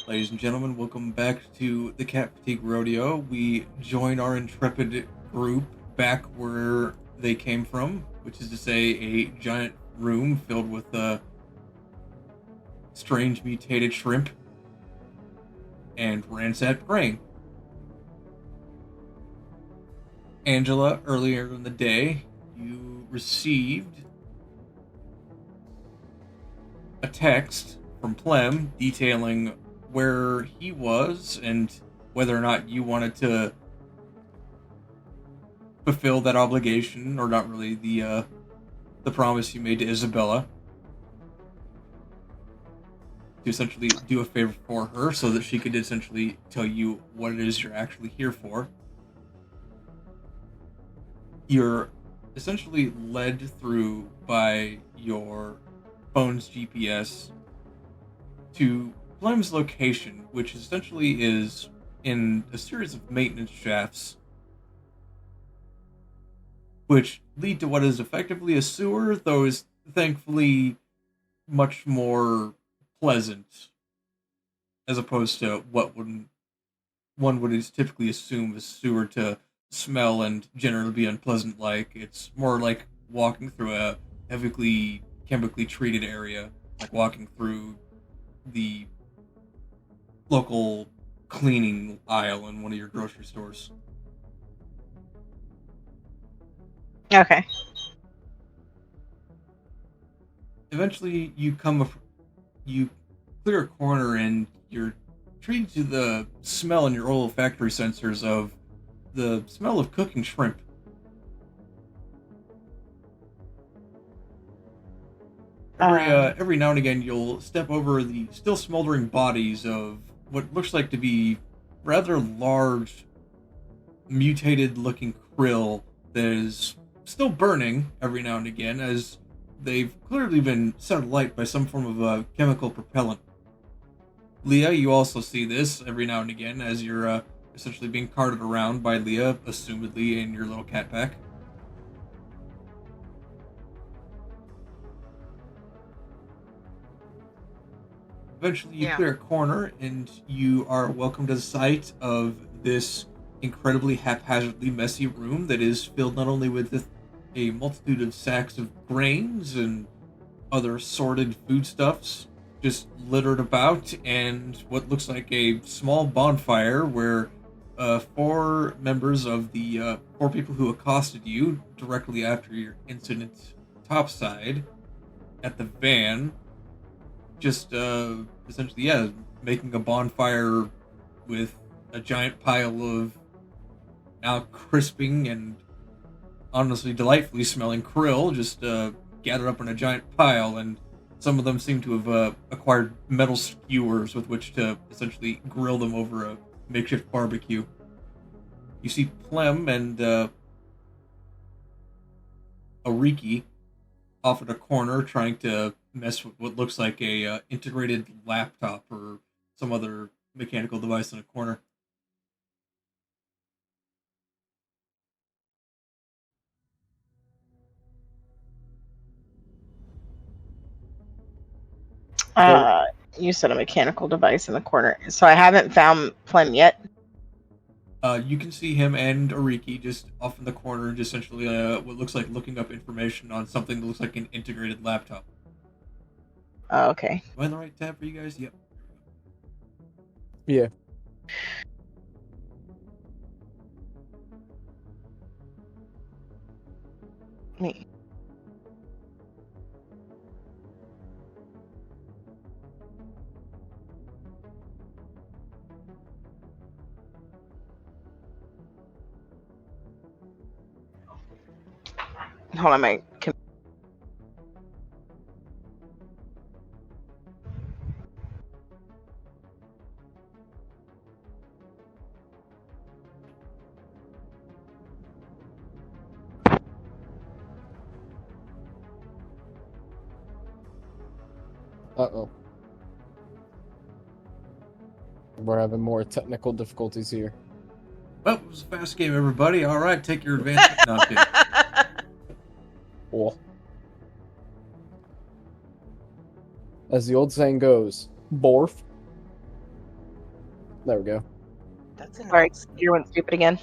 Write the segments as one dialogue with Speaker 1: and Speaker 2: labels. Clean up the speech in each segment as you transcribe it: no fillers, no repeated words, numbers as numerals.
Speaker 1: Ladies and gentlemen, welcome back to the Fatigue Rodeo. We join our intrepid group back where they came from, which is to say a giant room filled with strange mutated shrimp and ransacked grain. Angela, earlier in the day, you received a text from Plem detailing where he was and whether or not you wanted to fulfill that obligation or not really the promise you made to Isabella to essentially do a favor for her so that she could essentially tell you what it is you're actually here for. You're essentially led through by your phone's GPS to Plem's location, which essentially is in a series of maintenance shafts which lead to what is effectively a sewer, though is thankfully much more pleasant as opposed to what one would typically assume a sewer to smell and generally be unpleasant like. It's more like walking through a heavily chemically treated area, like walking through the local cleaning aisle in one of your grocery stores.
Speaker 2: Okay.
Speaker 1: Eventually, you clear a corner and you're treated to the smell in your olfactory sensors of the smell of cooking shrimp. Every now and again, you'll step over the still smoldering bodies of what looks like to be rather large, mutated-looking krill that is still burning every now and again, as they've clearly been set alight by some form of chemical propellant. Leah, you also see this every now and again as you're essentially being carted around by Leah, assumedly in your little cat pack. Eventually, you clear a corner, and you are welcomed to the sight of this incredibly haphazardly messy room that is filled not only with a multitude of sacks of grains and other assorted foodstuffs just littered about, and what looks like a small bonfire where four members of the four people who accosted you directly after your incident topside at the van just essentially, making a bonfire with a giant pile of now crisping and honestly delightfully smelling krill just gathered up in a giant pile, and some of them seem to have acquired metal skewers with which to essentially grill them over a makeshift barbecue. You see Plem and Ariki off at a corner trying to mess with what looks like a integrated laptop or some other mechanical device in a corner.
Speaker 2: You said a mechanical device in the corner, so I haven't found Plem yet.
Speaker 1: You can see him and Ariki just off in the corner, just essentially what looks like looking up information on something that looks like an integrated laptop.
Speaker 2: Oh, okay.
Speaker 1: Am I in the right tab for you guys? Yep.
Speaker 3: Yeah.
Speaker 2: Me. Hold on, my.
Speaker 3: Uh-oh. We're having more technical difficulties here.
Speaker 1: Well, it was a fast game, everybody. All right, take your advantage. No, I'm kidding.
Speaker 3: Cool. As the old saying goes, Borf. There we go.
Speaker 4: That's an
Speaker 2: Sorry,
Speaker 4: awesome.
Speaker 2: you went stupid again.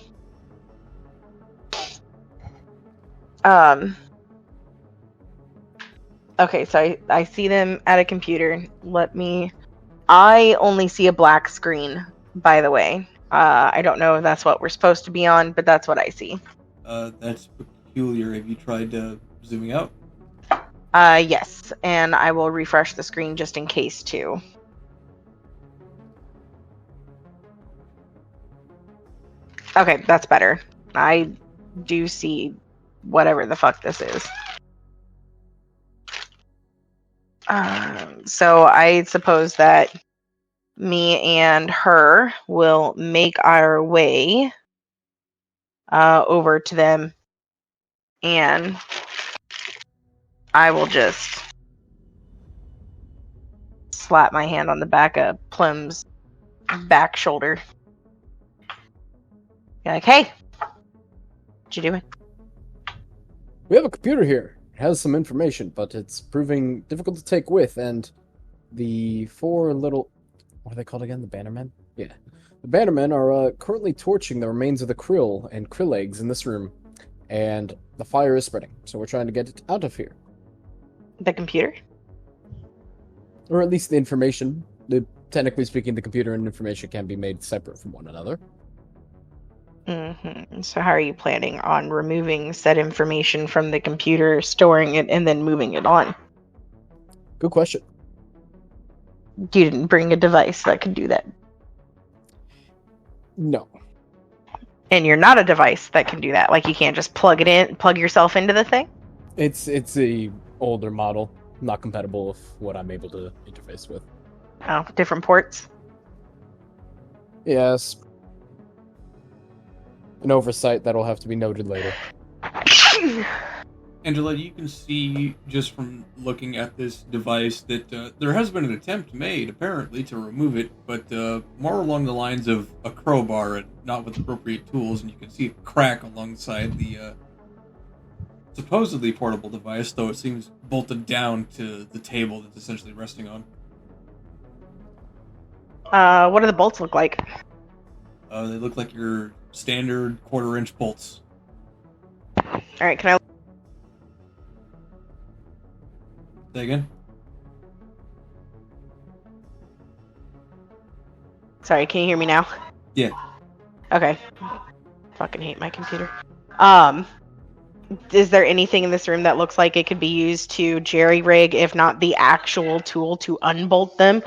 Speaker 2: Okay, so I see them at a computer. I only see a black screen, by the way. I don't know if that's what we're supposed to be on, but that's what I see.
Speaker 1: That's peculiar. Have you tried zooming out?
Speaker 2: Yes, and I will refresh the screen just in case too. Okay, that's better. I do see whatever the fuck this is. So I suppose that me and her will make our way over to them, and I will just slap my hand on the back of Plim's back shoulder. Be like, hey, what you doing?
Speaker 3: We have a computer here. It has some information, but it's proving difficult to take with, and the 4 little... What are they called again? The Bannermen? Yeah. The Bannermen are currently torching the remains of the krill and krill eggs in this room, and the fire is spreading, so we're trying to get it out of here.
Speaker 2: The computer?
Speaker 3: Or at least the information. Technically speaking, the computer and information can be made separate from one another.
Speaker 2: Mm-hmm. So how are you planning on removing said information from the computer, storing it, and then moving it on?
Speaker 3: Good question.
Speaker 2: You didn't bring a device that could do that.
Speaker 3: No.
Speaker 2: And you're not a device that can do that. Like, you can't just plug yourself into the thing?
Speaker 3: It's a older model, not compatible with what I'm able to interface with.
Speaker 2: Oh, different ports?
Speaker 3: Yes. An oversight that'll have to be noted later.
Speaker 1: Angela, you can see just from looking at this device that there has been an attempt made, apparently, to remove it, but more along the lines of a crowbar and not with appropriate tools, and you can see a crack alongside the supposedly portable device, though it seems bolted down to the table that's essentially resting on.
Speaker 2: What do the bolts look like?
Speaker 1: They look like your standard 1/4-inch bolts.
Speaker 2: Alright, can I...
Speaker 1: Say again?
Speaker 2: Sorry, can you hear me now?
Speaker 1: Yeah.
Speaker 2: Okay. Fucking hate my computer. Is there anything in this room that looks like it could be used to jerry-rig, if not the actual tool, to unbolt them?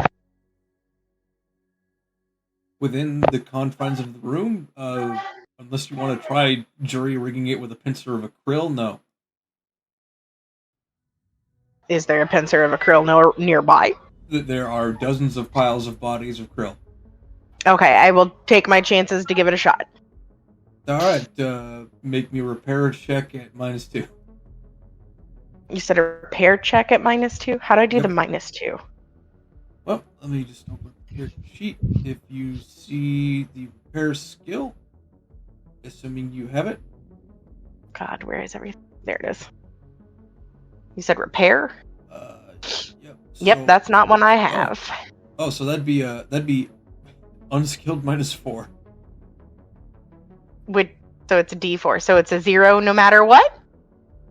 Speaker 1: Within the confines of the room, unless you want to try jury-rigging it with a pincer of a krill, no.
Speaker 2: Is there a pincer of a krill nearby?
Speaker 1: There are dozens of piles of bodies of krill.
Speaker 2: Okay, I will take my chances to give it a shot.
Speaker 1: Alright, make me a repair check at -2.
Speaker 2: You said a repair check at -2? How do I do the -2?
Speaker 1: Well, let me just open your sheet. If you see the repair skill, assuming you have it.
Speaker 2: God, where is everything? There it is. You said repair?
Speaker 1: Yep.
Speaker 2: Yep, that's not one I have.
Speaker 1: Oh, so that'd be unskilled -4.
Speaker 2: So it's a D4. So it's a 0 no matter what?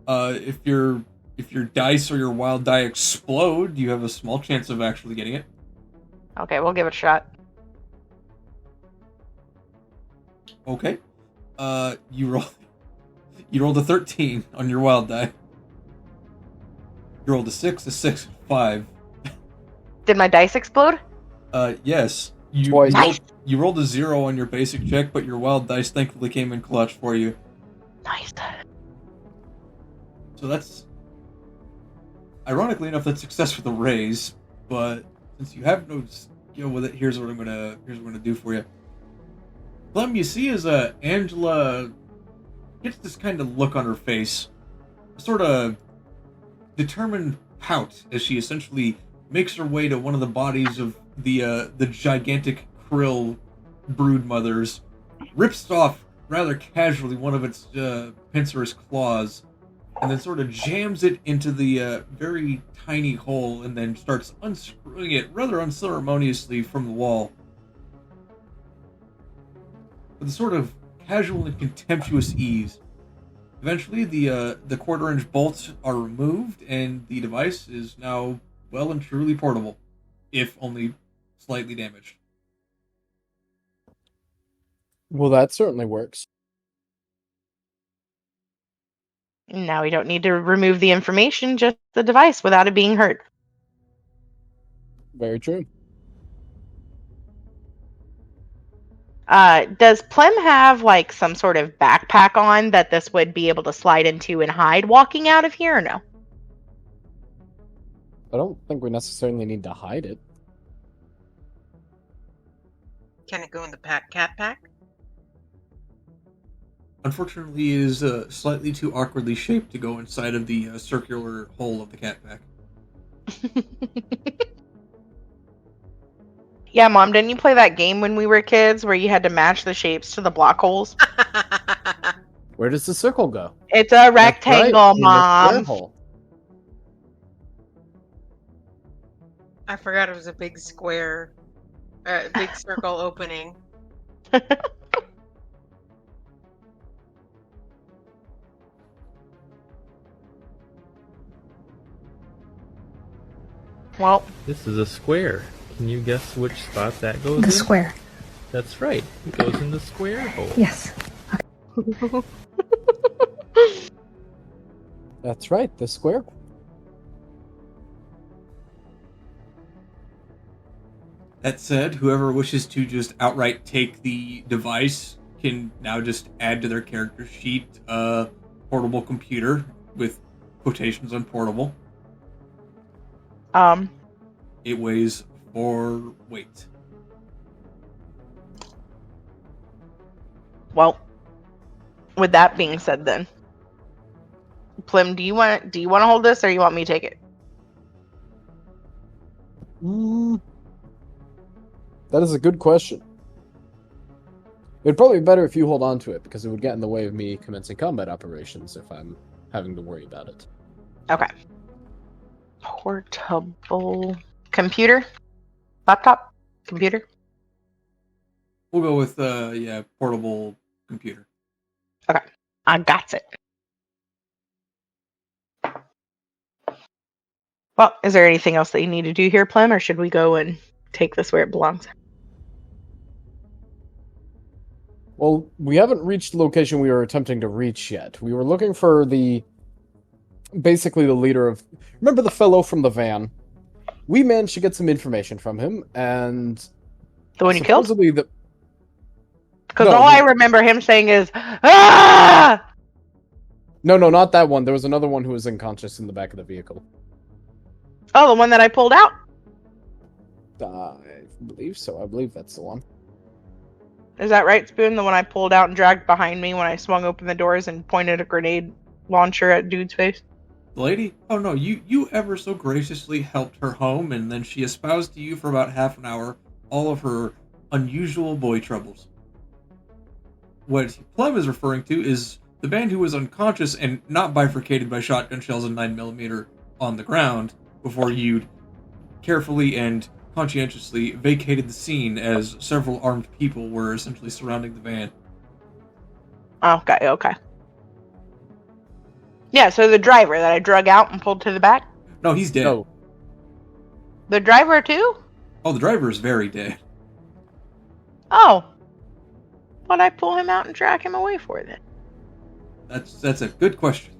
Speaker 1: If your dice or your wild die explode, you have a small chance of actually getting it.
Speaker 2: Okay, we'll give it a shot.
Speaker 1: Okay. You rolled a 13 on your wild die. You rolled a 6, a 6, 5.
Speaker 2: Did my dice explode?
Speaker 1: Yes.
Speaker 3: Twice.
Speaker 1: You rolled a 0 on your basic check, but your wild dice thankfully came in clutch for you.
Speaker 2: Nice.
Speaker 1: So that's... Ironically enough, that's success with a raise, but since you have no skill with it, here's what I'm gonna do for you. Clem, you see as Angela gets this kind of look on her face, a sort of determined pout as she essentially makes her way to one of the bodies of the gigantic krill brood mothers, rips off rather casually one of its pincerous claws, and then sort of jams it into the very tiny hole, and then starts unscrewing it rather unceremoniously from the wall. with a sort of casual and contemptuous ease. Eventually, the quarter-inch bolts are removed, and the device is now well and truly portable, if only slightly damaged.
Speaker 3: Well, that certainly works.
Speaker 2: Now we don't need to remove the information, just the device, without it being hurt.
Speaker 3: Very true.
Speaker 2: Does Plem have, like, some sort of backpack on that this would be able to slide into and hide walking out of here, or no?
Speaker 3: I don't think we necessarily need to hide it.
Speaker 4: Can it go in the cat pack?
Speaker 1: Unfortunately, it is slightly too awkwardly shaped to go inside of the circular hole of the cat pack.
Speaker 2: Yeah, Mom, didn't you play that game when we were kids where you had to match the shapes to the block holes?
Speaker 3: Where does the circle go?
Speaker 2: It's a rectangle,
Speaker 3: Right,
Speaker 2: Mom.
Speaker 3: in the square hole.
Speaker 4: I forgot it was a big square, big circle opening.
Speaker 2: Well,
Speaker 5: This is a square. Can you guess which spot that goes in?
Speaker 6: The square.
Speaker 5: That's right. It goes in the square hole.
Speaker 6: Yes.
Speaker 3: That's right, the square.
Speaker 1: That said, whoever wishes to just outright take the device can now just add to their character sheet a portable computer with quotations on portable. It weighs 4 weight.
Speaker 2: Well, with that being said, then, Plim, do you want to hold this, or you want me to take it?
Speaker 3: That is a good question. It'd probably be better if you hold on to it, because it would get in the way of me commencing combat operations if I'm having to worry about it.
Speaker 2: Okay. Portable computer, laptop, computer.
Speaker 1: We'll go with portable computer.
Speaker 2: Okay, I got it. Well, is there anything else that you need to do here, Plem, or should we go and take this where it belongs?
Speaker 3: Well, we haven't reached the location we were attempting to reach yet. We were looking for basically the leader of... Remember the fellow from the van? We managed to get some information from him, and...
Speaker 2: The one you killed?
Speaker 3: supposedly
Speaker 2: Because all I remember him saying is, "Ah!"
Speaker 3: No, not that one. There was another one who was unconscious in the back of the vehicle.
Speaker 2: Oh, the one that I pulled out?
Speaker 3: I believe so. I believe that's the one.
Speaker 2: Is that right, Spoon? The one I pulled out and dragged behind me when I swung open the doors and pointed a grenade launcher at dude's face?
Speaker 1: The lady? Oh no, you ever so graciously helped her home, and then she espoused to you for about half an hour all of her unusual boy troubles. What Plum is referring to is the band who was unconscious and not bifurcated by shotgun shells and 9mm on the ground before you carefully and conscientiously vacated the scene as several armed people were essentially surrounding the van.
Speaker 2: Okay. Yeah, so the driver that I drug out and pulled to the back?
Speaker 1: No, he's dead.
Speaker 3: No.
Speaker 2: The driver too?
Speaker 1: Oh, the driver is very dead.
Speaker 2: Oh. What'd I pull him out and drag him away for then?
Speaker 1: That's a good question.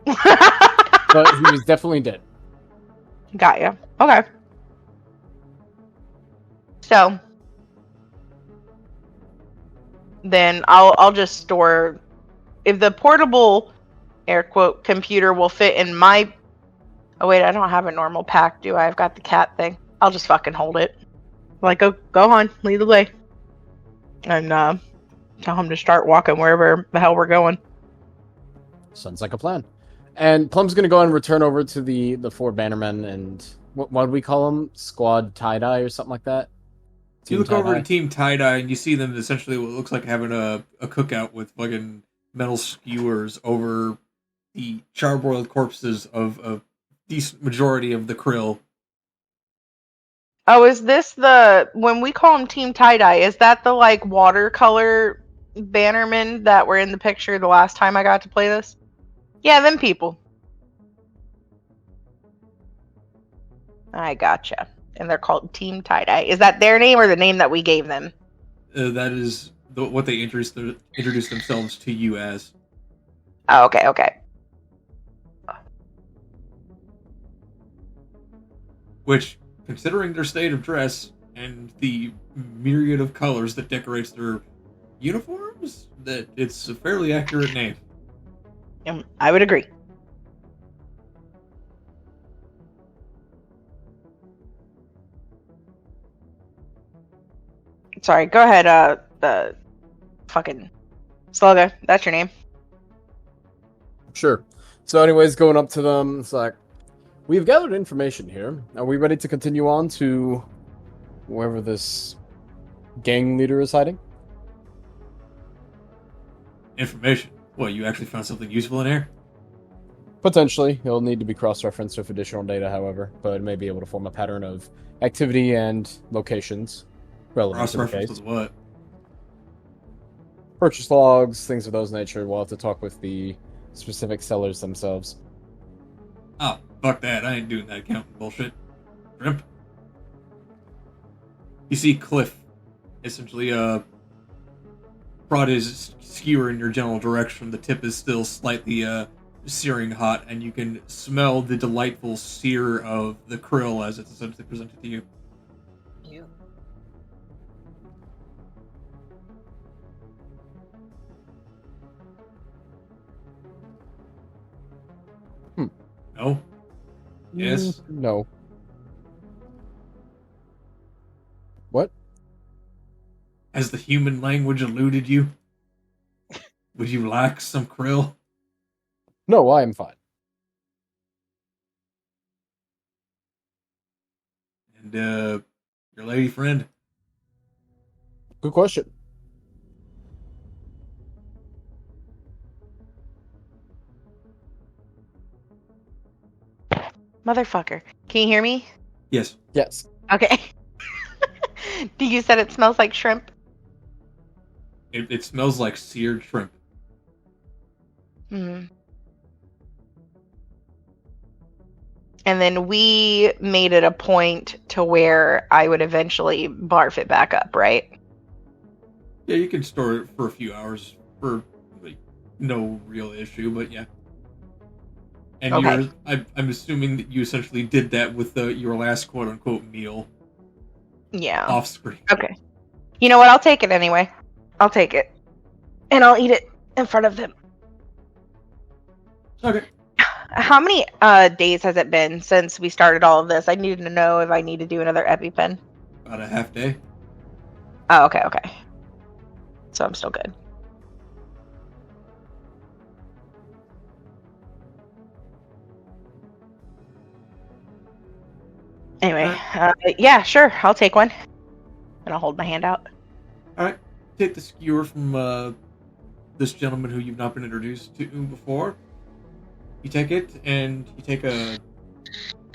Speaker 3: But he was definitely dead.
Speaker 2: Got ya. Okay. So, then I'll just store... If the portable, air quote, computer will fit in my... Oh wait, I don't have a normal pack, do I? I've got the cat thing. I'll just fucking hold it. Like, go on, lead the way. And, tell him to start walking wherever the hell we're going.
Speaker 3: Sounds like a plan. And Plum's gonna go and return over to the 4 bannermen and... What do we call them? Squad tie-dye or something like that?
Speaker 1: You look over to Team Tie-Dye and you see them essentially what looks like having a cookout with fucking metal skewers over the charbroiled corpses of a decent majority of the krill.
Speaker 2: Oh, is this when we call them Team Tie-Dye, is that the, like, watercolor bannermen that were in the picture the last time I got to play this? Yeah, them people. I gotcha. And they're called Team Tie-Dye. Is that their name or the name that we gave them?
Speaker 1: That is what they introduced themselves to you as.
Speaker 2: Oh, okay.
Speaker 1: Which, considering their state of dress and the myriad of colors that decorates their uniforms, that it's a fairly accurate name.
Speaker 2: I would agree. Sorry, go ahead, the fucking Slugga. That's your name.
Speaker 3: Sure. So anyways, going up to them, it's like, we've gathered information here. Are we ready to continue on to wherever this gang leader is hiding?
Speaker 1: Information? What, you actually found something useful in here?
Speaker 3: Potentially. It'll need to be cross-referenced with additional data, however, but it may be able to form a pattern of activity and locations relevant to the
Speaker 1: Cross-reference
Speaker 3: case.
Speaker 1: with what?
Speaker 3: Purchase logs, things of those nature. We'll have to talk with the specific sellers themselves.
Speaker 1: Oh, fuck that. I ain't doing that accounting bullshit. Shrimp. You see Cliff essentially brought his skewer in your general direction. The tip is still slightly searing hot, and you can smell the delightful sear of the krill as it's essentially presented to you.
Speaker 4: You.
Speaker 1: No? Yes?
Speaker 3: No. What?
Speaker 1: Has the human language eluded you? Would you like some krill?
Speaker 3: No, I am fine.
Speaker 1: And, your lady friend?
Speaker 3: Good question.
Speaker 2: Motherfucker. Can you hear me?
Speaker 1: Yes.
Speaker 3: Yes.
Speaker 2: Okay. You said it smells like shrimp?
Speaker 1: It smells like seared shrimp.
Speaker 2: Hmm. And then we made it a point to where I would eventually barf it back up, right?
Speaker 1: Yeah, you can store it for a few hours for like no real issue, but yeah. And
Speaker 2: Okay.
Speaker 1: I'm assuming that you essentially did that with your last quote unquote meal
Speaker 2: Yeah.
Speaker 1: off screen.
Speaker 2: Okay. You know what? I'll take it anyway. I'll take it. And I'll eat it in front of them.
Speaker 1: Okay.
Speaker 2: How many days has it been since we started all of this? I needed to know if I need to do another EpiPen.
Speaker 1: About a half day.
Speaker 2: Oh, okay. So I'm still good. Anyway, yeah, sure. I'll take one. And I'll hold my hand out.
Speaker 1: Alright. Take the skewer from this gentleman who you've not been introduced to before. You take it and you take a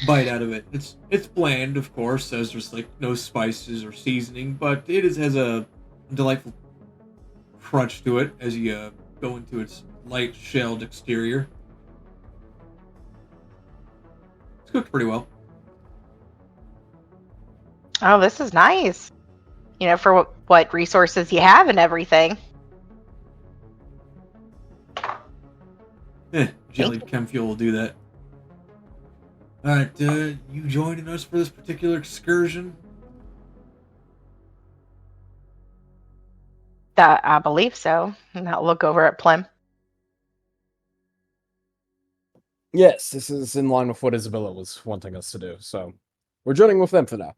Speaker 1: bite out of it. It's bland, of course, as there's like no spices or seasoning, but has a delightful crunch to it as you go into its light shelled exterior. It's cooked pretty well.
Speaker 2: Oh, this is nice. You know, for what resources you have and everything.
Speaker 1: Jellied chem fuel will do that. Alright, you joining us for this particular excursion?
Speaker 2: I believe so. And I'll look over at Plem.
Speaker 3: Yes, this is in line with what Isabella was wanting us to do, so we're joining with them for now.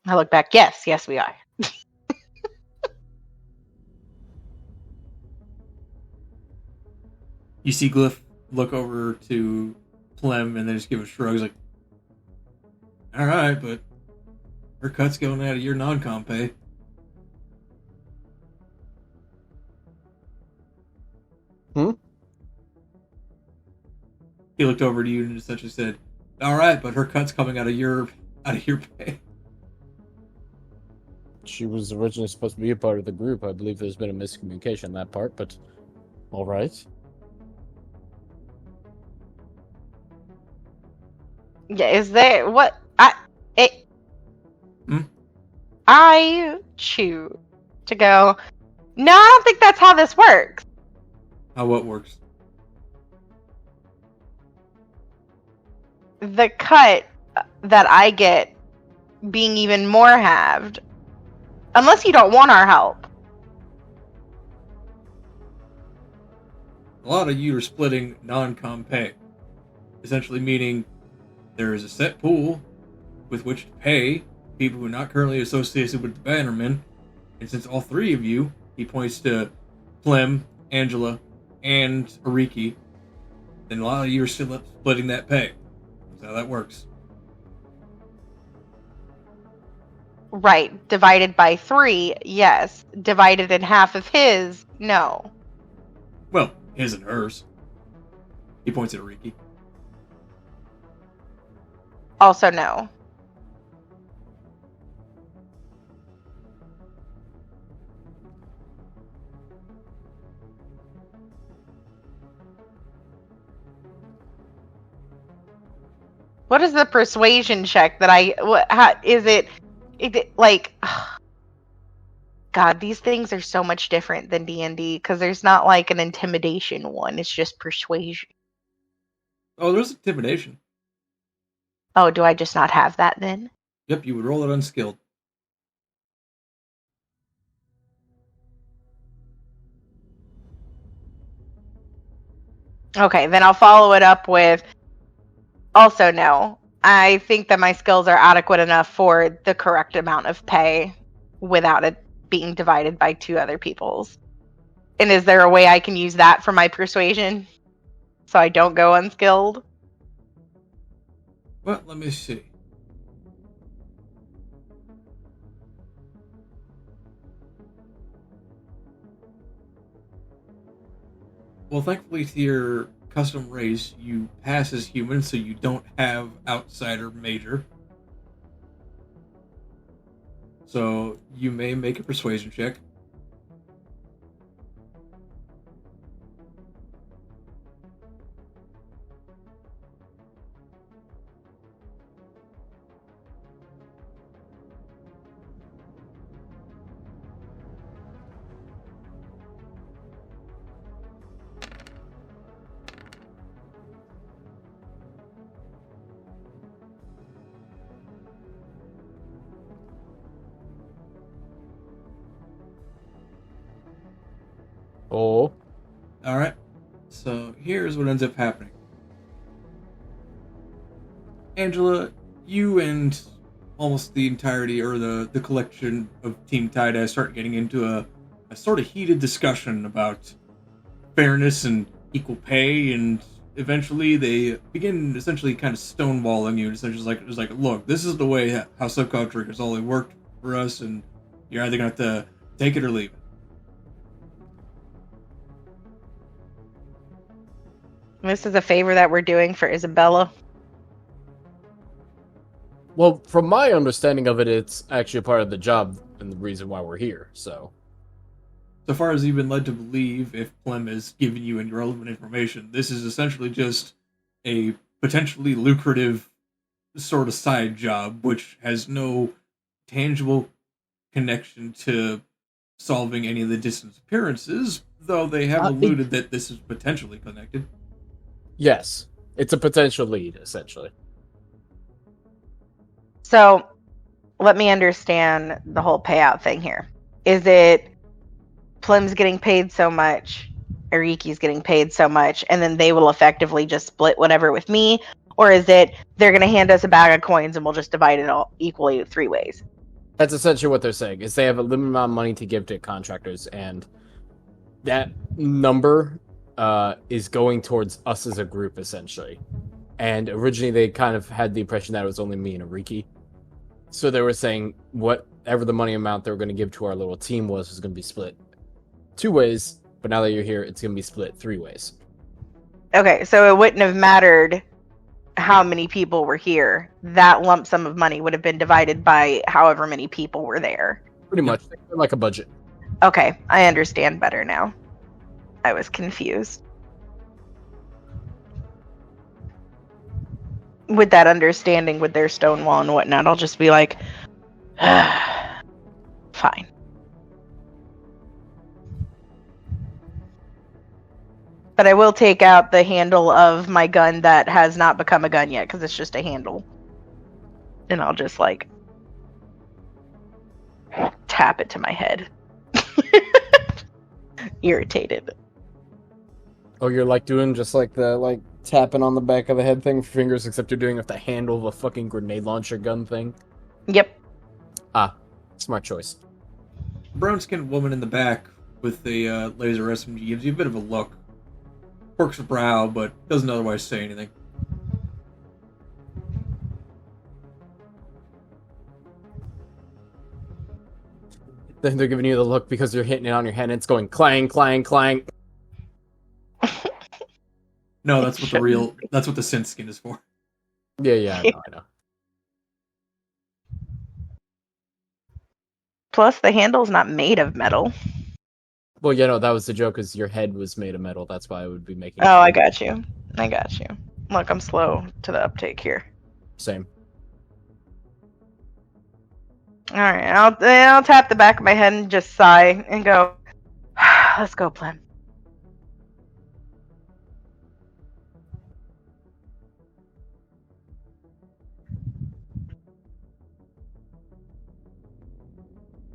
Speaker 2: I look back. Yes, we are.
Speaker 1: You see Glyph look over to Plem and then just give a shrug. He's like, alright, but her cut's going out of your non-com pay. He looked over to you and essentially said, alright, but her cut's coming out of your pay.
Speaker 3: She was originally supposed to be a part of the group. I believe there's been a miscommunication on that part, but all right.
Speaker 2: Yeah, is there what
Speaker 1: Hmm?
Speaker 2: I choose to go. No, I don't think that's how this works.
Speaker 1: How what works?
Speaker 2: The cut that I get being even more halved, unless you don't want our help.
Speaker 1: A lot of you are splitting non-com pay, essentially meaning there is a set pool with which to pay people who are not currently associated with the Bannermen, and since all three of you, he points to Clem, Angela, and Ariki, then a lot of you are still splitting that pay. That's how that works.
Speaker 2: Right, divided by 3, yes. Divided in half of his, no.
Speaker 1: Well, his and hers. He points at Ariki.
Speaker 2: Also no. What is the persuasion check that is it like God, these things are so much different than D&D because there's not like an intimidation one, it's just persuasion.
Speaker 1: Oh, there's intimidation.
Speaker 2: Oh, do I just not have that then?
Speaker 1: Yep, you would roll it unskilled.
Speaker 2: Okay, then I'll follow it up with also no. I think that my skills are adequate enough for the correct amount of pay without it being divided by 2 other people's. And is there a way I can use that for my persuasion so I don't go unskilled?
Speaker 1: Well, let me see. Well, thankfully to your custom race, you pass as human, so you don't have outsider major. So you may make a persuasion check.
Speaker 3: Oh.
Speaker 1: Alright. So here's what ends up happening. Angela, you and almost the entirety or the collection of Team Tie-Dye start getting into a sort of heated discussion about fairness and equal pay, and eventually they begin essentially kind of stonewalling you. Essentially, it's like, look, this is the way how subculture has always worked for us, and you're either going to have to take it or leave it.
Speaker 2: This is a favor that we're doing for Isabella.
Speaker 3: Well, from my understanding of it, it's actually a part of the job and the reason why we're here, so.
Speaker 1: So far as you've been led to believe, if Clem has given you any relevant information, this is essentially just a potentially lucrative sort of side job, which has no tangible connection to solving any of the distant appearances, though they have alluded that this is potentially connected.
Speaker 3: Yes, it's a potential lead, essentially.
Speaker 2: So, let me understand the whole payout thing here. Is it Plim's getting paid so much, Ariki's getting paid so much, and then they will effectively just split whatever with me? Or is it they're going to hand us a bag of coins and we'll just divide it all equally 3 ways?
Speaker 3: That's essentially what they're saying, is they have a limited amount of money to give to contractors, and that number is going towards us as a group, essentially. And originally they kind of had the impression that it was only me and Ariki. So they were saying whatever the money amount they were going to give to our little team was going to be split 2 ways, but now that you're here, it's going to be split 3 ways.
Speaker 2: Okay, so it wouldn't have mattered how many people were here. That lump sum of money would have been divided by however many people were there.
Speaker 3: Pretty much. Like a budget.
Speaker 2: Okay, I understand better now. I was confused. With that understanding, with their stone wall and whatnot, I'll just be like, fine. But I will take out the handle of my gun that has not become a gun yet, because it's just a handle. And I'll just, like, tap it to my head. Irritated.
Speaker 3: Oh, you're like doing just like the like tapping on the back of the head thing for fingers, except you're doing it with the handle of a fucking grenade launcher gun thing.
Speaker 2: Yep.
Speaker 3: Ah, smart choice.
Speaker 1: Brown-skinned woman in the back with a laser SMG gives you a bit of a look. Quirks her brow, but doesn't otherwise say anything.
Speaker 3: Then they're giving you the look because you're hitting it on your head and it's going clang, clang, clang.
Speaker 1: No, that's what that's what the synth skin is for.
Speaker 3: Yeah, I know.
Speaker 2: Plus, the handle's not made of metal.
Speaker 3: Well, yeah, no, that was the joke, because your head was made of metal. That's why I would be making...
Speaker 2: Oh, I got you. Look, I'm slow to the uptake here.
Speaker 3: Same.
Speaker 2: Alright, I'll tap the back of my head and just sigh and go, let's go, Plem.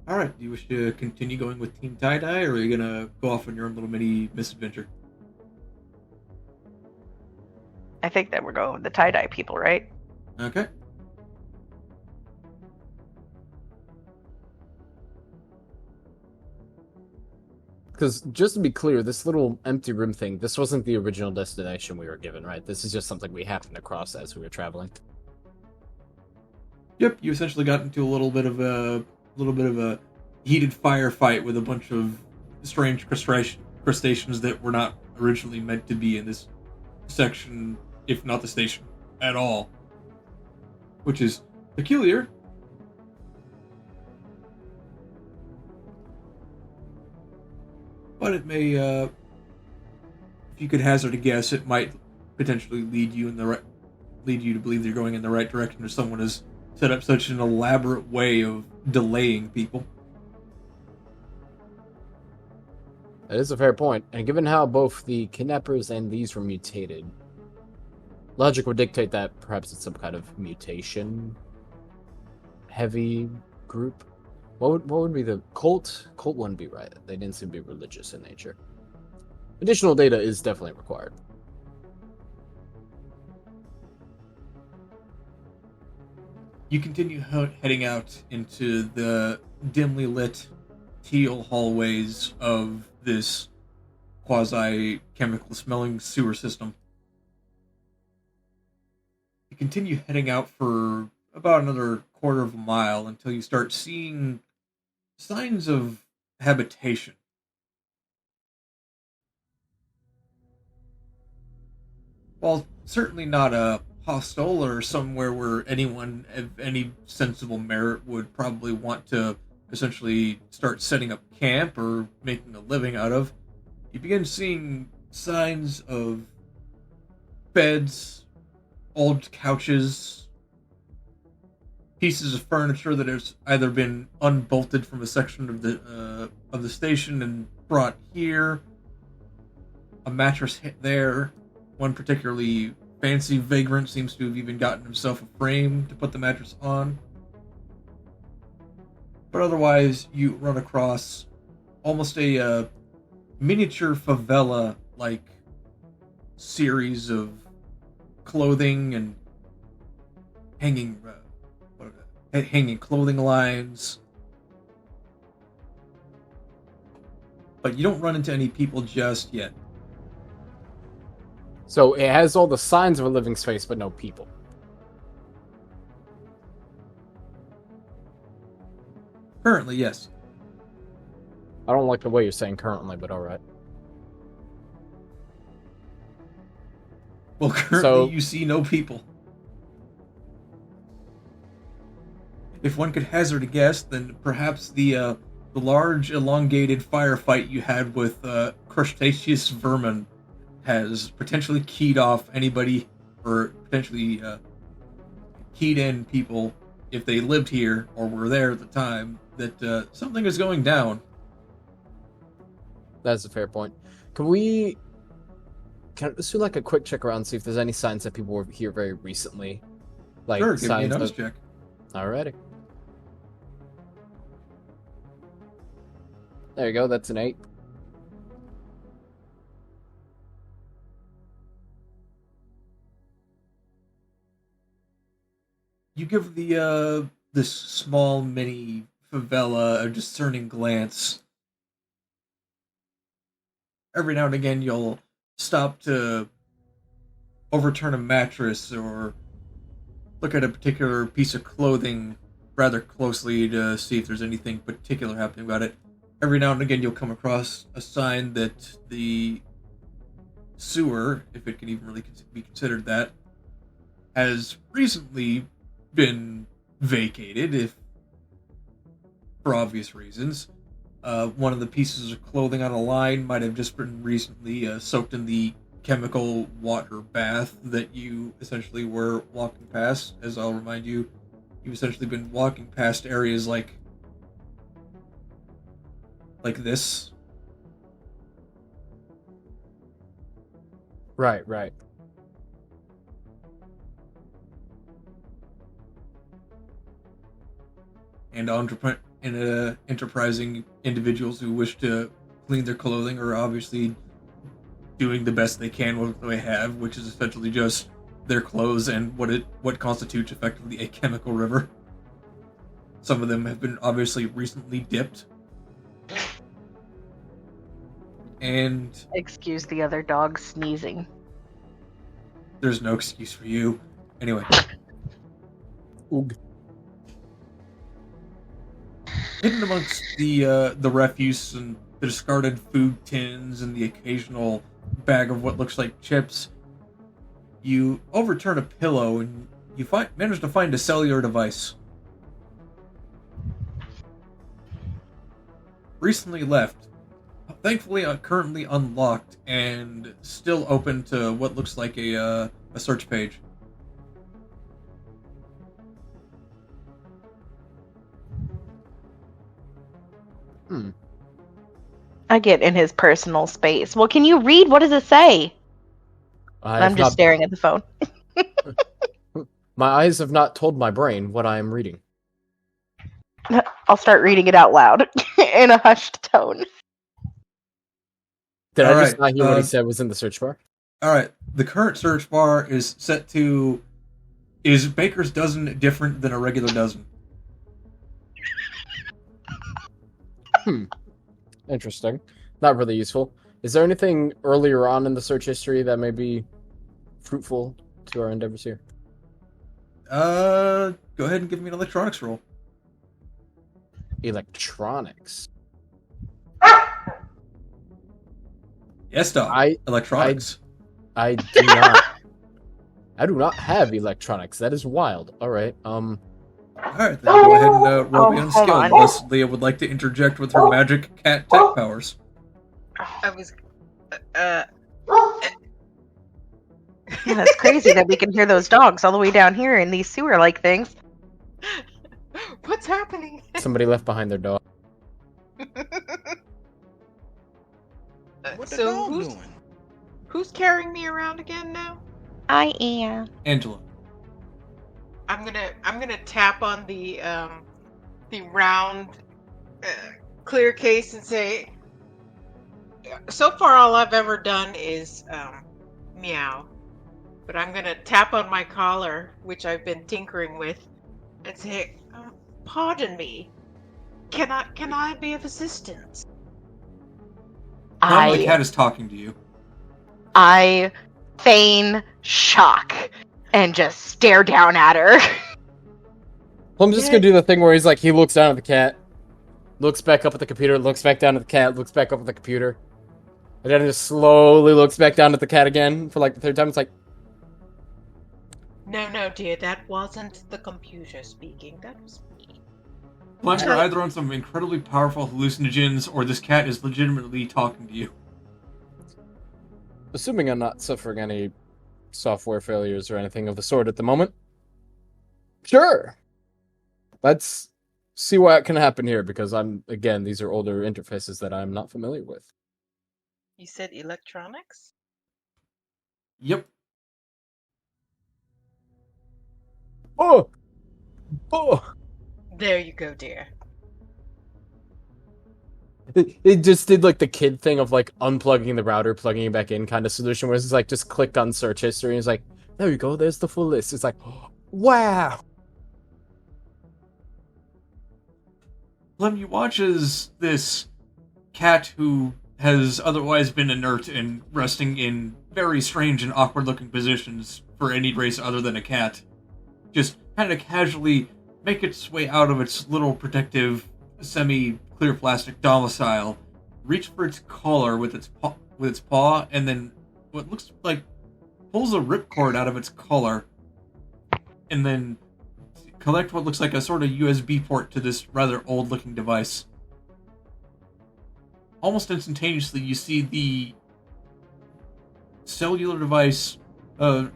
Speaker 1: Alright, do you wish to continue going with Team Tie-Dye, or are you gonna go off on your own little mini misadventure?
Speaker 2: I think that we're going with the tie-dye people, right?
Speaker 1: Okay.
Speaker 3: Because, just to be clear, this little empty room thing, this wasn't the original destination we were given, right? This is just something we happened across as we were traveling.
Speaker 1: Yep, you essentially got into a little bit of a heated firefight with a bunch of strange crustaceans that were not originally meant to be in this section, if not the station at all, which is peculiar. But it may, if you could hazard a guess, it might potentially lead you to believe you're going in the right direction if someone has set up such an elaborate way of delaying people.
Speaker 3: That is a fair point, and given how both the kidnappers and these were mutated, logic would dictate that perhaps it's some kind of mutation-heavy group. What would be the cult? Cult wouldn't be right. They didn't seem to be religious in nature. Additional data is definitely required.
Speaker 1: You continue heading out into the dimly lit teal hallways of this quasi-chemical smelling sewer system. You continue heading out for about another quarter of a mile until you start seeing signs of habitation. While certainly not a hostel or somewhere where anyone of any sensible merit would probably want to essentially start setting up camp or making a living out of, you begin seeing signs of beds, old couches, pieces of furniture that has either been unbolted from a section of the station and brought here, a mattress hit there. One particularly fancy vagrant seems to have even gotten himself a frame to put the mattress on. But otherwise, you run across almost a miniature favela-like series of clothing and hanging clothing lines. But you don't run into any people just yet.
Speaker 3: So it has all the signs of a living space, but no people.
Speaker 1: Currently, yes.
Speaker 3: I don't like the way you're saying currently, but alright.
Speaker 1: Well, currently you see no people. if one could hazard a guess, then perhaps the large, elongated firefight you had with crustaceous vermin has potentially keyed off anybody, or potentially keyed in people, if they lived here or were there at the time, that something is going down.
Speaker 3: That's a fair point. Can let's do like a quick check around, see if there's any signs that people were here very recently? Like
Speaker 1: Sure, give me a
Speaker 3: signs
Speaker 1: notice
Speaker 3: of...
Speaker 1: check.
Speaker 3: Alrighty. There you go, that's an 8.
Speaker 1: You give the this small mini favela a discerning glance. Every now and again, you'll stop to overturn a mattress or look at a particular piece of clothing rather closely to see if there's anything particular happening about it. Every now and again, you'll come across a sign that the sewer, if it can even really be considered that, has recently been vacated, if for obvious reasons. One of the pieces of clothing on a line might have just been recently soaked in the chemical water bath that you essentially were walking past. As I'll remind you, you've essentially been walking past areas like this.
Speaker 3: Right.
Speaker 1: And enterprising individuals who wish to clean their clothing are obviously doing the best they can with what they have, which is essentially just their clothes and what constitutes effectively a chemical river. Some of them have been obviously recently dipped. And
Speaker 2: Excuse the other dog sneezing.
Speaker 1: there's no excuse for you. Anyway.
Speaker 3: Oog.
Speaker 1: Hidden amongst the refuse and the discarded food tins and the occasional bag of what looks like chips, you overturn a pillow and you manage to find a cellular device. Recently left, thankfully currently unlocked and still open to what looks like a search page.
Speaker 2: I get in his personal space. Well, can you read? What does it say? I'm just staring at the phone.
Speaker 3: My eyes have not told my brain what I am reading.
Speaker 2: I'll start reading it out loud in a hushed tone.
Speaker 3: Did I just not hear what he said was in the search bar?
Speaker 1: Alright, the current search bar is set to... Is Baker's dozen different than a regular dozen?
Speaker 3: Interesting. Not really useful. Is there anything earlier on in the search history that may be fruitful to our endeavors here?
Speaker 1: Go ahead and give me an electronics roll.
Speaker 3: Electronics.
Speaker 1: Yes, dog. Electronics.
Speaker 3: I do not. I do not have electronics. That is wild. All right.
Speaker 1: Alright, then go ahead and roll me on skill, unless Leah would like to interject with her magic cat tech powers.
Speaker 4: I was.
Speaker 2: Yeah, it's crazy that we can hear those dogs all the way down here in these sewer-like things.
Speaker 4: What's happening?
Speaker 3: Somebody left behind their dog.
Speaker 6: What the
Speaker 4: So
Speaker 6: dog
Speaker 4: who's
Speaker 6: doing?
Speaker 4: who's carrying me around again now?
Speaker 2: I am.
Speaker 1: Angela.
Speaker 4: I'm gonna tap on the round clear case and say, so far all I've ever done is meow, but I'm gonna tap on my collar, which I've been tinkering with, and say, pardon me, can I be of assistance?
Speaker 1: The cat is talking to you.
Speaker 2: I feign shock and just stare down at her.
Speaker 3: Well, I'm just gonna do the thing where he's like, he looks down at the cat, looks back up at the computer, looks back down at the cat, looks back up at the computer, and then just slowly looks back down at the cat again for like the third time. It's like,
Speaker 4: No, dear, that wasn't the computer speaking. That was me.
Speaker 1: Plus, you're either on some incredibly powerful hallucinogens, or this cat is legitimately talking to you.
Speaker 3: Assuming I'm not suffering any software failures or anything of the sort at the moment. Sure. Let's see what can happen here, because again, these are older interfaces that I'm not familiar with.
Speaker 4: You said electronics?
Speaker 1: Yep.
Speaker 3: Oh! Oh!
Speaker 4: There you go, dear.
Speaker 3: It just did like the kid thing of like unplugging the router, plugging it back in kind of solution, where it's like just click on search history and it's like, there you go, there's the full list. It's like, wow!
Speaker 1: Lem, you watch as this cat, who has otherwise been inert and resting in very strange and awkward looking positions for any race other than a cat, just kind of casually make its way out of its little protective semi-clear plastic domicile, reach for its collar with its paw, and then what looks like pulls a ripcord out of its collar, and then collect what looks like a sort of USB port to this rather old-looking device. Almost instantaneously, you see the cellular device, an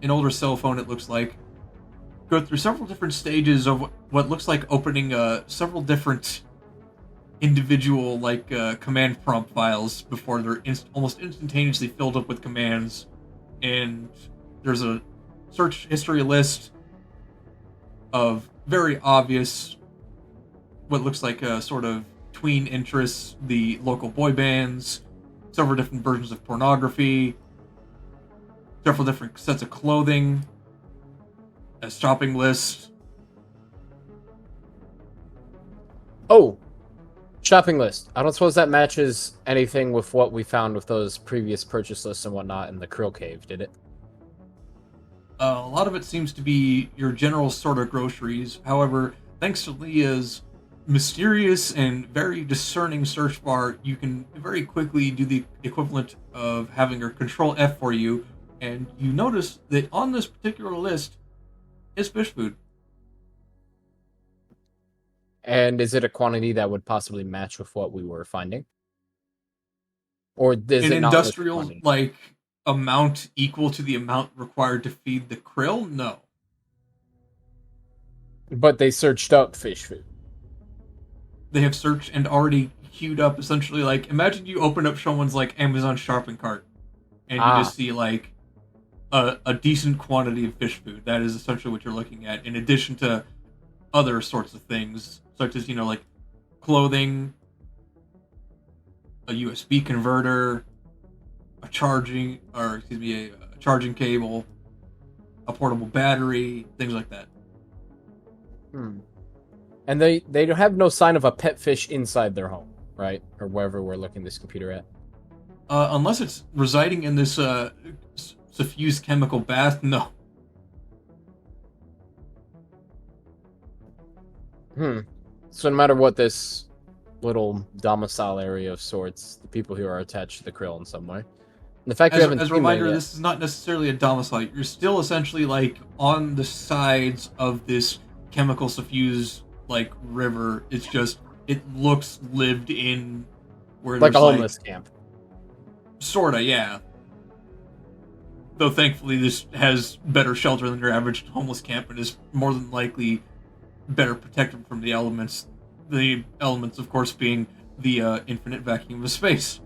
Speaker 1: older cell phone, it looks like, go through several different stages of what looks like opening several different individual command prompt files before they're almost instantaneously filled up with commands. And there's a search history list of very obvious, what looks like a sort of tween interests, the local boy bands, several different versions of pornography, several different sets of clothing, a shopping list.
Speaker 3: Oh, shopping list. I don't suppose that matches anything with what we found with those previous purchase lists and whatnot in the Krill Cave, did it?
Speaker 1: A lot of it seems to be your general sort of groceries. However, thanks to Leah's mysterious and very discerning search bar, you can very quickly do the equivalent of having her control F for you, and you notice that on this particular list is fish food.
Speaker 3: And is it a quantity that would possibly match with what we were finding? Or is
Speaker 1: An
Speaker 3: it not
Speaker 1: industrial amount equal to the amount required to feed the krill? No.
Speaker 3: But they searched up fish food.
Speaker 1: They have searched and already queued up, essentially, imagine you open up someone's Amazon shopping cart and you just see a decent quantity of fish food. That is essentially what you're looking at, in addition to other sorts of things, such as, clothing, a USB converter, a charging cable, a portable battery, things like that.
Speaker 3: And they have no sign of a pet fish inside their home, right? Or wherever we're looking this computer at.
Speaker 1: Unless it's residing in this suffused chemical bath, no.
Speaker 3: So no matter what this little domicile area of sorts, the people who are attached to the krill in some way. And the fact
Speaker 1: as
Speaker 3: haven't
Speaker 1: a reminder, this is not necessarily a domicile. You're still essentially on the sides of this chemical suffused river. It's just, it looks lived in, where
Speaker 3: like
Speaker 1: there's
Speaker 3: a homeless camp.
Speaker 1: Sorta, yeah. Though thankfully this has better shelter than your average homeless camp and is more than likely better protected from the elements. The elements, of course, being the infinite vacuum of space.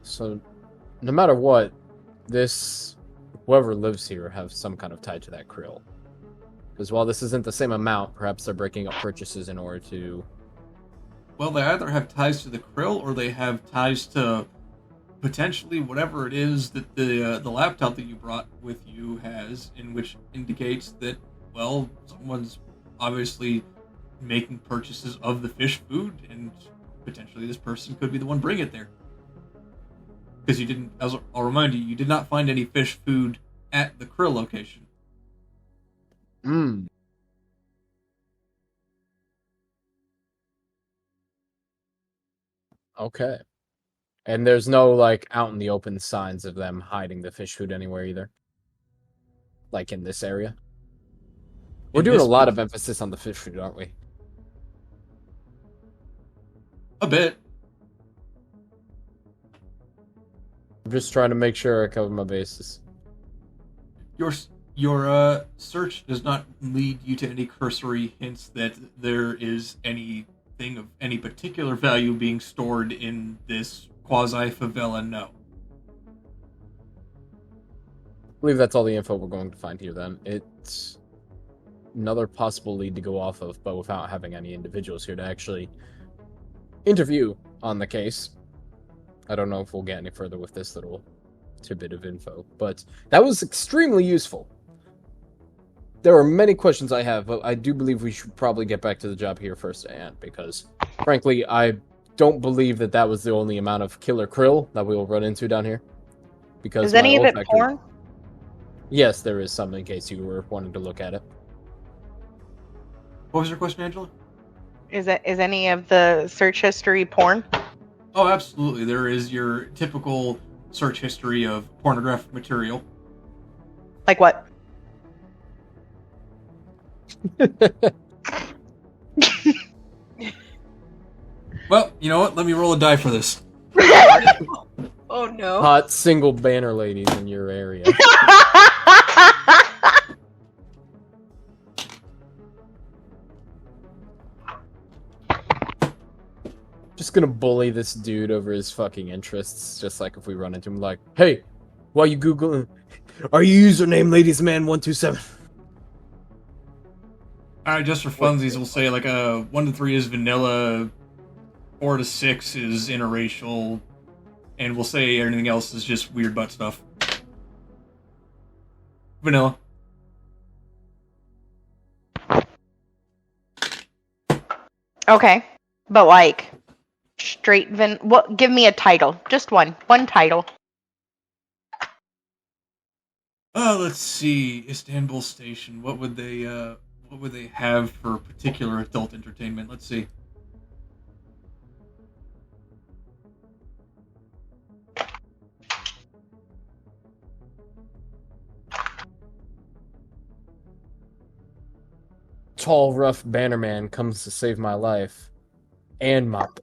Speaker 3: So, no matter what, whoever lives here have some kind of tie to that krill. Because while this isn't the same amount, perhaps they're breaking up purchases in order to...
Speaker 1: Well, they either have ties to the krill, or they have ties to potentially whatever it is that the laptop that you brought with you has, in which indicates that, well, someone's obviously making purchases of the fish food, and potentially this person could be the one bringing it there. Because you didn't, as I'll remind you, you did not find any fish food at the krill location.
Speaker 3: Okay. And there's no, like, out in the open signs of them hiding the fish food anywhere either. Like, in this area. We're doing a lot of emphasis on the fish food, aren't we?
Speaker 1: A bit.
Speaker 3: I'm just trying to make sure I cover my bases.
Speaker 1: Your search does not lead you to any cursory hints that there is anything of any particular value being stored in this quasi-favela, no.
Speaker 3: I believe that's all the info we're going to find here, then. It's another possible lead to go off of, but without having any individuals here to actually interview on the case. I don't know if we'll get any further with this little tidbit of info, but that was extremely useful. There are many questions I have, but I do believe we should probably get back to the job here first, and because, frankly, I don't believe that that was the only amount of killer krill that we will run into down here. Because
Speaker 2: is any of it porn?
Speaker 3: Yes, there is some, in case you were wanting to look at it.
Speaker 1: What was your question, Angela?
Speaker 2: Is any of the search history porn?
Speaker 1: Oh, absolutely. There is your typical search history of pornographic material.
Speaker 2: Like what?
Speaker 1: Well, you know what? Let me roll a die for this.
Speaker 4: Oh no.
Speaker 3: Hot single banner ladies in your area. Just gonna bully this dude over his fucking interests, just like if we run into him like, hey, why you Googling? Are you username ladiesman127?
Speaker 1: Alright, just for funsies, we'll say like 1 to 3 is vanilla, 4 to 6 is interracial, and we'll say everything else is just weird butt stuff. Vanilla.
Speaker 2: Okay, but like straight what? Give me a title, just one title.
Speaker 1: Let's see, Istanbul Station. What would they have for particular adult entertainment? Let's see.
Speaker 3: Tall, rough bannerman comes to save my life. And mop.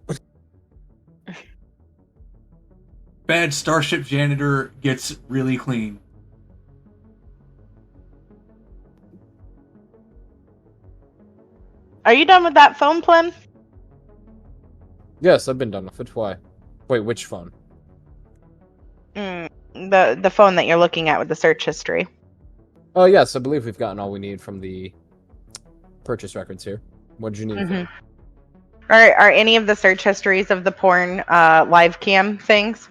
Speaker 1: Bad starship janitor gets really clean.
Speaker 2: Are you done with that phone plan?
Speaker 3: Yes, I've been done with it. Why? Wait, which phone?
Speaker 2: The phone that you're looking at with the search history.
Speaker 3: Oh, yes, I believe we've gotten all we need from the purchase records here. What did you need?
Speaker 2: Mm-hmm. Are any of the search histories of the porn live cam things?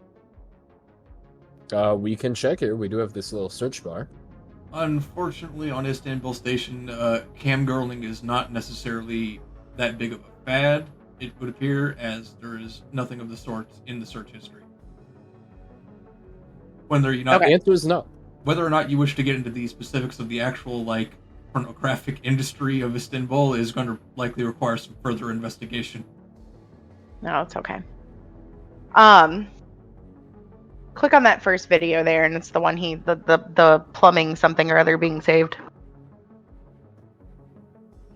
Speaker 3: We can check here. We do have this little search bar.
Speaker 1: Unfortunately, on Istanbul Station, camgirling is not necessarily that big of a fad, it would appear, as there is nothing of the sort in the search history.
Speaker 3: The answer is no.
Speaker 1: Whether or not you wish to get into the specifics of the actual, like, pornographic industry of Istanbul is going to likely require some further investigation.
Speaker 2: No, it's okay. Click on that first video there, and it's the one the plumbing something or other being saved.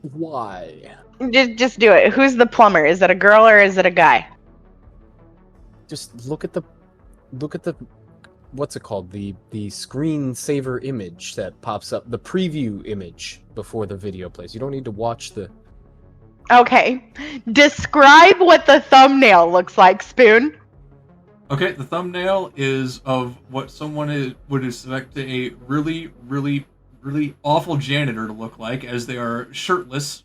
Speaker 3: Why?
Speaker 2: Just do it. Who's the plumber? Is it a girl or is it a guy?
Speaker 3: Just look at the what's it called? The screensaver image that pops up, the preview image before the video plays. You don't need to watch the...
Speaker 2: Okay. Describe what the thumbnail looks like, Spoon.
Speaker 1: Okay, the thumbnail is of what someone would expect a really, really, really awful janitor to look like, as they are shirtless,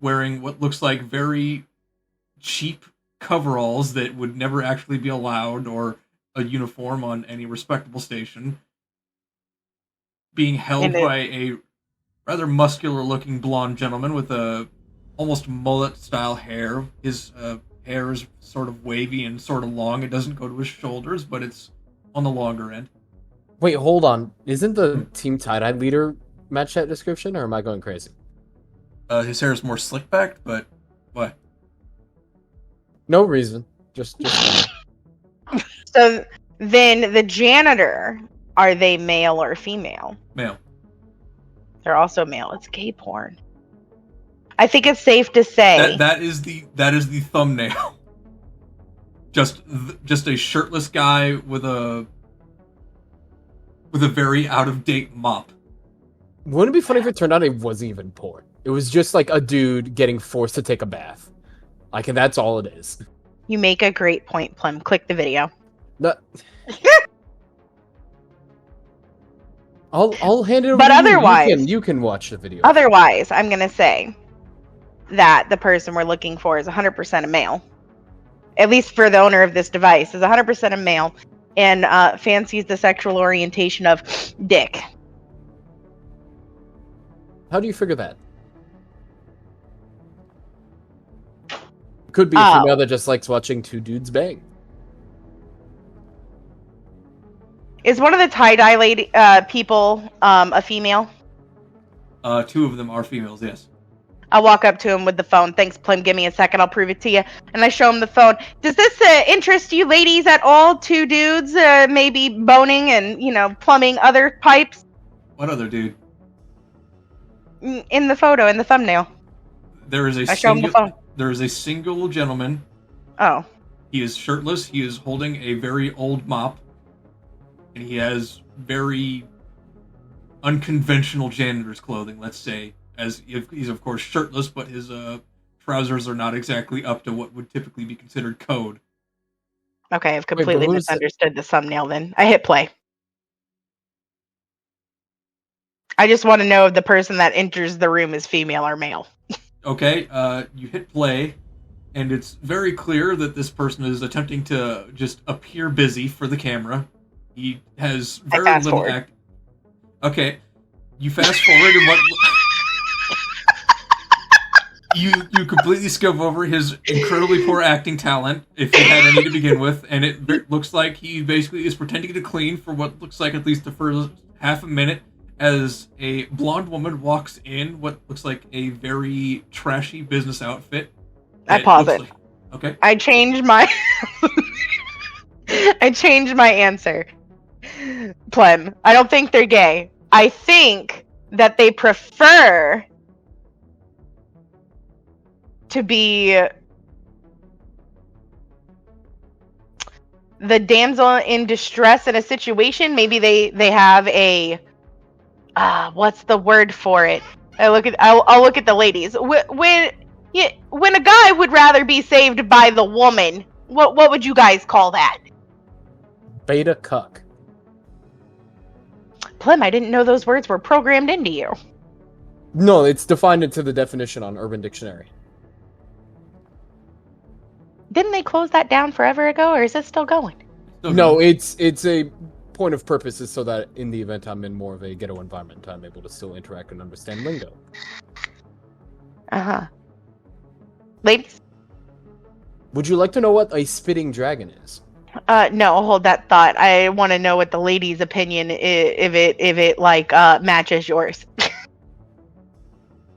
Speaker 1: wearing what looks like very cheap coveralls that would never actually be allowed, or a uniform on any respectable station, being held by a rather muscular-looking blonde gentleman with a almost mullet-style hair. His hair is sort of wavy and sort of long. It doesn't go to his shoulders, but it's on the longer end.
Speaker 3: Wait, hold on. Isn't the Team Tie-Dye leader match that description, or am I going crazy?
Speaker 1: His hair is more slick-backed, but what?
Speaker 3: No reason. Just
Speaker 2: So then the janitor, are they male or female?
Speaker 1: Male.
Speaker 2: They're also male. It's gay porn. I think it's safe to say
Speaker 1: that is the thumbnail. Just a shirtless guy with a very out of date mop.
Speaker 3: Wouldn't it be funny if it turned out it wasn't even porn? It was just like a dude getting forced to take a bath. Like, and that's all it is.
Speaker 2: You make a great point, Plum. Click the video.
Speaker 3: No. I'll hand it over
Speaker 2: But
Speaker 3: to
Speaker 2: otherwise,
Speaker 3: you can watch the video.
Speaker 2: Otherwise, I'm going to say that the person we're looking for is 100% a male. At least for the owner of this device, is 100% a male and fancies the sexual orientation of dick.
Speaker 3: How do you figure that? Could be a female that just likes watching two dudes bang.
Speaker 2: Is one of the tie-dye lady people a female?
Speaker 1: 2 of them are females, yes.
Speaker 2: I walk up to him with the phone. Thanks, Plum. Give me a second. I'll prove it to you. And I show him the phone. Does this interest you ladies at all? 2 dudes maybe boning and, plumbing other pipes?
Speaker 1: What other dude?
Speaker 2: In the photo, in the thumbnail.
Speaker 1: There is a
Speaker 2: I show him the phone.
Speaker 1: There is a single gentleman.
Speaker 2: Oh.
Speaker 1: He is shirtless. He is holding a very old mop. And he has very unconventional janitor's clothing, let's say. As he's, of course, shirtless, but his trousers are not exactly up to what would typically be considered code.
Speaker 2: Okay, I've completely misunderstood the thumbnail then. I hit play. I just want to know if the person that enters the room is female or male.
Speaker 1: Okay, you hit play, and it's very clear that this person is attempting to just appear busy for the camera. He has very little act. Okay, you fast forward, and what? You completely skip over his incredibly poor acting talent, if he had any to begin with, and it looks like he basically is pretending to clean for what looks like at least the first half a minute, as a blonde woman walks in what looks like a very trashy business outfit.
Speaker 2: I pause it.
Speaker 1: Okay.
Speaker 2: I changed my answer. Plem. I don't think they're gay. I think that they prefer to be the damsel in distress in a situation. Maybe they have a what's the word for it? I'll look at the ladies. When a guy would rather be saved by the woman, what would you guys call that?
Speaker 3: Beta cuck.
Speaker 2: Plem, I didn't know those words were programmed into you.
Speaker 3: No, it's defined into the definition on Urban Dictionary.
Speaker 2: Didn't they close that down forever ago, or is it still going?
Speaker 3: No, it's a point of purpose is so that in the event I'm in more of a ghetto environment, I'm able to still interact and understand lingo.
Speaker 2: Uh-huh. Ladies?
Speaker 3: Would you like to know what a spitting dragon is?
Speaker 2: No, hold that thought. I want to know what the ladies' opinion if it matches yours.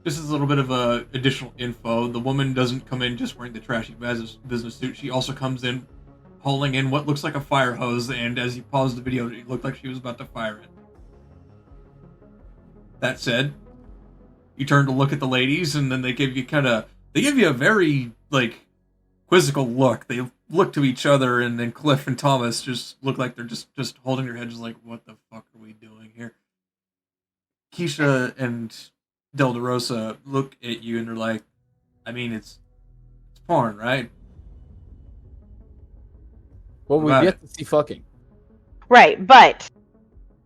Speaker 1: This is a little bit of additional info. The woman doesn't come in just wearing the trashy business suit. She also comes in hauling in what looks like a fire hose, and as you pause the video, it looked like she was about to fire it. That said, you turn to look at the ladies, and then they give you a very, quizzical look. They look to each other, and then Cliff and Thomas just look like they're just holding their heads like, what the fuck are we doing here? Keisha and Del De Rosa look at you, and they're like, I mean, it's porn, right?
Speaker 3: Well, we've yet to see fucking.
Speaker 2: Right, but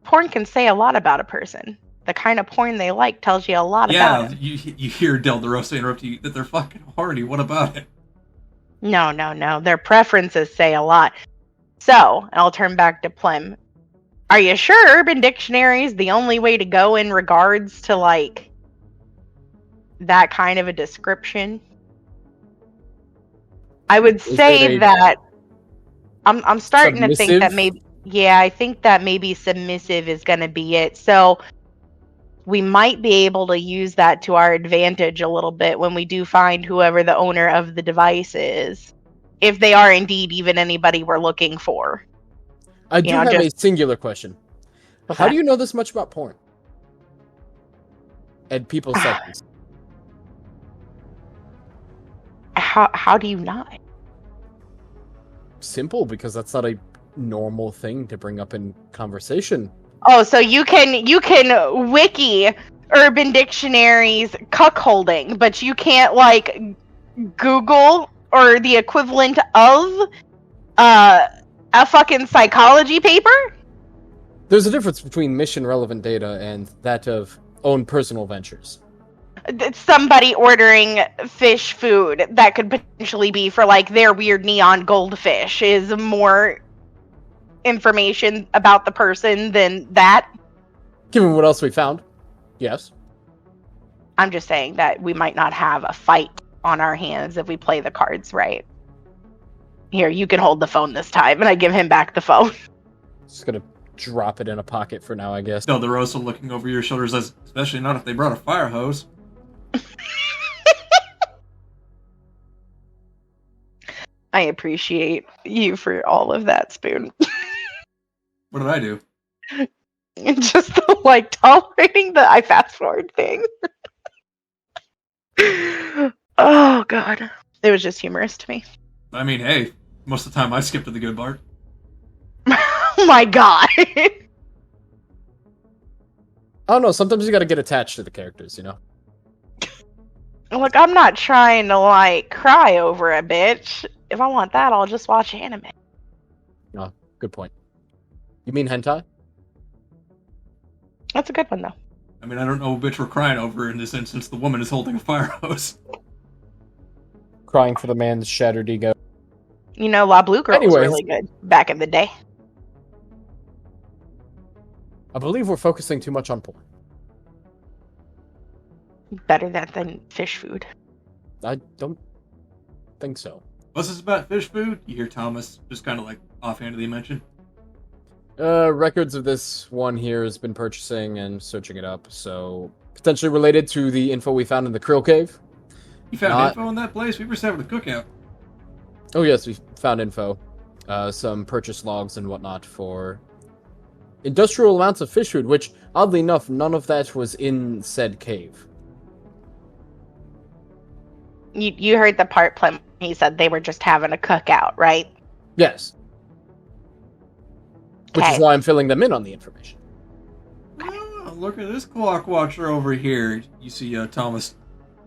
Speaker 2: porn can say a lot about a person. The kind of porn they like tells you a lot about them.
Speaker 1: Yeah, you hear Del De Rosa interrupt you that they're fucking horny. What about it?
Speaker 2: No. Their preferences say a lot. So, I'll turn back to Plem. Are you sure Urban Dictionary is the only way to go in regards to, that kind of a description? I would say that I'm starting submissive? To think that maybe, I think that maybe submissive is going to be it. So we might be able to use that to our advantage a little bit when we do find whoever the owner of the device is, if they are indeed even anybody we're looking for.
Speaker 3: I do have a singular question. How do you know this much about porn? And people's seconds?
Speaker 2: How do you not?
Speaker 3: Simple, because that's not a normal thing to bring up in conversation.
Speaker 2: Oh, so you can wiki Urban Dictionary's cuckolding, but you can't like Google or the equivalent of a fucking psychology paper?
Speaker 3: There's a difference between mission-relevant data and that of own personal ventures.
Speaker 2: Somebody ordering fish food that could potentially be for like their weird neon goldfish is more information about the person than that.
Speaker 3: Given what else we found, yes.
Speaker 2: I'm just saying that we might not have a fight on our hands if we play the cards right. Here, you can hold the phone this time, and I give him back the phone.
Speaker 3: Just gonna drop it in a pocket for now, I guess.
Speaker 1: No, they're also looking over your shoulders, especially not if they brought a fire hose.
Speaker 2: I appreciate you for all of that, Spoon.
Speaker 1: What did I do?
Speaker 2: Just the, like, tolerating the I fast forward thing. Oh, God. It was just humorous to me.
Speaker 1: I mean, hey, most of the time I skip to the good part.
Speaker 2: Oh my God.
Speaker 3: I don't know, sometimes you gotta get attached to the characters, you know?
Speaker 2: Look, I'm not trying to, like, cry over a bitch. If I want that, I'll just watch anime.
Speaker 3: No, good point. You mean hentai?
Speaker 2: That's a good one, though.
Speaker 1: I mean, I don't know what bitch we're crying over in this instance. The woman is holding a fire hose.
Speaker 3: Crying for the man's shattered ego.
Speaker 2: You know, La Blue Girl was really good back in the day.
Speaker 3: I believe we're focusing too much on porn.
Speaker 2: Better that than fish food.
Speaker 3: I don't think so.
Speaker 1: What's this about fish food? You hear Thomas just kind of like offhandedly mention.
Speaker 3: Records of this one here has been purchasing and searching it up, so potentially related to the info we found in the Krill Cave.
Speaker 1: You found info in that place? We were just having a cookout.
Speaker 3: Oh yes, we found info. Some purchase logs and whatnot for industrial amounts of fish food, which, oddly enough, none of that was in said cave.
Speaker 2: You heard the part Plum. He said they were just having a cookout, right?
Speaker 3: Yes. Which is why I'm filling them in on the information.
Speaker 1: Oh, look at this clock watcher over here. You see Thomas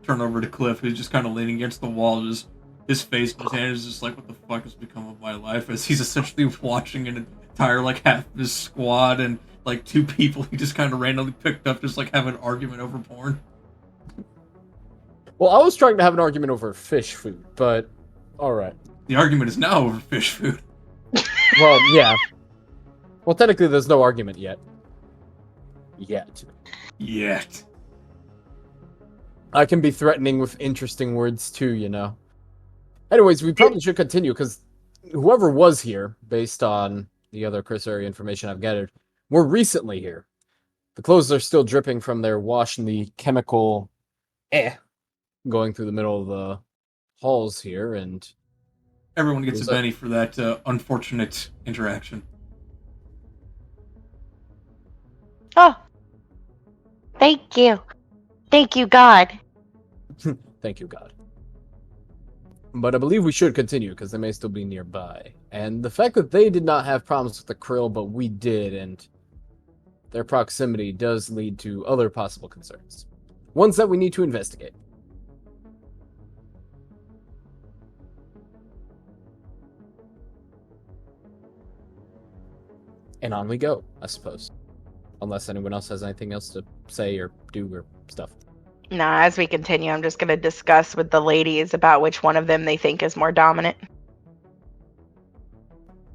Speaker 1: turn over to Cliff, who's just kind of leaning against the wall. Just his face in his hand is just like, what the fuck has become of my life? As he's essentially watching an entire, like, half of his squad and, like, two people he just kind of randomly picked up just, like, have an argument over porn.
Speaker 3: Well, I was trying to have an argument over fish food, but alright.
Speaker 1: The argument is now over fish food.
Speaker 3: Well, yeah. Well, technically there's no argument yet. Yet. I can be threatening with interesting words too, you know. Anyways, we probably should continue, because whoever was here, based on the other cursory information I've gathered, were recently here. The clothes are still dripping from their wash in the chemical going through the middle of the halls here, and
Speaker 1: everyone gets a Benny for that unfortunate interaction.
Speaker 2: Oh. Thank you. Thank you, God.
Speaker 3: Thank you, God. But I believe we should continue, because they may still be nearby. And the fact that they did not have problems with the krill, but we did, and their proximity does lead to other possible concerns. Ones that we need to investigate. And on we go, I suppose. Unless anyone else has anything else to say or do or stuff.
Speaker 2: Nah, as we continue, I'm just going to discuss with the ladies about which one of them they think is more dominant.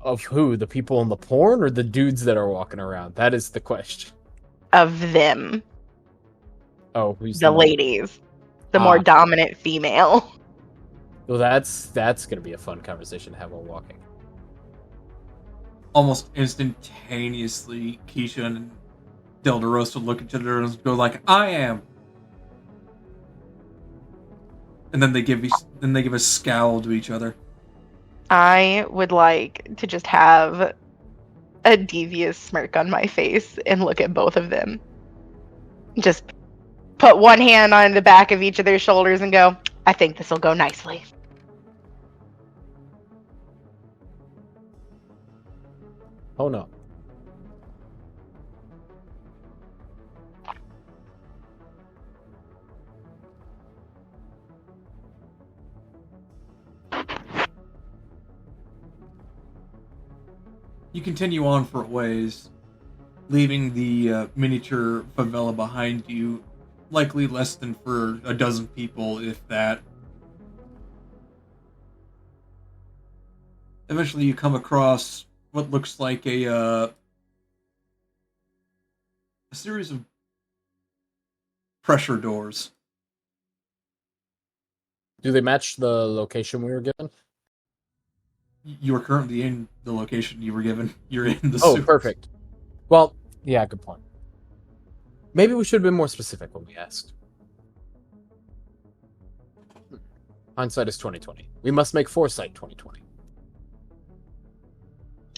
Speaker 3: Of who? The people in the porn or the dudes that are walking around? That is the question.
Speaker 2: Of them.
Speaker 3: Oh, who's
Speaker 2: the ladies? The more dominant female.
Speaker 3: Well, that's going to be a fun conversation to have while walking.
Speaker 1: Almost instantaneously, Keisha and Del Rosa look at each other and go like, "I am," and then they give a scowl to each other.
Speaker 2: I would like to just have a devious smirk on my face and look at both of them. Just put one hand on the back of each of their shoulders and go, I think this will go nicely.
Speaker 3: Oh no.
Speaker 1: You continue on for a ways, leaving the miniature favela behind you, likely less than for a dozen people, if that. Eventually you come across what looks like a series of pressure doors.
Speaker 3: Do they match the location we were given?
Speaker 1: You are currently in the location you were given. You're in the
Speaker 3: Oh, perfect. Well, yeah, good point. Maybe we should have been more specific when we asked. Hindsight is 2020. We must make foresight 2020.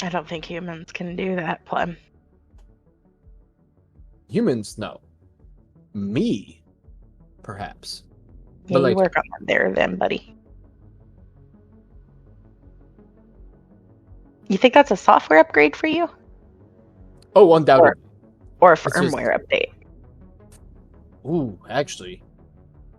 Speaker 2: I don't think humans can do that, Plum.
Speaker 3: Humans, no. Me, perhaps.
Speaker 2: Yeah,
Speaker 3: But
Speaker 2: you work on that there then, buddy. You think that's a software upgrade for you?
Speaker 3: Oh, undoubtedly.
Speaker 2: Or a
Speaker 3: It's just-
Speaker 2: firmware update?
Speaker 3: Ooh, actually.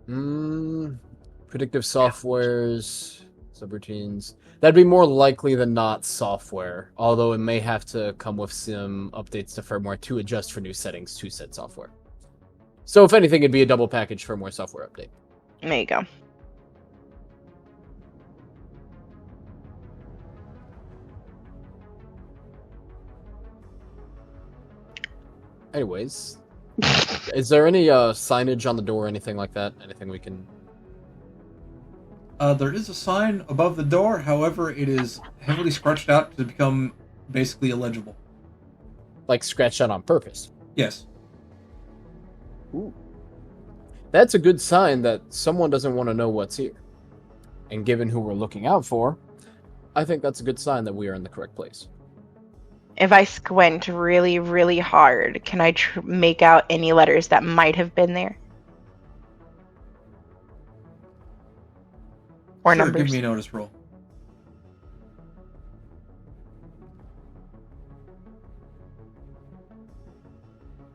Speaker 3: Predictive softwares, subroutines. That'd be more likely than not software, although it may have to come with some updates to firmware to adjust for new settings to said software. So if anything, it'd be a double package firmware software update.
Speaker 2: There you go.
Speaker 3: Anyways, is there any signage on the door or anything like that? Anything we can...
Speaker 1: There is a sign above the door, however, it is heavily scratched out to become basically illegible.
Speaker 3: Like, scratched out on purpose?
Speaker 1: Yes.
Speaker 3: Ooh. That's a good sign that someone doesn't want to know what's here. And given who we're looking out for, I think that's a good sign that we are in the correct place.
Speaker 2: If I squint really, really hard, can I make out any letters that might have been there? Or
Speaker 1: Sure,
Speaker 2: numbers?
Speaker 1: give me a notice roll.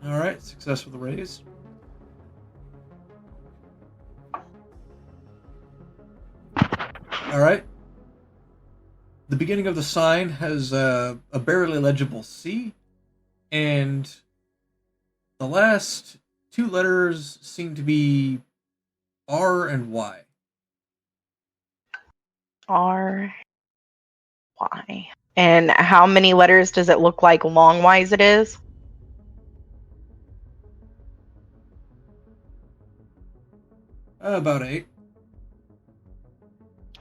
Speaker 1: Alright, success with the raise. Alright. The beginning of the sign has a barely legible C, and the last two letters seem to be R and Y.
Speaker 2: R, Y. And how many letters does it look like long-wise it is?
Speaker 1: About 8.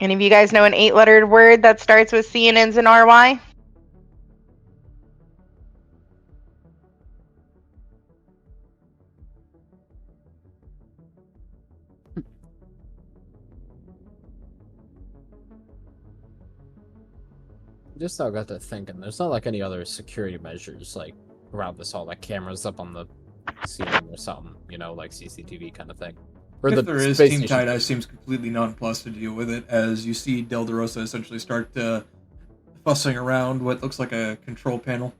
Speaker 2: Any of you guys know an 8-lettered word that starts with C and ends in RY?
Speaker 3: Just now got to thinking, there's not like any other security measures like around this hall, like cameras up on the ceiling or something, you know, like CCTV kind of thing. Or
Speaker 1: If there is,
Speaker 3: space
Speaker 1: Team
Speaker 3: station.
Speaker 1: Tie-Dye seems completely nonplussed to deal with it, as you see Del DeRosa essentially start fussing around what looks like a control panel.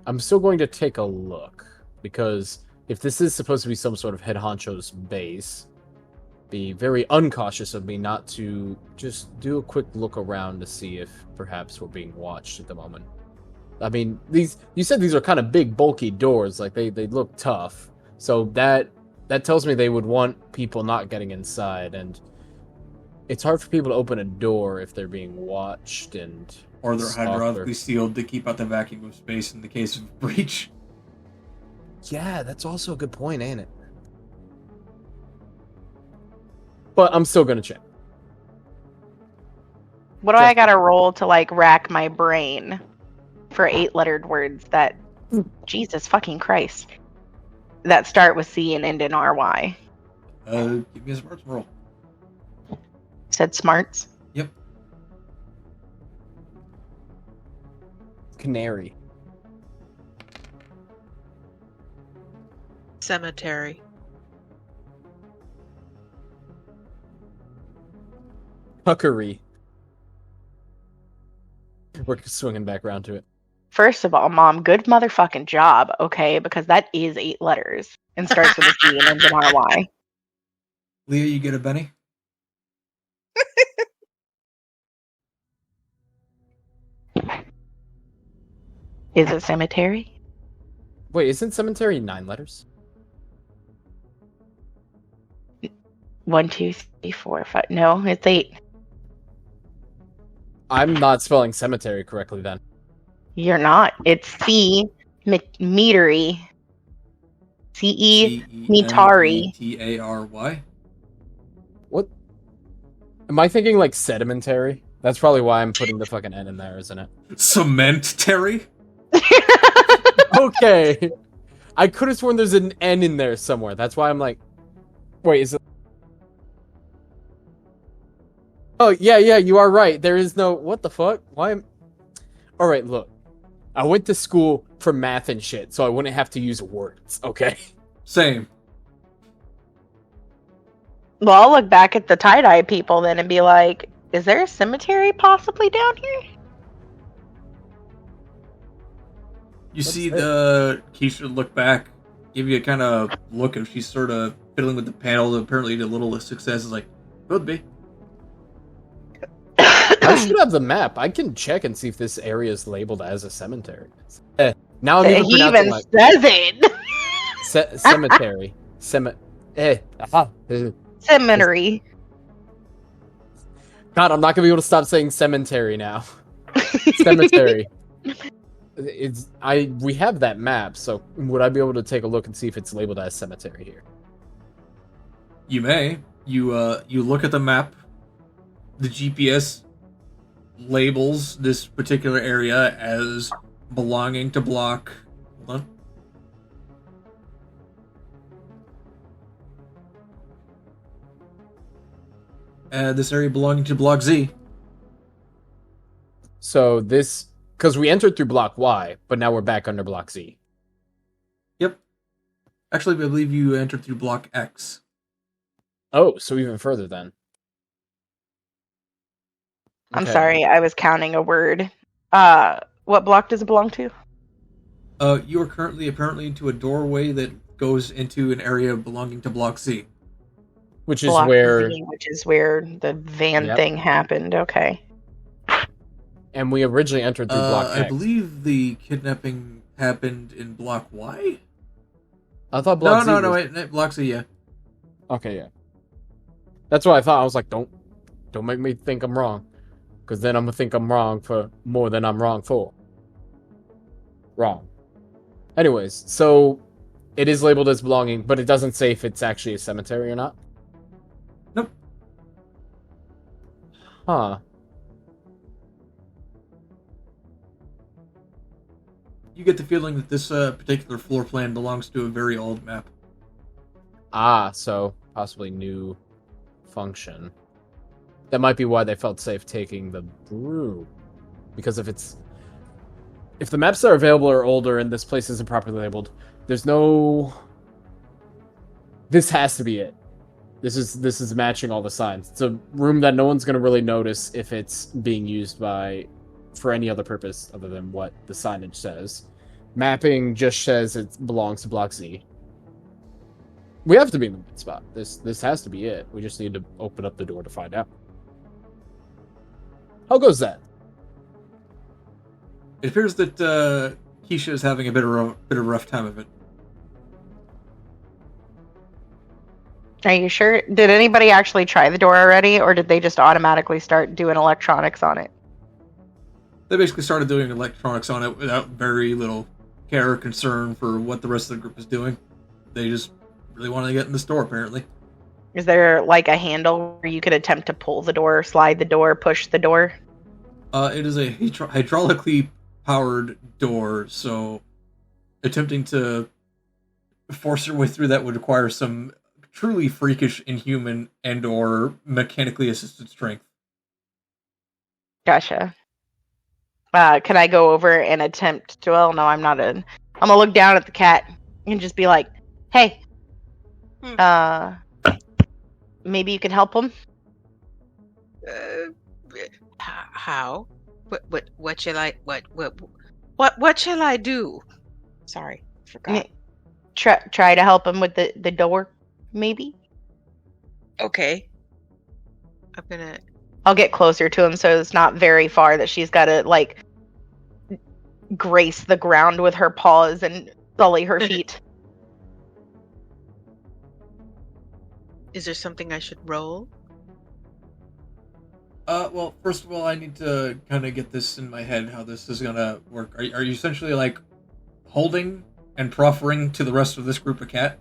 Speaker 3: I'm still going to take a look, because if this is supposed to be some sort of head honcho's base, be very uncautious of me not to just do a quick look around to see if perhaps we're being watched at the moment. I mean, you said these are kind of big, bulky doors, like they look tough. So that tells me they would want people not getting inside, and it's hard for people to open a door if they're being watched and...
Speaker 1: Or they're
Speaker 3: stalked
Speaker 1: hydraulically sealed to keep out the vacuum of space in the case of breach.
Speaker 3: Yeah, that's also a good point, ain't it? But I'm still gonna check.
Speaker 2: What do I gotta roll to like rack my brain for 8-lettered words that, Jesus fucking Christ, that start with C and end in RY?
Speaker 1: Give me a smarts roll.
Speaker 2: Said smarts.
Speaker 1: Yep.
Speaker 3: canary.
Speaker 4: Cemetery.
Speaker 3: Puckery. We're swinging back around to it.
Speaker 2: First of all, Mom, good motherfucking job, okay? Because that is 8 letters and starts with a C and ends in R-Y.
Speaker 1: Leah, you get a Benny?
Speaker 2: Is it cemetery?
Speaker 3: Wait, isn't cemetery 9 letters?
Speaker 2: 1, 2, 3, 4, 5. No, it's 8.
Speaker 3: I'm not spelling cemetery correctly then.
Speaker 2: You're not. It's C, metery. C-E, metary.
Speaker 1: Metary.
Speaker 3: What? Am I thinking like sedimentary? That's probably why I'm putting the fucking N in there, isn't it?
Speaker 1: Cement Terry?
Speaker 3: Okay. I could have sworn there's an N in there somewhere. That's why I'm like, wait, is it? Oh, yeah, you are right. There is no, what the fuck? Why am... Alright, look. I went to school for math and shit, so I wouldn't have to use words, okay?
Speaker 1: Same.
Speaker 2: Well, I'll look back at the tie-dye people then and be like, is there a cemetery possibly down here?
Speaker 1: You see the Keisha look back, give you a kind of look if she's sort of fiddling with the panel. Apparently, the little success is like, could be.
Speaker 3: I should have the map. I can check and see if this area is labeled as a cemetery. Now I'm even
Speaker 2: He
Speaker 3: pronouncing
Speaker 2: even
Speaker 3: like
Speaker 2: says it.
Speaker 3: cemetery.
Speaker 2: Cemetery.
Speaker 3: God, I'm not gonna be able to stop saying cemetery now. Cemetery. We have that map, so would I be able to take a look and see if it's labeled as cemetery here?
Speaker 1: You may. You look at the map. The GPS labels this particular area as belonging to block. Hold on. This area belonging to block Z.
Speaker 3: So this, because we entered through block Y, but now we're back under block Z.
Speaker 1: Yep. Actually, I believe you entered through block X.
Speaker 3: Oh, so even further then.
Speaker 2: I'm
Speaker 3: Okay.
Speaker 2: sorry, I was counting a word. What block does it belong to?
Speaker 1: You are currently apparently into a doorway that goes into an area belonging to block Z.
Speaker 3: Which is
Speaker 2: Block
Speaker 3: where...
Speaker 2: Z, which is where the van thing happened. Okay.
Speaker 3: And we originally entered through block X.
Speaker 1: I believe the kidnapping happened in block Y?
Speaker 3: I thought block Z
Speaker 1: No, wait, block Z, yeah.
Speaker 3: Okay, yeah. That's what I thought. I was like, don't make me think I'm wrong. Because then I'm going to think I'm wrong for more than I'm wrong for. Wrong. Anyways, so it is labeled as belonging, but it doesn't say if it's actually a cemetery or not?
Speaker 1: Nope.
Speaker 3: Huh.
Speaker 1: You get the feeling that this particular floor plan belongs to a very old map.
Speaker 3: Ah, so possibly new function. That might be why they felt safe taking the brew. Because if the maps that are available are older and this place isn't properly labeled, there's no... This has to be it. This is matching all the signs. It's a room that no one's going to really notice if it's being used for any other purpose other than what the signage says. Mapping just says it belongs to Block Z. We have to be in the right spot. This has to be it. We just need to open up the door to find out. How goes that?
Speaker 1: It appears that Keisha is having a bit of a rough time of it.
Speaker 2: Are you sure? Did anybody actually try the door already, or did they just automatically start doing electronics on it?
Speaker 1: They basically started doing electronics on it without very little care or concern for what the rest of the group is doing. They just really wanted to get in the store, apparently.
Speaker 2: Is there like a handle where you could attempt to pull the door, slide the door, push the door?
Speaker 1: It is a hydraulically powered door, so attempting to force your way through that would require some truly freakish, inhuman, and/or mechanically assisted strength.
Speaker 2: Gotcha. Can I go over and attempt to? Well, no, I'm not in. I'm gonna look down at the cat and just be like, "Hey, maybe you can help him."
Speaker 4: How? What shall I? What shall I do? Sorry, forgot.
Speaker 2: Try to help him with the door, maybe.
Speaker 4: Okay.
Speaker 2: I'll get closer to him so it's not very far that she's got to like grace the ground with her paws and sully her feet.
Speaker 4: Is there something I should roll?
Speaker 1: Well, first of all, I need to kind of get this in my head how this is gonna work. Are you essentially like holding and proffering to the rest of this group of cat?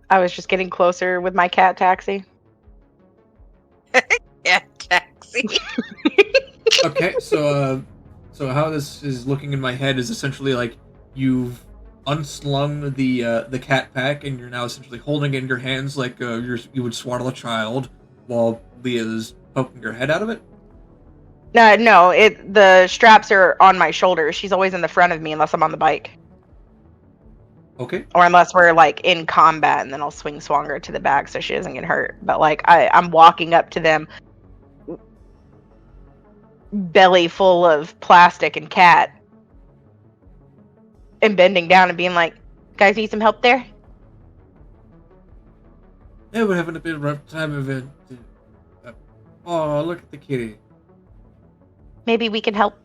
Speaker 2: I was just getting closer with my cat taxi.
Speaker 4: Cat taxi.
Speaker 1: Okay, so how this is looking in my head is essentially like you've unslung the cat pack and you're now essentially holding it in your hands like you would swaddle a child while Leah's poking her head out of it.
Speaker 2: No, the straps are on my shoulders. She's always in the front of me unless I'm on the bike.
Speaker 1: Okay.
Speaker 2: Or unless we're like in combat, and then I'll swing her to the back so she doesn't get hurt. But like I'm walking up to them, belly full of plastic and cat, and bending down and being like, "Guys, need some help there?"
Speaker 1: Yeah, we're having a bit of a rough time of it. Oh, look at the kitty.
Speaker 2: Maybe we can help.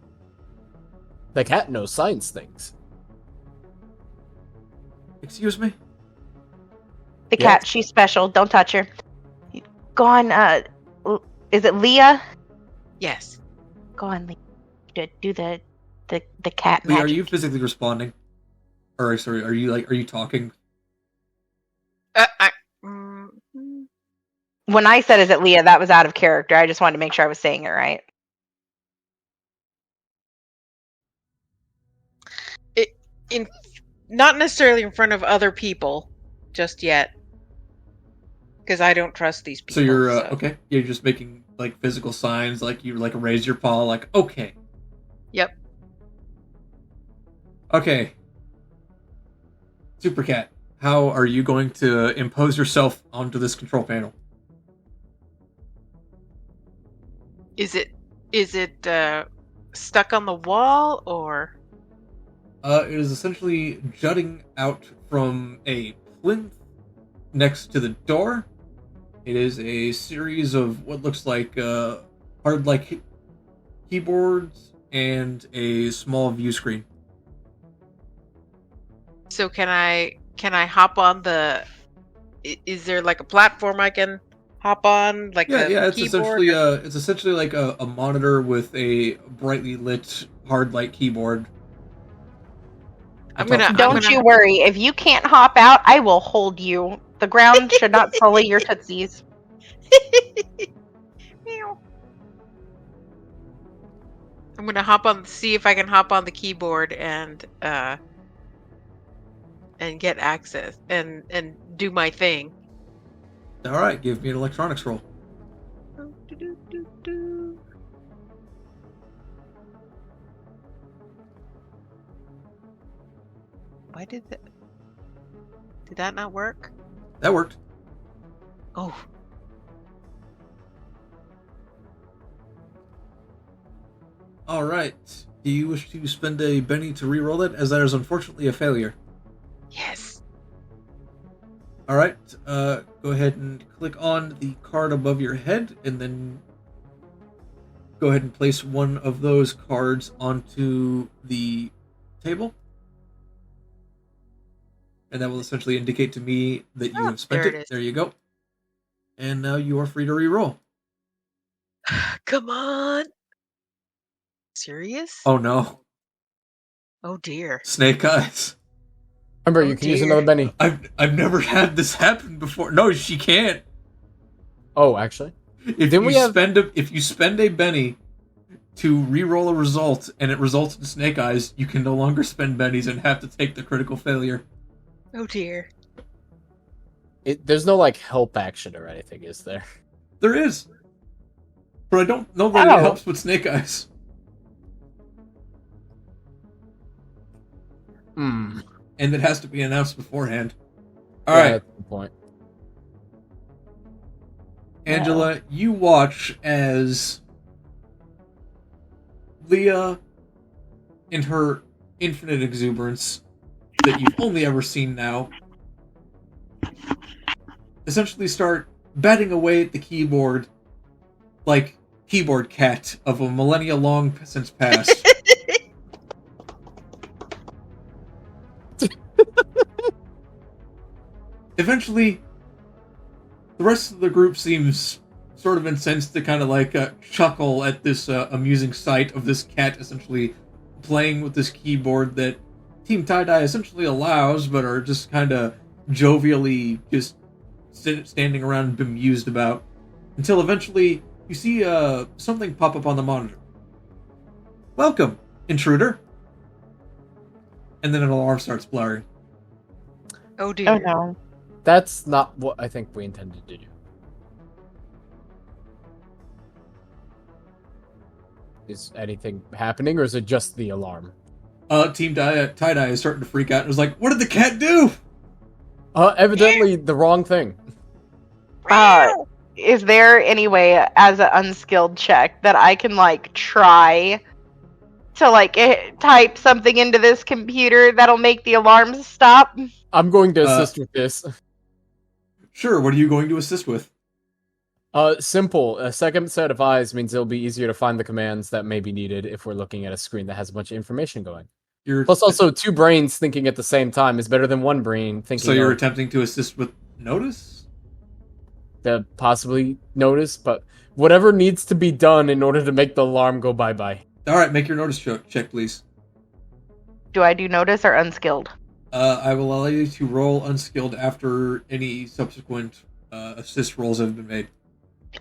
Speaker 3: The cat knows science things.
Speaker 1: Excuse me?
Speaker 2: The cat, she's special. Don't touch her. Go on, is it Leah?
Speaker 4: Yes.
Speaker 2: Go on, Leah. Do the cat
Speaker 1: Leah,
Speaker 2: magic.
Speaker 1: are you physically responding? Or, sorry, are you talking?
Speaker 2: When I said, is it Leah, that was out of character. I just wanted to make sure I was saying it right.
Speaker 4: Not necessarily in front of other people, just yet. Because I don't trust these people.
Speaker 1: So you're, okay, you're just making, like, physical signs, like you, like, raise your paw, like, okay.
Speaker 4: Yep.
Speaker 1: Okay. Super Cat, how are you going to impose yourself onto this control panel?
Speaker 4: Is it stuck on the wall, or?
Speaker 1: It is essentially jutting out from a plinth next to the door. It is a series of what looks like hard like keyboards and a small view screen.
Speaker 4: So can I hop on the? Is there like a platform I can hop on? Like
Speaker 1: yeah. It's
Speaker 4: keyboard?
Speaker 1: essentially like a monitor with a brightly lit hard light keyboard.
Speaker 2: Don't you worry. If you can't hop out, I will hold you. The ground should not sully your tootsies.
Speaker 4: I'm gonna see if I can hop on the keyboard and get access and do my thing.
Speaker 1: All right, give me an electronics roll.
Speaker 4: Why did that not work?
Speaker 1: That worked.
Speaker 4: Oh.
Speaker 1: All right. Do you wish to spend a Benny to re-roll it, as that is unfortunately a failure?
Speaker 4: Yes.
Speaker 1: All right. Go ahead and click on the card above your head, and then go ahead and place one of those cards onto the table. And that will essentially indicate to me that you have spent it. There you go. And now you are free to re-roll.
Speaker 4: Come on. Serious?
Speaker 1: Oh no.
Speaker 4: Oh dear.
Speaker 1: Snake eyes.
Speaker 3: Remember, you can use another Benny.
Speaker 1: I've never had this happen before. No, she can't.
Speaker 3: Oh, actually.
Speaker 1: If you spend a Benny to re-roll a result and it results in snake eyes, you can no longer spend Bennies and have to take the critical failure.
Speaker 4: Oh dear.
Speaker 3: There's no like help action or anything, is there?
Speaker 1: There is. But I don't know that it helps with snake eyes.
Speaker 3: Hmm.
Speaker 1: and it has to be announced beforehand. All
Speaker 3: Yeah,
Speaker 1: right,
Speaker 3: that's the point.
Speaker 1: Angela, you watch as Leah, in her infinite exuberance that you've only ever seen now, essentially start batting away at the keyboard like keyboard cat of a millennia long since past. Eventually, the rest of the group seems sort of incensed to kind of like chuckle at this amusing sight of this cat essentially playing with this keyboard that Team Tie-Dye essentially allows, but are just kind of jovially just standing around bemused about. Until eventually, you see something pop up on the monitor. Welcome, intruder. And then an alarm starts blaring.
Speaker 4: Oh dear.
Speaker 2: Oh no.
Speaker 3: That's not what I think we intended to do. Is anything happening, or is it just the alarm?
Speaker 1: Team Tie-Dye is starting to freak out and is like, what did the cat do?
Speaker 3: Evidently the wrong thing.
Speaker 2: Is there any way, as an unskilled check, that I can like try to like type something into this computer that'll make the alarms stop?
Speaker 3: I'm going to assist with this.
Speaker 1: Sure, what are you going to assist with?
Speaker 3: Simple. A second set of eyes means it'll be easier to find the commands that may be needed if we're looking at a screen that has a bunch of information going. Plus, also, two brains thinking at the same time is better than one brain thinking.
Speaker 1: So you're attempting to assist with notice?
Speaker 3: Possibly notice, but whatever needs to be done in order to make the alarm go bye-bye.
Speaker 1: Alright, make your notice check, please.
Speaker 2: Do I do notice or unskilled?
Speaker 1: I will allow you to roll unskilled after any subsequent assist rolls have been made.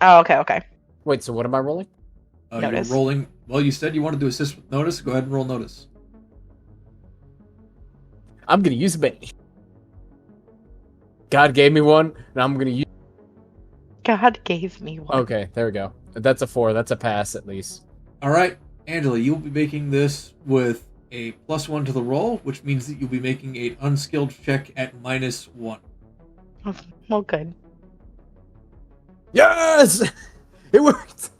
Speaker 2: Oh, okay.
Speaker 3: Wait, so what am I rolling?
Speaker 2: Notice.
Speaker 1: You're rolling... Well, you said you wanted to assist with notice. Go ahead and roll notice.
Speaker 3: I'm gonna use a Benny. God gave me one, and I'm gonna use...
Speaker 2: God gave me one.
Speaker 3: Okay, there we go. That's a 4. That's a pass, at least.
Speaker 1: Alright, Angela, you'll be making this with a +1 to the roll, which means that you'll be making an unskilled check at -1.
Speaker 2: Well, good.
Speaker 3: Yes! It worked!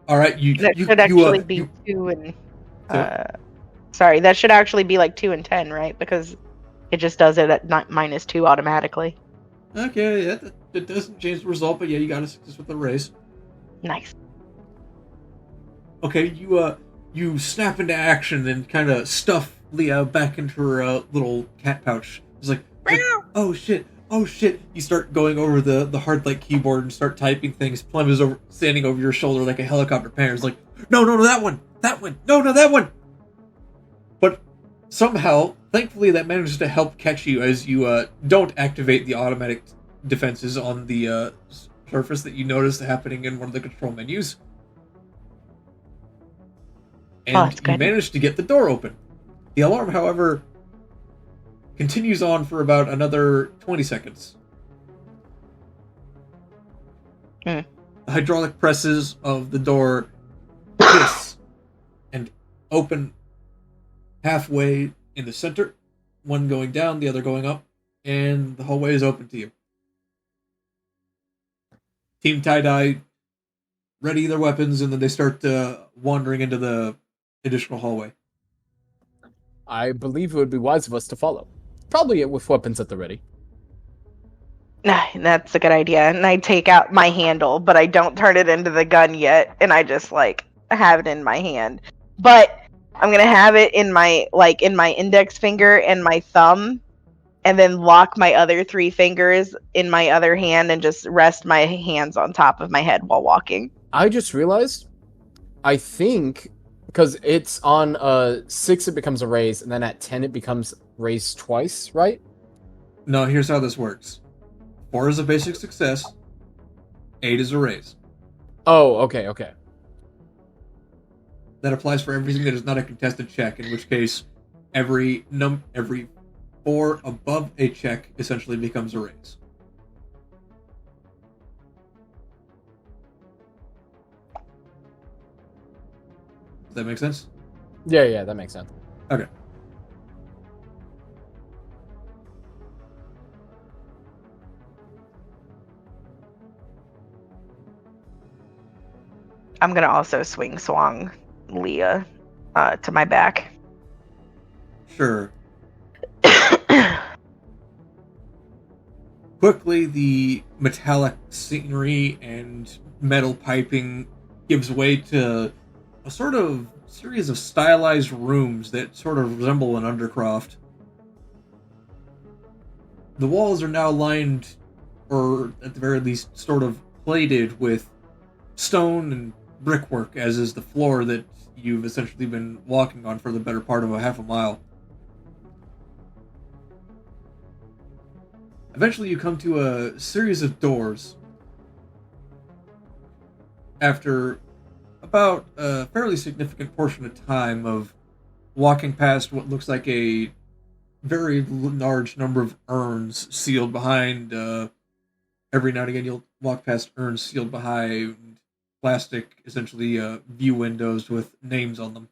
Speaker 1: Alright,
Speaker 2: That should actually be 2 and... sorry, that should actually be like 2 and 10, right? Because it just does it at -2 automatically.
Speaker 1: Okay, yeah, that doesn't change the result, but yeah, you got a success with the raise.
Speaker 2: Nice.
Speaker 1: Okay, you snap into action and kind of stuff Leah back into her little cat pouch. It's like, oh shit. You start going over the hard like keyboard and start typing things. Plum is standing over your shoulder like a helicopter parent. It's like, no, that one, no, that one. But somehow, thankfully, that manages to help catch you as you don't activate the automatic defenses on the surface that you noticed happening in one of the control menus. And you manage to get the door open. The alarm, however, continues on for about another 20 seconds. The hydraulic presses of the door hiss and open halfway in the center, one going down, the other going up, and the hallway is open to you. Team Tie-Dye ready their weapons, and then they start wandering into the additional hallway.
Speaker 3: I believe it would be wise of us to follow. Probably with weapons at the ready.
Speaker 2: That's a good idea. And I take out my handle, but I don't turn it into the gun yet, and I just like have it in my hand. But I'm gonna have it in my index finger and my thumb, and then lock my other 3 fingers in my other hand and just rest my hands on top of my head while walking.
Speaker 3: I just realized, I think, because it's on 6 it becomes a raise, and then at 10 it becomes raised twice, right?
Speaker 1: No, here's how this works. 4 is a basic success. 8 is a raise.
Speaker 3: Oh, okay.
Speaker 1: That applies for everything that is not a contested check, in which case every 4 above a check essentially becomes a raise. Does that make sense?
Speaker 3: Yeah, that makes sense.
Speaker 1: Okay.
Speaker 2: I'm gonna also swing swong Leah to my back.
Speaker 1: Sure. Quickly, the metallic scenery and metal piping gives way to a sort of series of stylized rooms that sort of resemble an undercroft. The walls are now lined, or at the very least, sort of plated with stone and brickwork, as is the floor that you've essentially been walking on for the better part of a half a mile. Eventually, you come to a series of doors. After about a fairly significant portion of time of walking past what looks like a very large number of urns sealed behind, every now and again you'll walk past urns sealed behind plastic, essentially, view windows with names on them.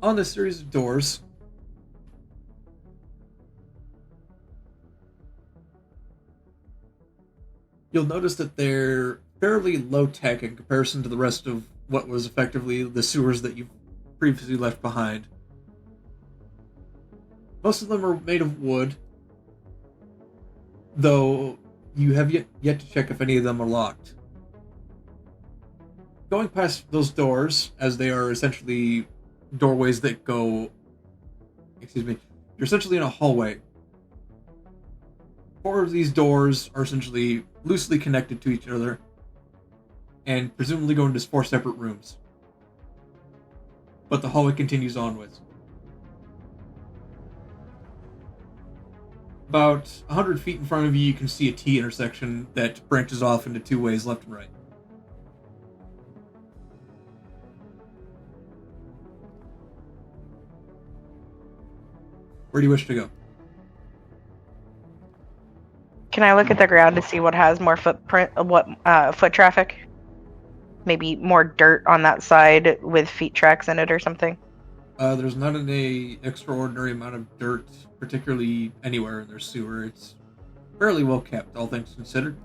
Speaker 1: On this series of doors, you'll notice that they're fairly low-tech in comparison to the rest of what was effectively the sewers that you've previously left behind. Most of them are made of wood, though you have yet to check if any of them are locked. Going past those doors, as they are essentially doorways that go... You're essentially in a hallway. 4 of these doors are essentially loosely connected to each other, and presumably go into 4 separate rooms. But the hallway continues onwards. About 100 feet in front of you, you can see a T intersection that branches off into 2 ways, left and right. Where do you wish to go?
Speaker 2: Can I look at the ground to see what has more foot traffic? Maybe more dirt on that side with feet tracks in it or something?
Speaker 1: There's not an extraordinary amount of dirt, particularly anywhere in their sewer. It's fairly well kept, all things considered.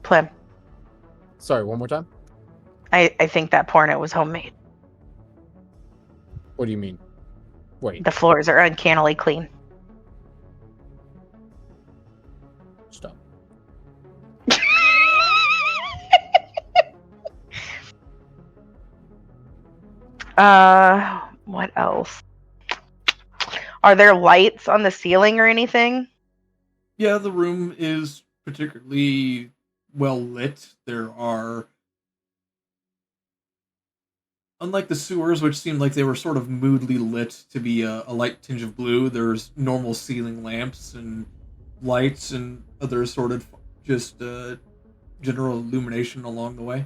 Speaker 2: Pleb.
Speaker 3: Sorry, one more time?
Speaker 2: I think that porno was homemade.
Speaker 3: What do you mean? Wait.
Speaker 2: The floors are uncannily clean.
Speaker 3: Stop.
Speaker 2: What else? Are there lights on the ceiling or anything?
Speaker 1: Yeah, the room is particularly well lit. There are... Unlike the sewers, which seemed like they were sort of moodily lit to be a light tinge of blue, there's normal ceiling lamps and lights and other sort of just general illumination along the way.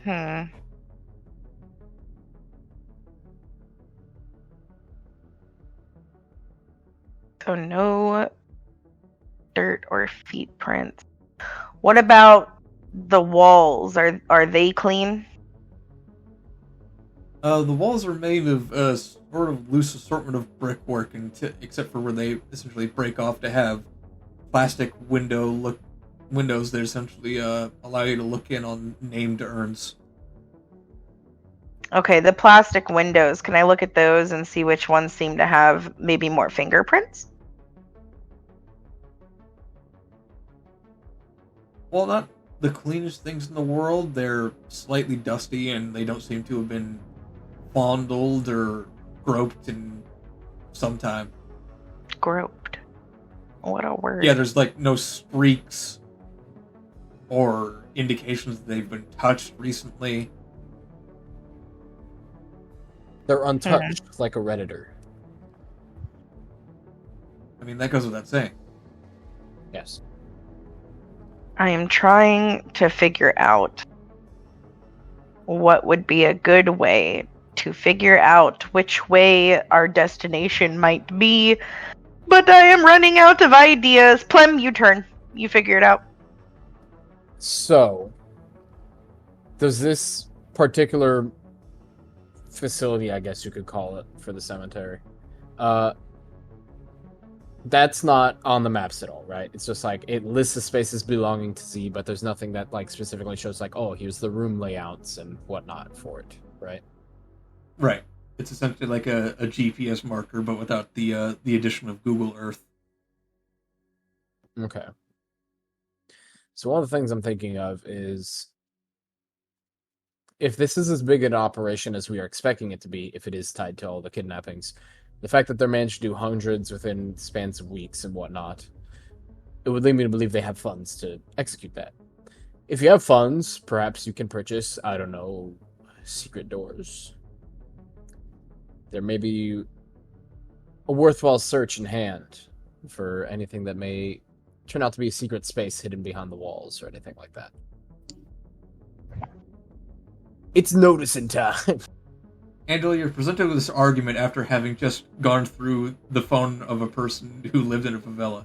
Speaker 2: So no dirt or feet prints. What about the walls? Are they clean?
Speaker 1: The walls are made of sort of loose assortment of brickwork, except for where they essentially break off to have plastic windows that essentially allow you to look in on named urns.
Speaker 2: Okay, the plastic windows. Can I look at those and see which ones seem to have maybe more fingerprints?
Speaker 1: While not the cleanest things in the world, they're slightly dusty and they don't seem to have been fondled or groped in some time.
Speaker 2: Groped. What a word.
Speaker 1: Yeah, there's like no streaks or indications that they've been touched recently.
Speaker 3: They're untouched, like a Redditor.
Speaker 1: I mean, that goes without saying.
Speaker 3: Yes.
Speaker 2: I am trying to figure out what would be a good way to figure out which way our destination might be, but I am running out of ideas. Plem, you turn. You figure it out.
Speaker 3: So, does this particular facility, I guess you could call it, for the cemetery, that's not on the maps at all, right? It's just like, it lists the spaces belonging to Z, but there's nothing that like specifically shows like, oh, here's the room layouts and whatnot for it, right?
Speaker 1: Right. It's essentially like a GPS marker, but without the addition of Google Earth.
Speaker 3: Okay. So one of the things I'm thinking of is, if this is as big an operation as we are expecting it to be, if it is tied to all the kidnappings, the fact that they're managed to do hundreds within spans of weeks and whatnot, it would lead me to believe they have funds to execute that. If you have funds, perhaps you can purchase, I don't know, secret doors. There may be a worthwhile search in hand for anything that may turn out to be a secret space hidden behind the walls or anything like that. It's noticing time.
Speaker 1: Angela, you're presented with this argument after having just gone through the phone of a person who lived in a favela.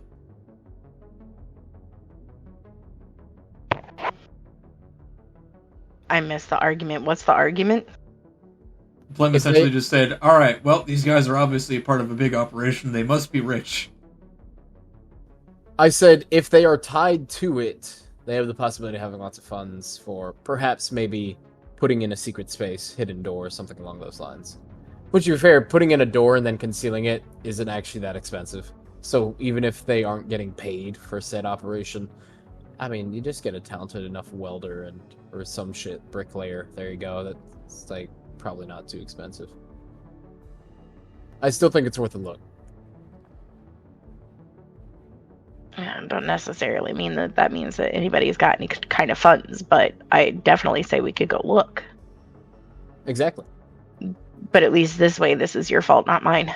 Speaker 2: I missed the argument. What's the argument?
Speaker 1: Plem essentially just said, alright, well, these guys are obviously a part of a big operation. They must be rich.
Speaker 3: I said, if they are tied to it, they have the possibility of having lots of funds for perhaps maybe putting in a secret space, hidden door, something along those lines. Which, to be fair, putting in a door and then concealing it isn't actually that expensive. So even if they aren't getting paid for said operation, I mean, you just get a talented enough welder or some shit, bricklayer. There you go. That's like probably not too expensive. I still think it's worth a look.
Speaker 2: I don't necessarily mean that means that anybody's got any kind of funds, but I definitely say we could go look.
Speaker 3: Exactly.
Speaker 2: But at least this way, this is your fault, not mine.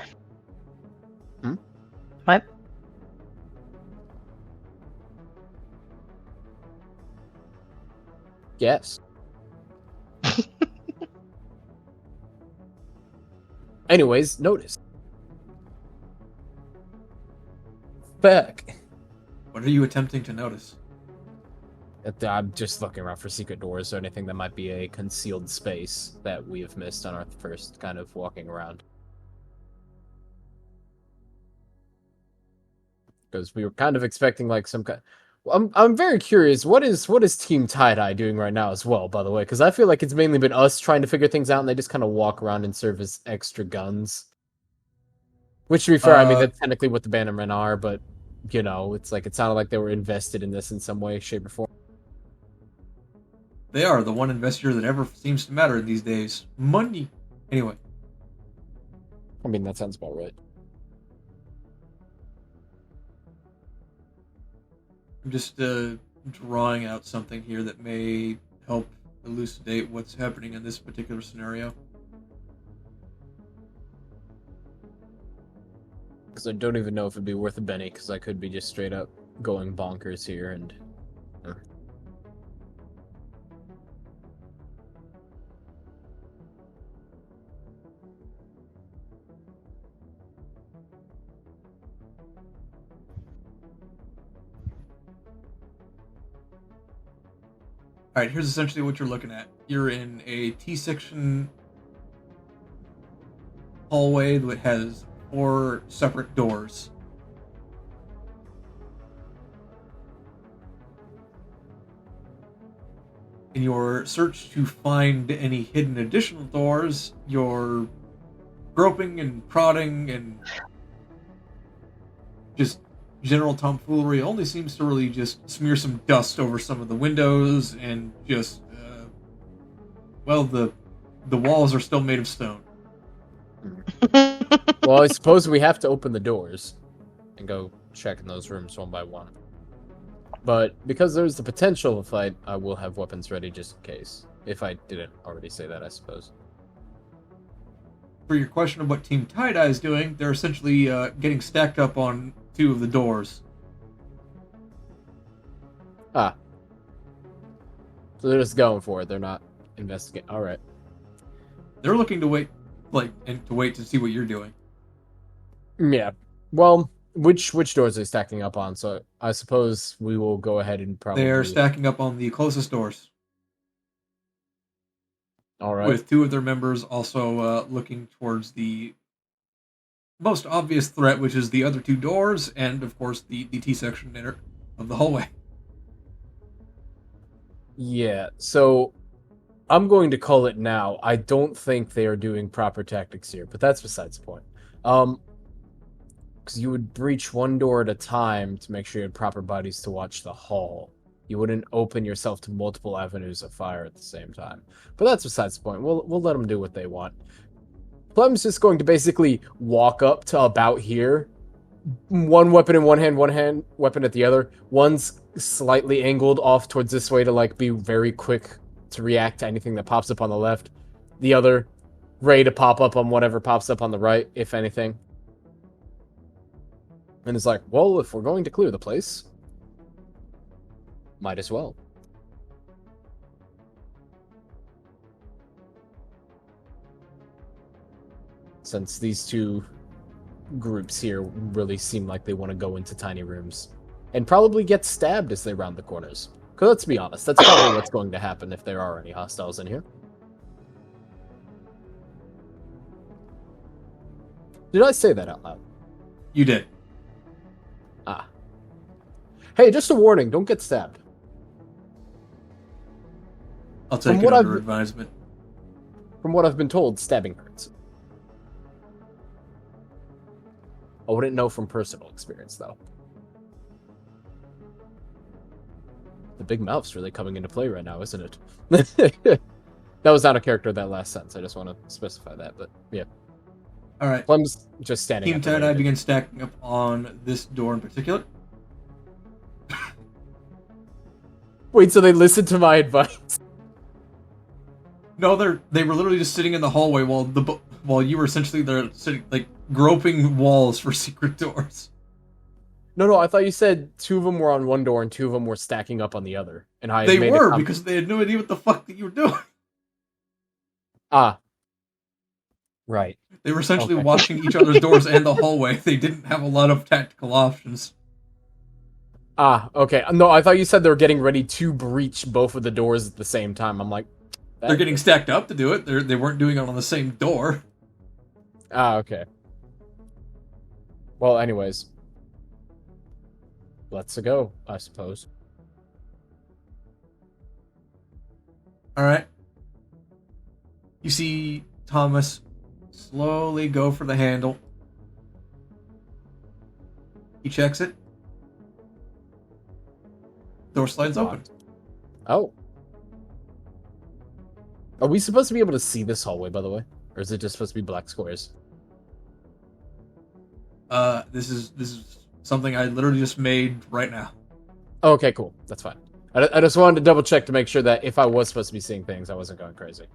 Speaker 2: What?
Speaker 3: Yes. Anyways, notice. Back.
Speaker 1: What are you attempting to notice?
Speaker 3: I'm just looking around for secret doors or anything that might be a concealed space that we have missed on our first kind of walking around. Because we were kind of expecting like some kind. Well, I'm very curious. What is Team Tie-Dye doing right now as well? By the way, because I feel like it's mainly been us trying to figure things out, and they just kind of walk around and serve as extra guns. Which, to be fair, I mean that's technically what the Bannermen are, but you know, it's like it sounded like they were invested in this in some way, shape, or form.
Speaker 1: They are the one investor that ever seems to matter these days. Money. Anyway.
Speaker 3: I mean, that sounds about right.
Speaker 1: I'm just drawing out something here that may help elucidate what's happening in this particular scenario.
Speaker 3: Because I don't even know if it'd be worth a penny, because I could be just straight up going bonkers here and...
Speaker 1: Alright, here's essentially what you're looking at. You're in a T-section hallway that has 4 separate doors. In your search to find any hidden additional doors, you're groping and prodding and just general tomfoolery only seems to really just smear some dust over some of the windows and just, well, the walls are still made of stone.
Speaker 3: Well, I suppose we have to open the doors and go check in those rooms one by one. But because there's the potential of a fight, I will have weapons ready just in case. If I didn't already say that, I suppose.
Speaker 1: For your question of what Team Tie-Dye is doing, they're essentially getting stacked up on 2 of the doors.
Speaker 3: Ah, So they're just going for it. They're not investigating. All right.
Speaker 1: They're looking to wait, to see what you're doing.
Speaker 3: Yeah. Well, which doors are they stacking up on? So I suppose we will go ahead and probably...
Speaker 1: They are stacking up on the closest doors.
Speaker 3: All right.
Speaker 1: With two of their members also looking towards the most obvious threat, which is the other two doors, and of course the T-section of the hallway.
Speaker 3: Yeah, so I'm going to call it now. I don't think they are doing proper tactics here, but that's besides the point. Because you would breach one door at a time to make sure you had proper bodies to watch the hall. You wouldn't open yourself to multiple avenues of fire at the same time. But that's besides the point. We'll let them do what they want. Clem's just going to basically walk up to about here. One weapon in one hand weapon at the other. One's slightly angled off towards this way to like be very quick to react to anything that pops up on the left. The other ready to pop up on whatever pops up on the right, if anything. And it's like, well, if we're going to clear the place, might as well. Since these two groups here really seem like they want to go into tiny rooms and probably get stabbed as they round the corners. Because let's be honest, that's probably what's going to happen if there are any hostiles in here. Did I say that out loud?
Speaker 1: You did.
Speaker 3: Ah. Hey, just a warning, don't get stabbed.
Speaker 1: I'll take it under advisement.
Speaker 3: From what I've been told, stabbing hurts. I wouldn't know from personal experience, though. The big mouth's really coming into play right now, isn't it? That was not a character of that last sentence. I just want to specify that, but yeah.
Speaker 1: All right.
Speaker 3: Clem's just standing.
Speaker 1: Team Tie-Dye begins stacking up on this door in particular.
Speaker 3: Wait, so they listened to my advice?
Speaker 1: No, they were literally just sitting in the hallway while you were essentially there sitting like groping walls for secret doors.
Speaker 3: No, I thought you said two of them were on one door and two of them were stacking up on the other. And
Speaker 1: they were because they had no idea what the fuck that you were doing.
Speaker 3: Ah. Right.
Speaker 1: They were essentially watching each other's doors and the hallway. They didn't have a lot of tactical options.
Speaker 3: Ah, okay. No, I thought you said they were getting ready to breach both of the doors at the same time. I'm like...
Speaker 1: They're getting stacked up to do it. They weren't doing it on the same door.
Speaker 3: Ah, okay. Well, anyways. Let's go, I suppose.
Speaker 1: Alright. You see Thomas slowly go for the handle. He checks it. Door slides open.
Speaker 3: Oh. Are we supposed to be able to see this hallway, by the way? Or is it just supposed to be black squares?
Speaker 1: This is something I literally just made right now.
Speaker 3: Oh, okay, cool. That's fine. I just wanted to double check to make sure that if I was supposed to be seeing things, I wasn't going crazy.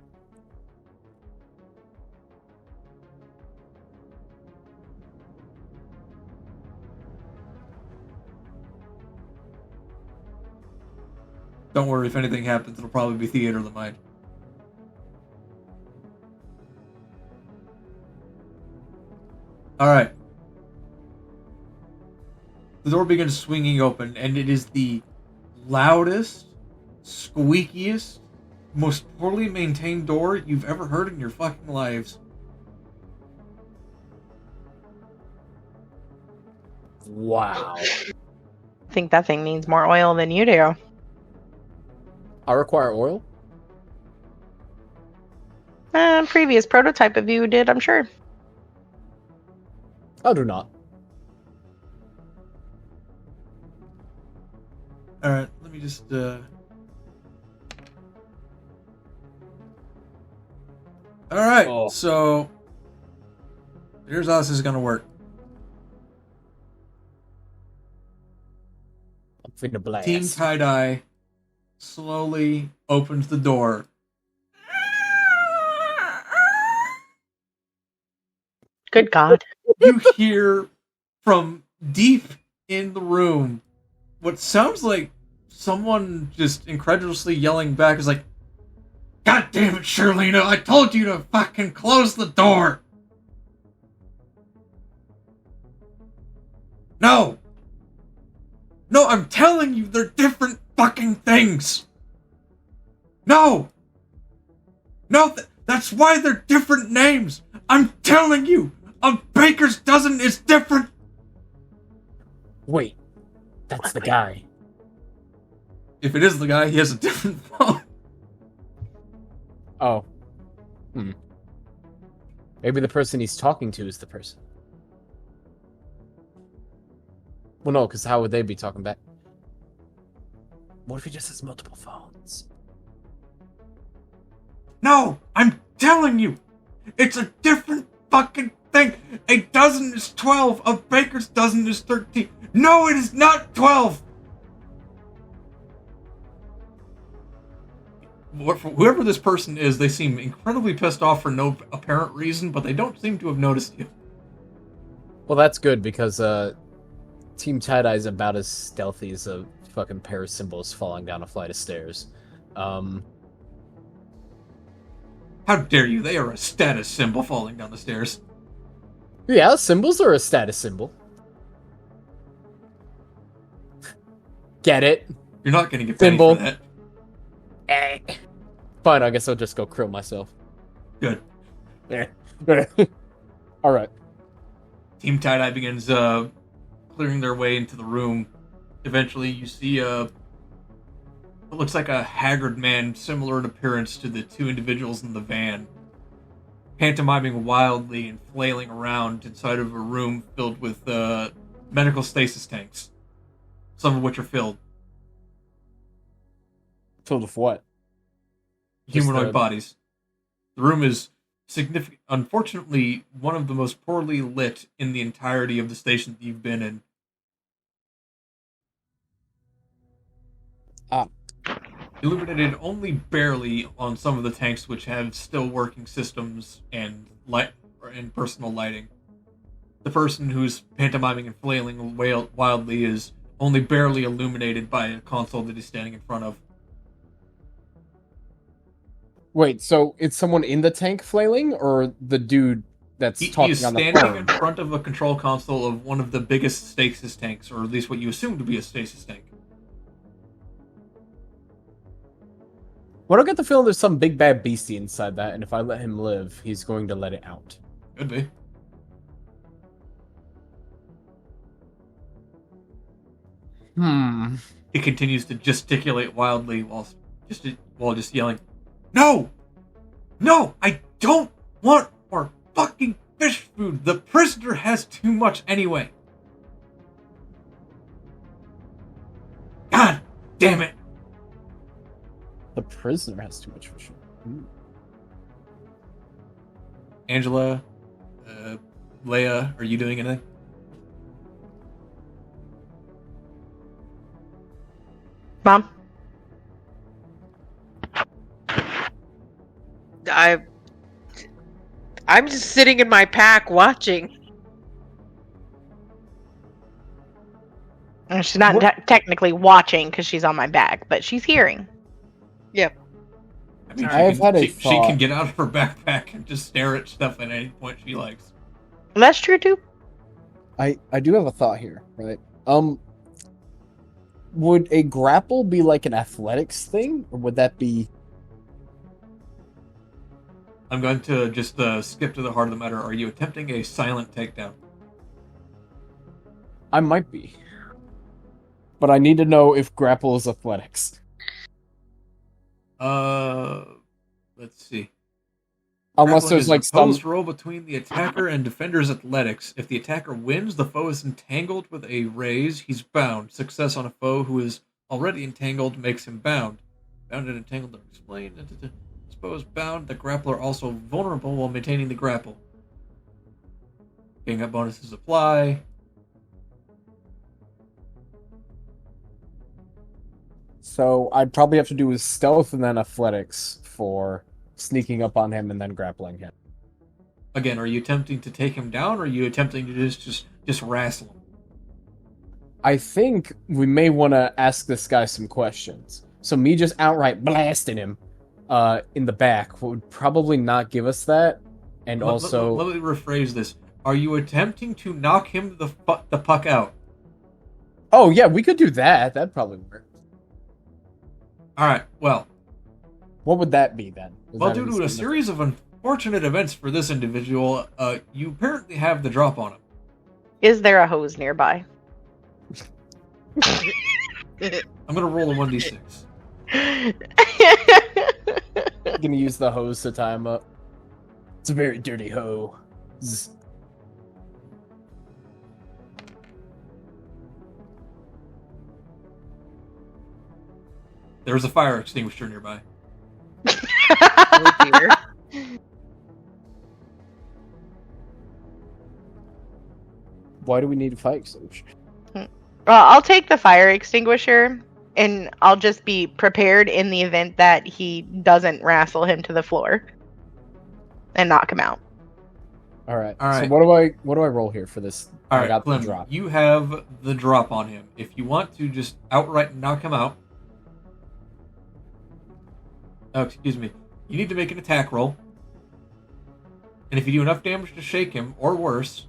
Speaker 1: Don't worry, if anything happens, it'll probably be theater of the mind. Alright. The door begins swinging open, and it is the loudest, squeakiest, most poorly maintained door you've ever heard in your fucking lives.
Speaker 3: Wow.
Speaker 2: I think that thing needs more oil than you do.
Speaker 3: I require oil?
Speaker 2: Previous prototype of you did, I'm sure.
Speaker 3: I do not.
Speaker 1: Alright, let me just, Alright, So... here's how this is gonna work.
Speaker 3: I'm finna blast.
Speaker 1: Team Tie-Dye slowly opens the door.
Speaker 2: Good God.
Speaker 1: You hear from deep in the room what sounds like someone just incredulously yelling back is like, God damn it, Shirlena, I told you to fucking close the door! No! No, I'm telling you, they're different fucking things! No! No, that's why they're different names! I'm telling you! A baker's dozen is different!
Speaker 3: Wait, that's the guy.
Speaker 1: If it is the guy, he has a different phone.
Speaker 3: Oh. Maybe the person he's talking to is the person. Well, no, because how would they be talking back? What if he just has multiple phones?
Speaker 1: No, I'm telling you! It's a different fucking thing! A dozen is 12, a baker's dozen is 13. No, it is not 12! Whoever this person is, they seem incredibly pissed off for no apparent reason, but they don't seem to have noticed you.
Speaker 3: Well, that's good, because Team Tie-Dye's about as stealthy as a fucking pair of cymbals falling down a flight of stairs.
Speaker 1: How dare you? They are a status symbol falling down the stairs.
Speaker 3: Yeah, symbols are a status symbol. Get it?
Speaker 1: You're not gonna get paid
Speaker 3: Symbol.
Speaker 1: for that.
Speaker 3: Fine, I guess I'll just go krill myself.
Speaker 1: Good.
Speaker 3: Alright.
Speaker 1: Team Tie-Dye begins clearing their way into the room. Eventually, you see what looks like a haggard man, similar in appearance to the two individuals in the van, pantomiming wildly and flailing around inside of a room filled with medical stasis tanks, some of which are filled.
Speaker 3: Filled with what?
Speaker 1: Humanoid bodies. The room is significant. Unfortunately, one of the most poorly lit in the entirety of the station that you've been in. Illuminated only barely on some of the tanks, which have still working systems and light and personal lighting. The person who's pantomiming and flailing wildly is only barely illuminated by a console that he's standing in front of.
Speaker 3: Wait, so it's someone in the tank flailing, or the dude that's talking
Speaker 1: He is
Speaker 3: on the
Speaker 1: standing
Speaker 3: phone?
Speaker 1: in front of a control console of one of the biggest stasis tanks, or at least what you assume to be a stasis tank.
Speaker 3: Well, I don't get the feeling there's some big bad beastie inside that, and if I let him live, he's going to let it out.
Speaker 1: Could be. He continues to gesticulate wildly while just yelling, No! No! I don't want more fucking fish food! The prisoner has too much anyway! God damn it!
Speaker 3: The prisoner has too much fish.
Speaker 1: Angela, Leia, are you doing anything?
Speaker 2: Mom?
Speaker 4: I'm just sitting in my pack watching.
Speaker 2: She's not technically watching because she's on my back, but she's hearing.
Speaker 4: Yep.
Speaker 1: I mean, she can get out of her backpack and just stare at stuff at any point she likes.
Speaker 2: That's true too.
Speaker 3: I do have a thought here, right? Would a grapple be like an athletics thing, or would that be...
Speaker 1: I'm going to just skip to the heart of the matter. Are you attempting a silent takedown?
Speaker 3: I might be. But I need to know if grapple is athletics.
Speaker 1: Let's see.
Speaker 3: Unless
Speaker 1: Grappling
Speaker 3: there's
Speaker 1: is
Speaker 3: like
Speaker 1: a
Speaker 3: some...
Speaker 1: opposed roll between the attacker and defender's athletics. If the attacker wins, the foe is entangled with a raise. He's bound. Success on a foe who is already entangled makes him bound. Bound and entangled are explained. This foe is bound. The grappler also vulnerable while maintaining the grapple. Gang up bonuses apply.
Speaker 3: So I'd probably have to do with stealth and then athletics for sneaking up on him and then grappling him.
Speaker 1: Again, are you attempting to take him down, or are you attempting to just wrestle him?
Speaker 3: I think we may want to ask this guy some questions. So me just outright blasting him in the back would probably not give us that. And also...
Speaker 1: Let me rephrase this. Are you attempting to knock him the puck out?
Speaker 3: Oh, yeah, we could do that. That'd probably work.
Speaker 1: Alright, well.
Speaker 3: What would that be, then?
Speaker 1: Well, due to a series of unfortunate events for this individual, you apparently have the drop on him.
Speaker 2: Is there a hose nearby?
Speaker 1: I'm gonna roll a 1d6.
Speaker 3: I'm gonna use the hose to tie him up. It's a very dirty hoe. Zzz.
Speaker 1: There's a fire extinguisher nearby.
Speaker 2: Oh dear.
Speaker 3: Why do we need a fire extinguisher?
Speaker 2: Well, I'll take the fire extinguisher, and I'll just be prepared in the event that he doesn't wrestle him to the floor and knock him out.
Speaker 3: All right.
Speaker 1: All right.
Speaker 3: So what do I roll here for this?
Speaker 1: All
Speaker 3: I
Speaker 1: right,
Speaker 3: got
Speaker 1: Clem,
Speaker 3: the drop.
Speaker 1: you have the drop on him. If you want to just outright knock him out, oh, excuse me, you need to make an attack roll. And if you do enough damage to shake him, or worse,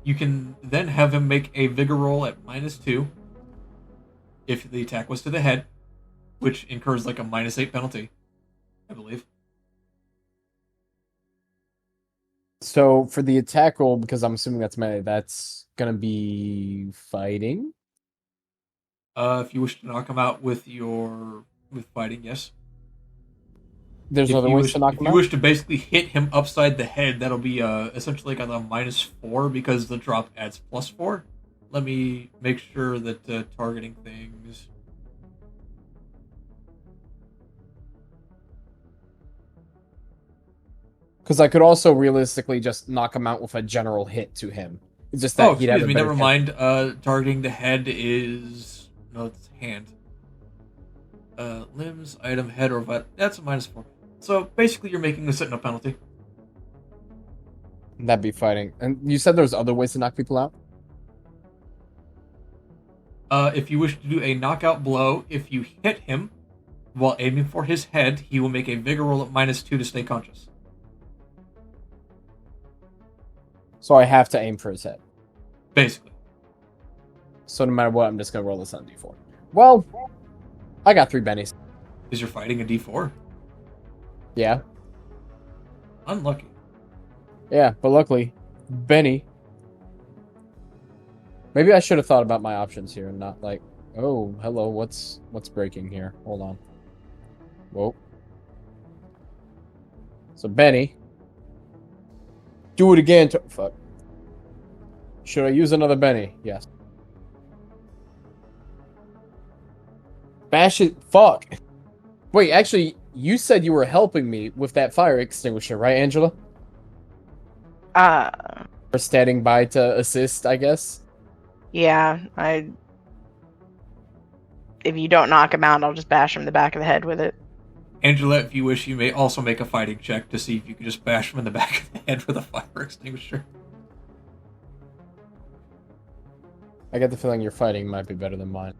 Speaker 1: you can then have him make a vigor roll at -2 if the attack was to the head, which incurs like a -8 penalty, I believe.
Speaker 3: So for the attack roll, because I'm assuming that's melee, that's gonna be fighting.
Speaker 1: If you wish to knock him out with fighting, yes.
Speaker 3: There's other ways to knock him
Speaker 1: If you
Speaker 3: out.
Speaker 1: wish to basically hit him upside the head, that'll be essentially like a -4 because the drop adds +4. Let me make sure that targeting things.
Speaker 3: Because I could also realistically just knock him out with a general hit to him. It's just that
Speaker 1: Oh,
Speaker 3: he'd have
Speaker 1: excuse
Speaker 3: a
Speaker 1: me.
Speaker 3: better
Speaker 1: Never
Speaker 3: hit.
Speaker 1: mind. Targeting the head is no, it's hand. Limbs, item, head, or butt. That's a -4. So basically, you're making a sit-up penalty.
Speaker 3: That'd be fighting. And you said there's other ways to knock people out?
Speaker 1: If you wish to do a knockout blow, if you hit him while aiming for his head, he will make a vigor roll at -2 to stay conscious.
Speaker 3: So I have to aim for his head.
Speaker 1: Basically.
Speaker 3: So no matter what, I'm just gonna roll this on D4. Well, I got 3 bennies.
Speaker 1: Is your fighting a D4?
Speaker 3: Yeah.
Speaker 1: Unlucky.
Speaker 3: Yeah, but luckily, Benny. Maybe I should have thought about my options here and not like, oh, hello, what's breaking here? Hold on. Whoa. So Benny. Do it again. Fuck. Should I use another Benny? Yes. Bash it. Fuck. Wait, actually, you said you were helping me with that fire extinguisher, right, Angela? Or standing by to assist, I guess?
Speaker 2: Yeah, if you don't knock him out, I'll just bash him in the back of the head with it.
Speaker 1: Angela, if you wish, you may also make a fighting check to see if you can just bash him in the back of the head with a fire extinguisher.
Speaker 3: I get the feeling your fighting might be better than mine.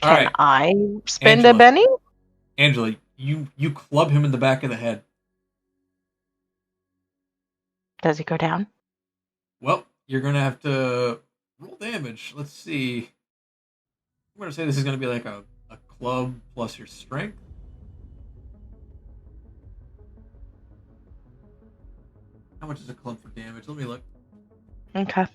Speaker 1: All
Speaker 2: Can
Speaker 1: right,
Speaker 2: I spend
Speaker 1: Angela.
Speaker 2: a Benny?
Speaker 1: Angela, you club him in the back of the head.
Speaker 2: Does he go down?
Speaker 1: Well, you're gonna have to roll damage. Let's see. I'm gonna say this is gonna be like a club plus your strength. How much is a club for damage? Let me look.
Speaker 2: Okay.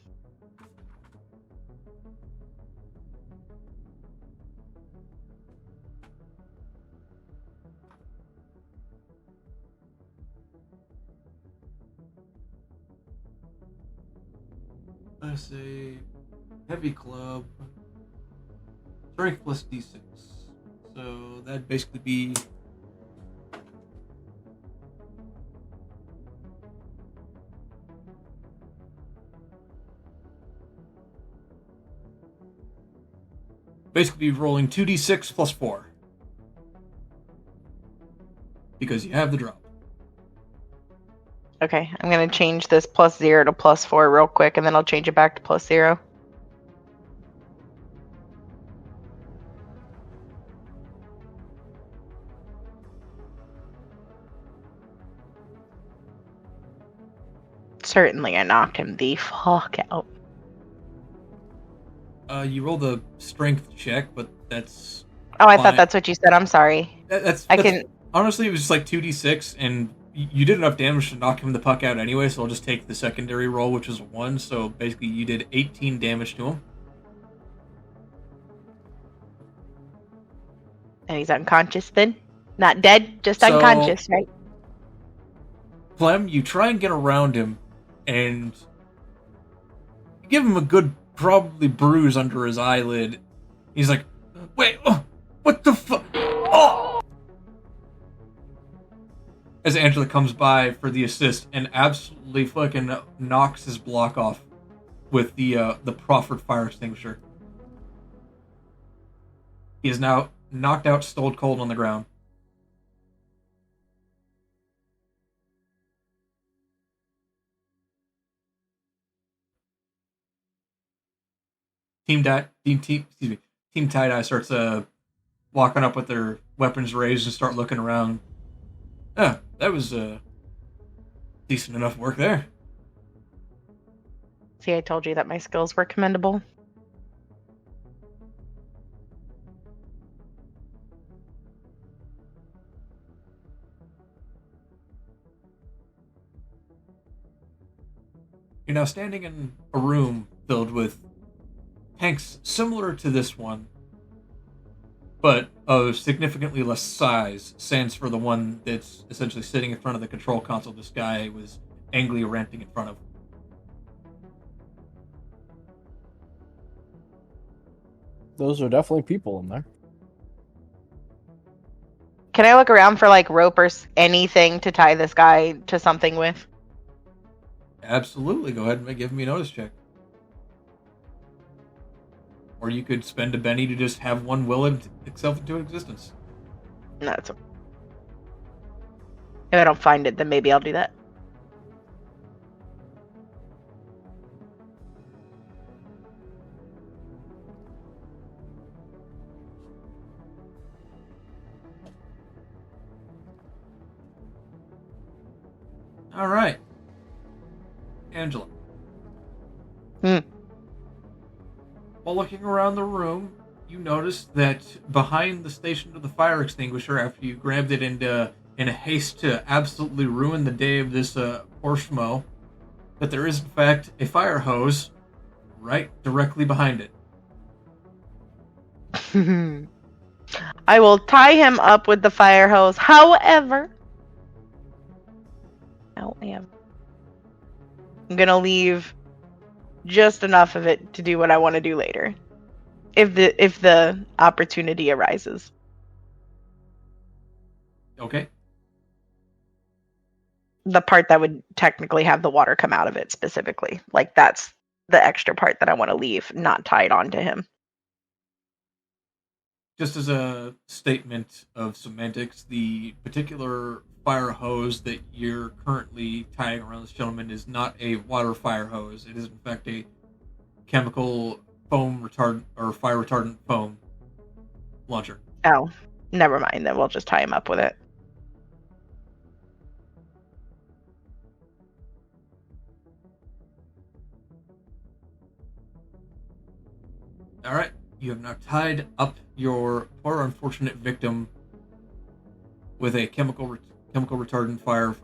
Speaker 1: Let's say heavy club, strength plus d6. So that'd basically be rolling 2d6 plus 4 because you have the drop.
Speaker 2: Okay, I'm gonna change this +0 to +4 real quick, and then I'll change it back to +0. Certainly, I knocked him the fuck out.
Speaker 1: You roll the strength check, but that's.
Speaker 2: Oh, I
Speaker 1: fine.
Speaker 2: thought that's what you said. I'm sorry.
Speaker 1: That's
Speaker 2: I can.
Speaker 1: Honestly, it was just like 2d6, and you did enough damage to knock him the puck out anyway, so I'll just take the secondary roll, which is a 1, so basically you did 18 damage to him.
Speaker 2: And he's unconscious then? Not dead, just
Speaker 1: So-
Speaker 2: unconscious, right?
Speaker 1: Clem, you try and get around him, and you give him a good, probably bruise under his eyelid. He's like, wait, oh, what the fuck? Oh! As Angela comes by for the assist and absolutely fucking knocks his block off with the proffered fire extinguisher. He is now knocked out, stone cold on the ground. Team Tie-Dye starts walking up with their weapons raised and start looking around. Yeah, that was decent enough work there.
Speaker 2: See, I told you that my skills were commendable.
Speaker 1: You're now standing in a room filled with tanks similar to this one, but of significantly less size, sans for the one that's essentially sitting in front of the control console this guy was angrily ranting in front of.
Speaker 3: Those are definitely people in there.
Speaker 2: Can I look around for like rope or anything to tie this guy to something with?
Speaker 1: Absolutely, go ahead and give me a notice check. Or you could spend a Benny to just have one will itself into existence.
Speaker 2: No, that's okay. If I don't find it, then maybe I'll do that.
Speaker 1: All right, Angela. While looking around the room, you notice that behind the station of the fire extinguisher, after you grabbed it in a haste to absolutely ruin the day of this poor schmo, that there is in fact a fire hose right directly behind it.
Speaker 2: I will tie him up with the fire hose. However, I'm gonna leave just enough of it to do what I want to do later, if the opportunity arises.
Speaker 1: Okay.
Speaker 2: The part that would technically have the water come out of it specifically, like that's the extra part that I want to leave not tied onto him.
Speaker 1: Just as a statement of semantics, the particular fire hose that you're currently tying around this gentleman is not a water fire hose. It is in fact a chemical foam retardant or fire retardant foam launcher.
Speaker 2: Oh, never mind. Then we'll just tie him up with it.
Speaker 1: All right, you have now tied up your poor unfortunate victim with a chemical retardant fire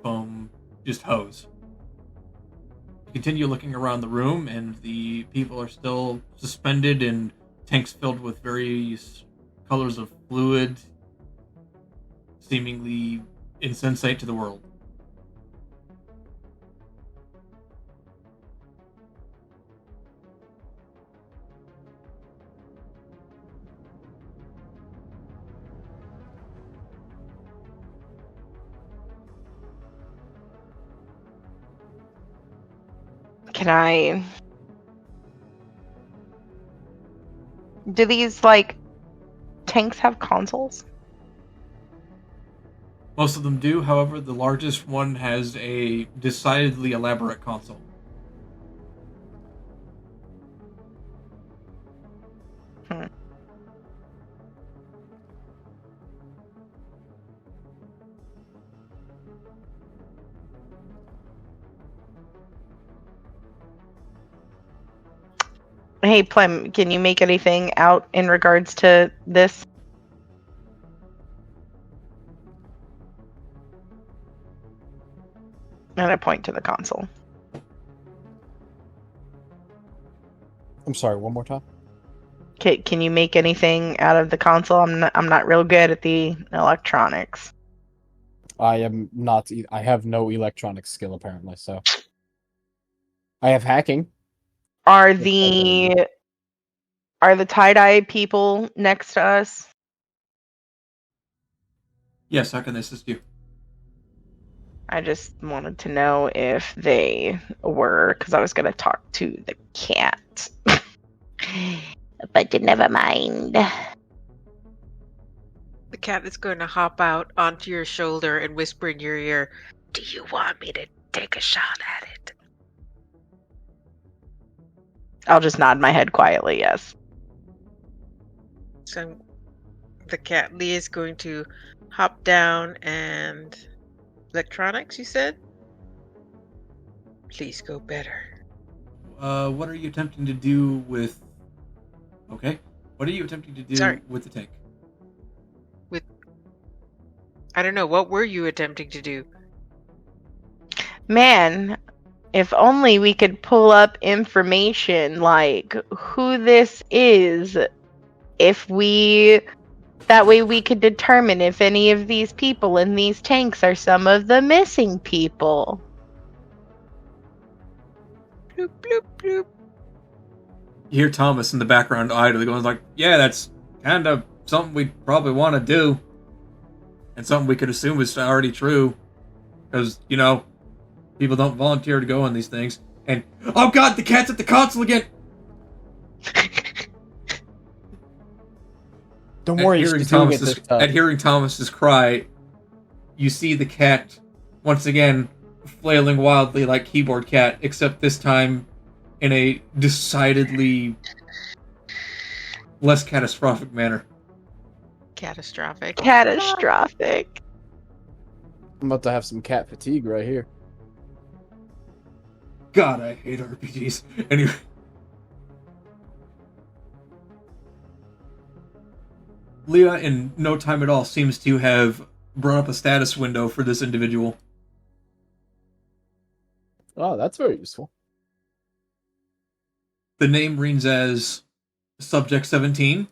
Speaker 1: foam just hose. You continue looking around the room, and the people are still suspended in tanks filled with various colors of fluid, seemingly insensate to the world.
Speaker 2: Can I... Do these, like, tanks have consoles?
Speaker 1: Most of them do, however, the largest one has a decidedly elaborate console.
Speaker 2: Hmm. Hey, Plem, can you make anything out in regards to this? And I point to the console.
Speaker 3: I'm sorry, one more time?
Speaker 2: Can you make anything out of the console? I'm not real good at the electronics.
Speaker 3: I am not. I have no electronic skill apparently. So I have hacking.
Speaker 2: Are the tie-dye people next to us?
Speaker 1: Yes, how can I assist you?
Speaker 2: I just wanted to know if they were, because I was going to talk to the cat. But never mind.
Speaker 4: The cat is going to hop out onto your shoulder and whisper in your ear, "Do you want me to take a shot at it?"
Speaker 2: I'll just nod my head quietly, yes.
Speaker 4: So the cat Lee is going to hop down and... Electronics, you said? Please go better.
Speaker 1: What are you attempting to do with... Okay. What are you attempting to do with the tank?
Speaker 4: I don't know, what were you attempting to do?
Speaker 2: Man, if only we could pull up information like who this is. That way we could determine if any of these people in these tanks are some of the missing people.
Speaker 4: Bloop, bloop, bloop.
Speaker 1: You hear Thomas in the background idly going like, yeah, that's kind of something we probably want to do. And something we could assume is already true. Because, people don't volunteer to go on these things. And, oh god, the cat's at the console again!
Speaker 3: Don't worry,
Speaker 1: at hearing Thomas's cry, you see the cat once again flailing wildly like keyboard cat, except this time in a decidedly less catastrophic manner.
Speaker 4: Catastrophic.
Speaker 2: Catastrophic.
Speaker 3: I'm about to have some cat fatigue right here.
Speaker 1: God, I hate RPGs. Anyway. Leah, in no time at all, seems to have brought up a status window for this individual.
Speaker 3: Oh, that's very useful.
Speaker 1: The name reads as Subject 17.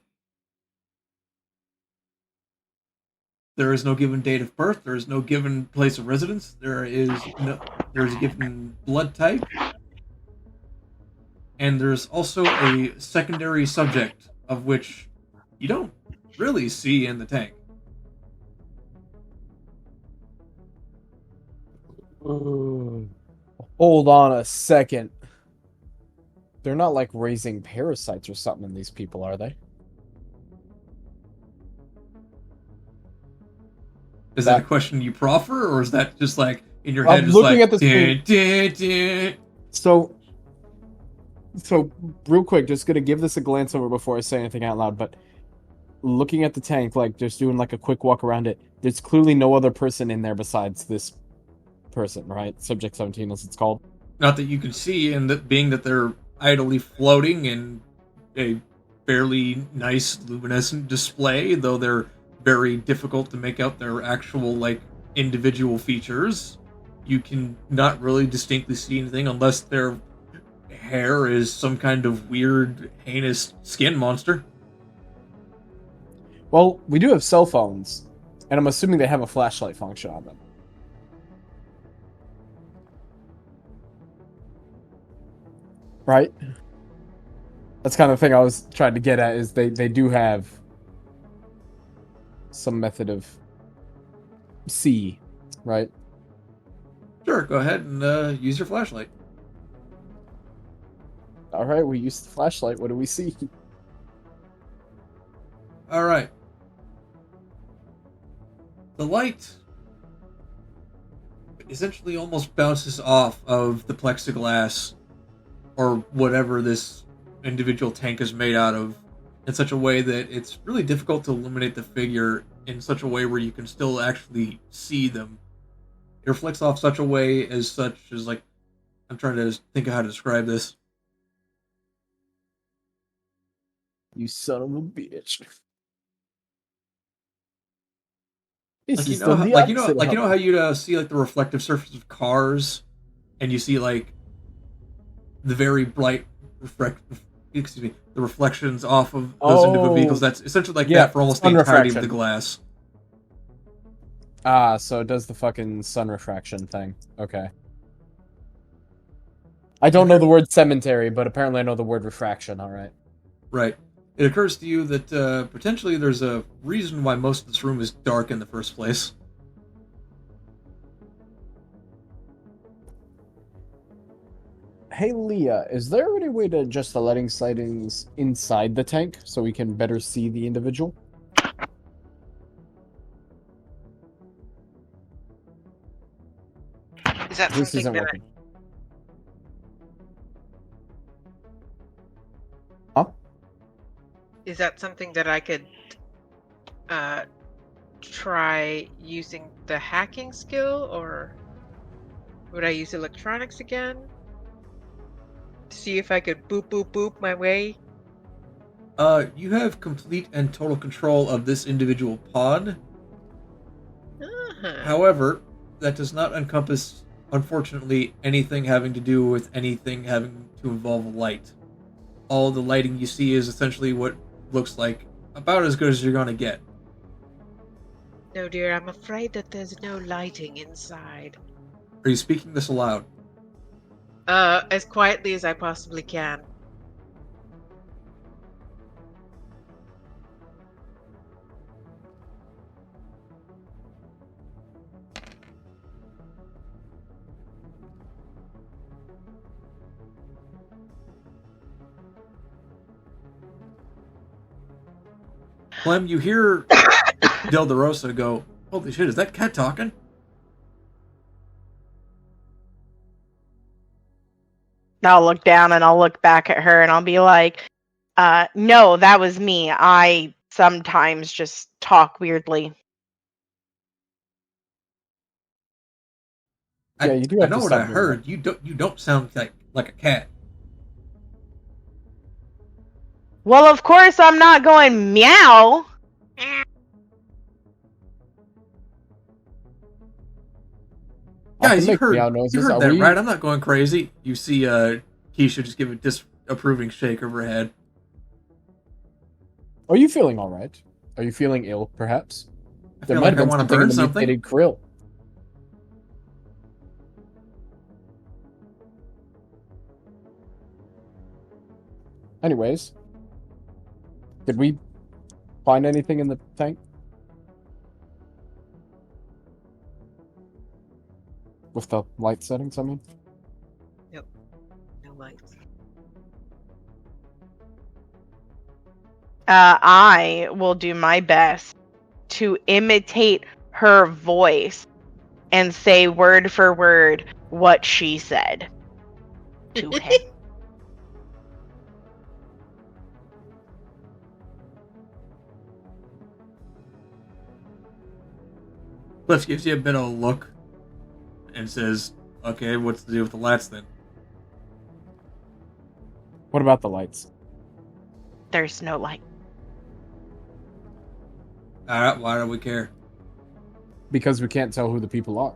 Speaker 1: There is no given date of birth. There is no given place of residence. There is a given blood type. And there's also a secondary subject of which you don't really see in the tank.
Speaker 3: Hold on a second. They're not like raising parasites or something in these people, are they?
Speaker 1: Is that a question you proffer, or is that just like in your head?
Speaker 3: I'm
Speaker 1: just
Speaker 3: looking
Speaker 1: like,
Speaker 3: at the screen. So real quick, just gonna give this a glance over before I say anything out loud, but looking at the tank, like just doing like a quick walk around it, there's clearly no other person in there besides this person, right? Subject 17 as it's called.
Speaker 1: Not that you can see, and that being that they're idly floating in a fairly nice luminescent display, though they're very difficult to make out their actual like individual features. You can not really distinctly see anything unless their hair is some kind of weird, heinous skin monster.
Speaker 3: Well, we do have cell phones, and I'm assuming they have a flashlight function on them. Right? That's kind of the thing I was trying to get at, is they do have some method of see, right?
Speaker 1: Sure, go ahead and use your flashlight.
Speaker 3: Alright, we used the flashlight. What do we see?
Speaker 1: Alright. The light essentially almost bounces off of the plexiglass or whatever this individual tank is made out of in such a way that it's really difficult to illuminate the figure in such a way where you can still actually see them. It reflects off such a way as like, I'm trying to think of how to describe this.
Speaker 3: You son of a bitch.
Speaker 1: Like you know how you'd see like the reflective surface of cars, and you see like the very bright the reflections off of those individual vehicles. That's essentially like that for almost the entirety of the glass.
Speaker 3: Ah, so it does the fucking sun refraction thing. Okay. I don't know the word cemetery, but apparently I know the word refraction, alright.
Speaker 1: Right. It occurs to you that potentially there's a reason why most of this room is dark in the first place.
Speaker 3: Hey Leah, is there any way to adjust the lighting settings inside the tank so we can better see the individual?
Speaker 4: Is that
Speaker 3: This
Speaker 4: something
Speaker 3: isn't
Speaker 4: that
Speaker 3: working. Huh?
Speaker 4: is that something that I could try using the hacking skill, or would I use electronics again? See if I could boop boop boop my way?
Speaker 1: You have complete and total control of this individual pod.
Speaker 4: Uh-huh.
Speaker 1: However, that does not encompass, unfortunately, anything having to do with anything having to involve light. All the lighting you see is essentially what looks like about as good as you're gonna get.
Speaker 4: No, dear, I'm afraid that there's no lighting inside.
Speaker 1: Are you speaking this aloud?
Speaker 4: As quietly as I possibly can.
Speaker 1: Clem, you hear Del De Rosa go, "Holy shit, is that cat talking?"
Speaker 2: I'll look down and I'll look back at her and I'll be like, no, that was me. I sometimes just talk weirdly.
Speaker 3: Yeah, you do
Speaker 1: I
Speaker 3: have
Speaker 1: know
Speaker 3: to
Speaker 1: what
Speaker 3: stop
Speaker 1: I
Speaker 3: doing
Speaker 1: heard. You don't sound like a cat.
Speaker 2: Well, of course I'm not going meow.
Speaker 1: Guys, you
Speaker 3: meow
Speaker 1: heard
Speaker 3: noises.
Speaker 1: that, right? I'm not going crazy. You see Keisha just give a disapproving shake of her head.
Speaker 3: Are you feeling alright? Are you feeling ill, perhaps?
Speaker 1: I
Speaker 3: There
Speaker 1: feel
Speaker 3: might
Speaker 1: like I
Speaker 3: have been
Speaker 1: want to
Speaker 3: something in
Speaker 1: burn
Speaker 3: the
Speaker 1: something.
Speaker 3: mutated krill. Anyways, did we find anything in the tank? With the light settings, I mean?
Speaker 4: Nope. No lights.
Speaker 2: I will do my best to imitate her voice and say word for word what she said to him.
Speaker 1: Cliff gives you a bit of a look and says, "Okay, what's the deal with the lights then?"
Speaker 3: What about the lights?
Speaker 2: There's no light.
Speaker 1: Alright, why do we care?
Speaker 3: Because we can't tell who the people are.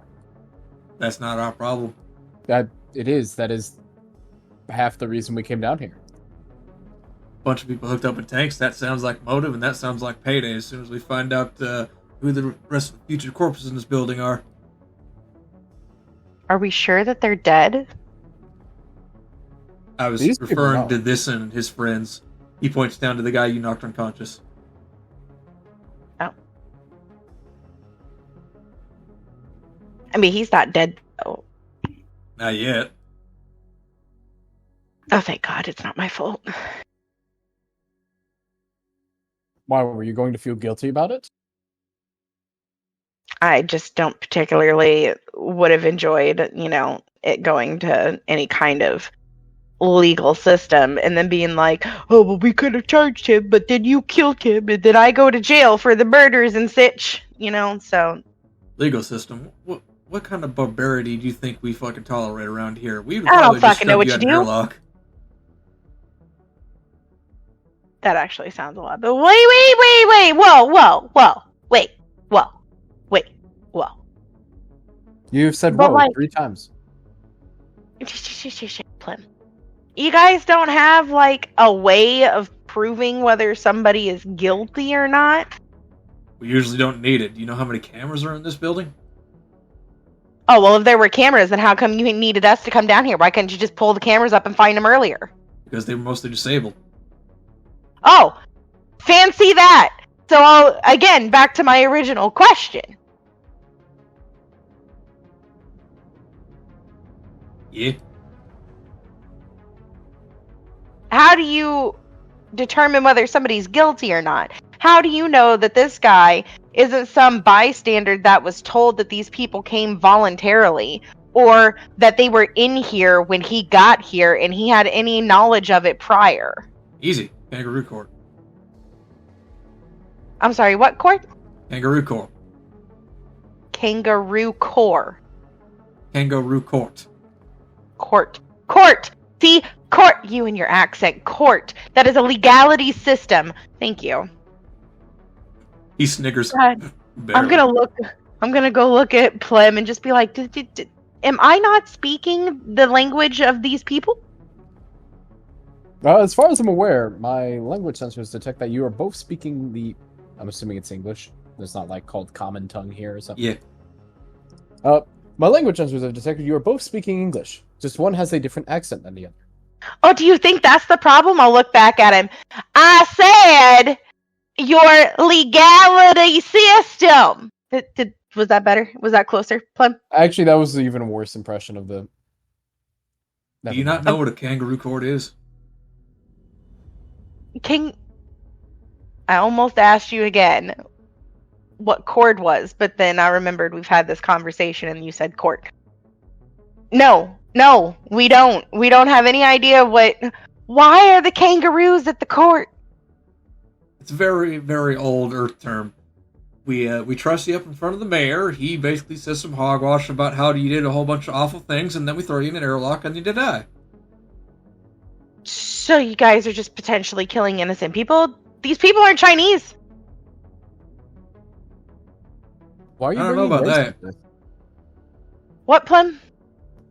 Speaker 1: That's not our problem.
Speaker 3: That is half the reason we came down here.
Speaker 1: Bunch of people hooked up in tanks. That sounds like motive, and that sounds like payday. As soon as we find out who the rest of the future corpses in this building are.
Speaker 2: Are we sure that they're dead?
Speaker 1: I was
Speaker 3: These people
Speaker 1: referring
Speaker 3: know.
Speaker 1: to this and his friends. He points down to the guy you knocked unconscious.
Speaker 2: Oh. I mean, he's not dead, though.
Speaker 1: Not yet.
Speaker 2: Oh, thank God, it's not my fault.
Speaker 3: Why were you going to feel guilty about it?
Speaker 2: I just don't particularly would have enjoyed, it going to any kind of legal system and then being like, oh, well, we could have charged him, but then you killed him, and then I go to jail for the murders and such, so.
Speaker 1: Legal system? What kind of barbarity do you think we fucking tolerate around here? We would
Speaker 2: I don't
Speaker 1: probably just
Speaker 2: fucking know
Speaker 1: shove
Speaker 2: what
Speaker 1: you
Speaker 2: you
Speaker 1: out an
Speaker 2: do.
Speaker 1: airlock.
Speaker 2: That actually sounds a lot, but wait, whoa, whoa.
Speaker 3: You've said
Speaker 2: But,
Speaker 3: whoa
Speaker 2: like,
Speaker 3: 3 times.
Speaker 2: Plim. You guys don't have, like, a way of proving whether somebody is guilty or not?
Speaker 1: We usually don't need it. Do you know how many cameras are in this building?
Speaker 2: Oh, well, if there were cameras, then how come you needed us to come down here? Why couldn't you just pull the cameras up and find them earlier?
Speaker 1: Because they were mostly disabled.
Speaker 2: Oh, fancy that! So, again, back to my original question.
Speaker 1: Yeah.
Speaker 2: How do you determine whether somebody's guilty or not? How do you know that this guy isn't some bystander that was told that these people came voluntarily, or that they were in here when he got here and he had any knowledge of it prior?
Speaker 1: Easy. Kangaroo court.
Speaker 2: I'm sorry, what court?
Speaker 1: Kangaroo court.
Speaker 2: Kangaroo core.
Speaker 1: Kangaroo court.
Speaker 2: Court! See? Court! You and your accent. Court. That is a legality system. Thank you.
Speaker 1: He sniggers.
Speaker 2: God,
Speaker 1: Barely.
Speaker 2: I'm gonna go look at Plem and just be like, am I not speaking the language of these people?
Speaker 3: As far as I'm aware, my language sensors detect that you are both speaking I'm assuming it's English. It's not like called common tongue here or something.
Speaker 1: Yeah.
Speaker 3: My language sensors have detected you are both speaking English. Just one has a different accent than the other.
Speaker 2: Oh, do you think that's the problem? I'll look back at him. I said your legality system. Was that better? Was that closer, Plum?
Speaker 3: Actually, that was an even worse impression of the...
Speaker 1: Do you not know what a kangaroo court is?
Speaker 2: I almost asked you again what cord was, but then I remembered we've had this conversation and you said court. No, we don't. We don't have any idea why are the kangaroos at the court?
Speaker 1: It's a very, very old Earth term. We trust you up in front of the mayor. He basically says some hogwash about how you did a whole bunch of awful things, and then we throw you in an airlock and you die.
Speaker 2: So you guys are just potentially killing innocent people? These people aren't Chinese.
Speaker 3: Why are you
Speaker 1: I don't know
Speaker 3: bringing
Speaker 1: about
Speaker 3: race
Speaker 1: that.
Speaker 3: into this?
Speaker 2: What, Plum?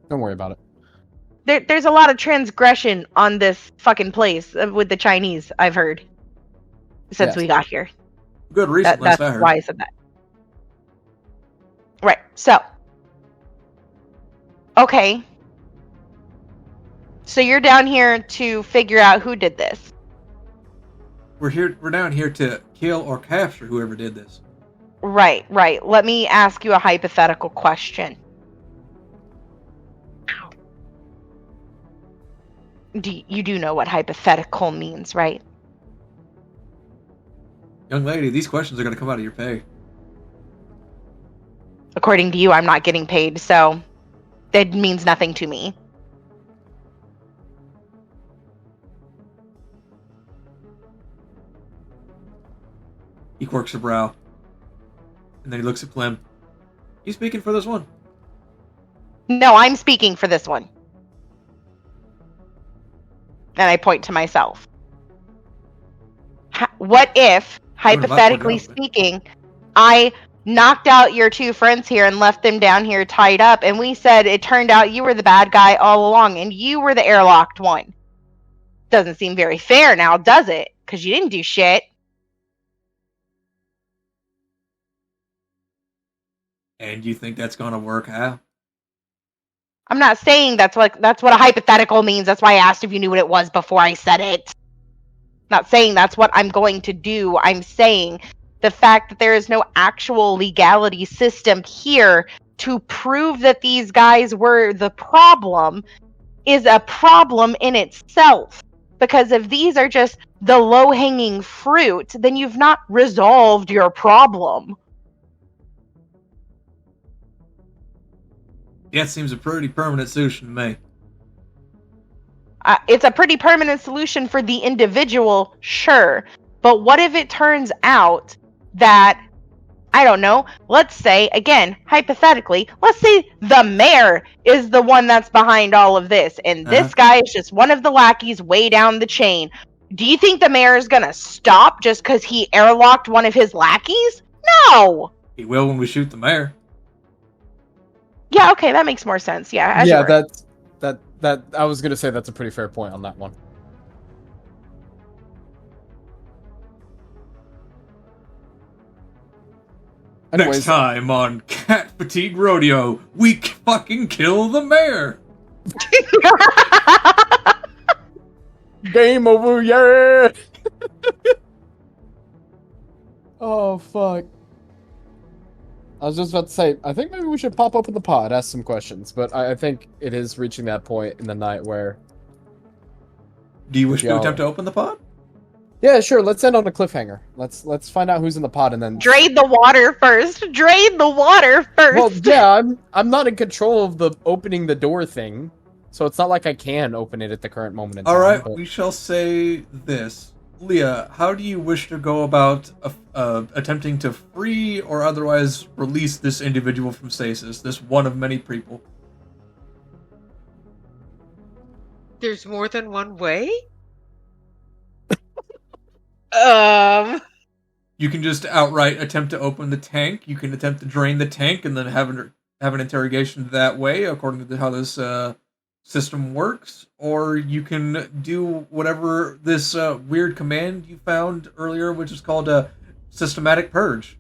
Speaker 3: Don't worry about it.
Speaker 2: There's a lot of transgression on this fucking place with the Chinese, I've heard, since
Speaker 3: Yes.
Speaker 2: we got here.
Speaker 1: Good reason,
Speaker 2: That's
Speaker 1: I heard.
Speaker 2: why I said that. Right, so. Okay. So you're down here to figure out who did this.
Speaker 1: We're down here to kill or capture whoever did this.
Speaker 2: Right. Let me ask you a hypothetical question. You do know what hypothetical means, right?
Speaker 1: Young lady, these questions are going to come out of your pay.
Speaker 2: According to you, I'm not getting paid, so that means nothing to me.
Speaker 1: He quirks a brow. And then he looks at Clem. You speaking for this one?
Speaker 2: No, I'm speaking for this one. And I point to myself. What if, hypothetically speaking, I knocked out your two friends here and left them down here tied up, and we said it turned out you were the bad guy all along, and you were the airlocked one? Doesn't seem very fair now, does it? Because you didn't do shit.
Speaker 1: And you think that's going to work, Hal?
Speaker 2: I'm not saying that's what a hypothetical means. That's why I asked if you knew what it was before I said it. Not saying that's what I'm going to do. I'm saying the fact that there is no actual legality system here to prove that these guys were the problem is a problem in itself. Because if these are just the low-hanging fruit, then you've not resolved your problem.
Speaker 1: Death seems a pretty permanent solution to me.
Speaker 2: It's a pretty permanent solution for the individual, sure. But what if it turns out that, I don't know, let's say, again, hypothetically, let's say the mayor is the one that's behind all of this, and this guy is just one of the lackeys way down the chain. Do you think the mayor is going to stop just because he airlocked one of his lackeys? No!
Speaker 1: He will when we shoot the mayor.
Speaker 2: Yeah, okay, that makes more sense. Yeah,
Speaker 3: yeah,
Speaker 2: right.
Speaker 3: that I was gonna say that's a pretty fair point on that one. Anyways,
Speaker 1: next time on Cat Fatigue Rodeo, we fucking kill the mayor.
Speaker 3: Game over, yeah. Oh fuck. I was just about to say, I think maybe we should pop open the pod, ask some questions, but I think it is reaching that point in the night where...
Speaker 1: Do you wish to attempt to open the pod?
Speaker 3: Yeah, sure, let's end on a cliffhanger. Let's find out who's in the pod and then...
Speaker 2: Drain the water first! Drain the water first!
Speaker 3: Well, yeah, I'm not in control of the opening the door thing, so it's not like I can open it at the current moment in time.
Speaker 1: Alright,
Speaker 3: but...
Speaker 1: we shall say this. Leah, how do you wish to go about attempting to free or otherwise release this individual from stasis, this one of many people?
Speaker 4: There's more than one way?
Speaker 1: You can just outright attempt to open the tank. You can attempt to drain the tank and then have an interrogation that way, according to how this system works. Or you can do whatever this weird command you found earlier, which is called a systematic purge.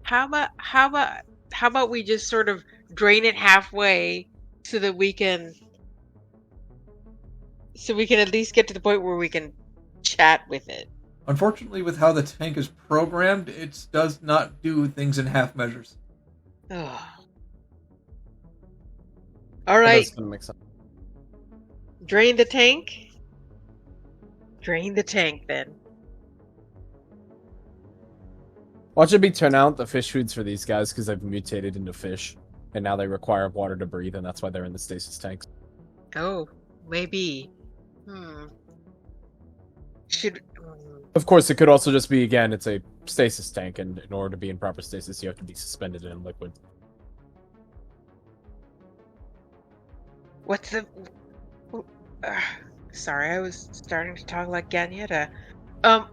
Speaker 4: How about we just sort of drain it halfway so that we can at least get to the point where we can chat with it.
Speaker 1: Unfortunately, with how the tank is programmed, it does not do things in half measures.
Speaker 4: All right.
Speaker 3: That's gonna make sense.
Speaker 4: Drain the tank. Drain the tank, then.
Speaker 3: Watch it be turn out the fish foods for these guys because they've mutated into fish, and now they require water to breathe, and that's why they're in the stasis tanks.
Speaker 4: Oh, maybe. Should.
Speaker 3: Of course, it could also just be, again, it's a stasis tank, and in order to be in proper stasis, you have to be suspended in liquid.
Speaker 4: What's the... sorry, I was starting to talk like Ganyetta. I'm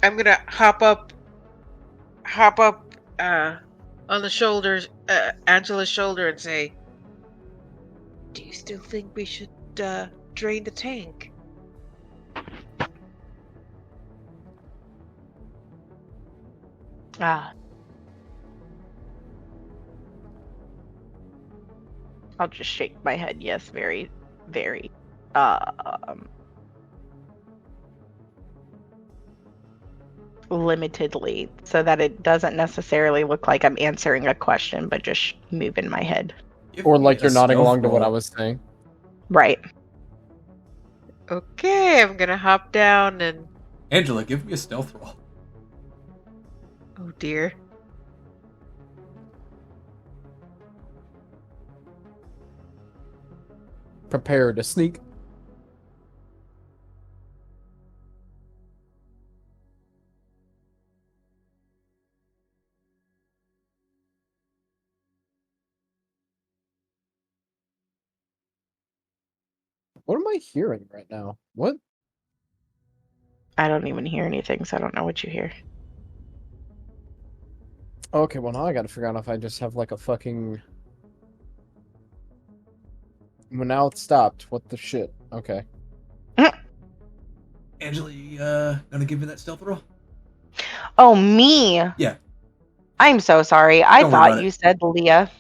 Speaker 4: gonna hop up on the shoulders, Angela's shoulder and say, do you still think we should drain the tank?
Speaker 2: I'll just shake my head yes, very, very, limitedly, so that it doesn't necessarily look like I'm answering a question, but just moving my head.
Speaker 3: Or like you're nodding along to what I was saying.
Speaker 2: Right.
Speaker 4: Okay, I'm gonna hop down and...
Speaker 1: Angela, give me a stealth roll.
Speaker 4: Oh dear.
Speaker 3: Prepare to sneak. What am I hearing right now? What?
Speaker 2: I don't even hear anything, so I don't know what you hear.
Speaker 3: Okay, well now I gotta figure out if I just have like a fucking... Well, now it's stopped. What the shit? Okay.
Speaker 1: Angela, you gonna give me that stealth roll?
Speaker 2: Oh, me?
Speaker 1: Yeah.
Speaker 2: I'm so sorry. I thought you said Leah.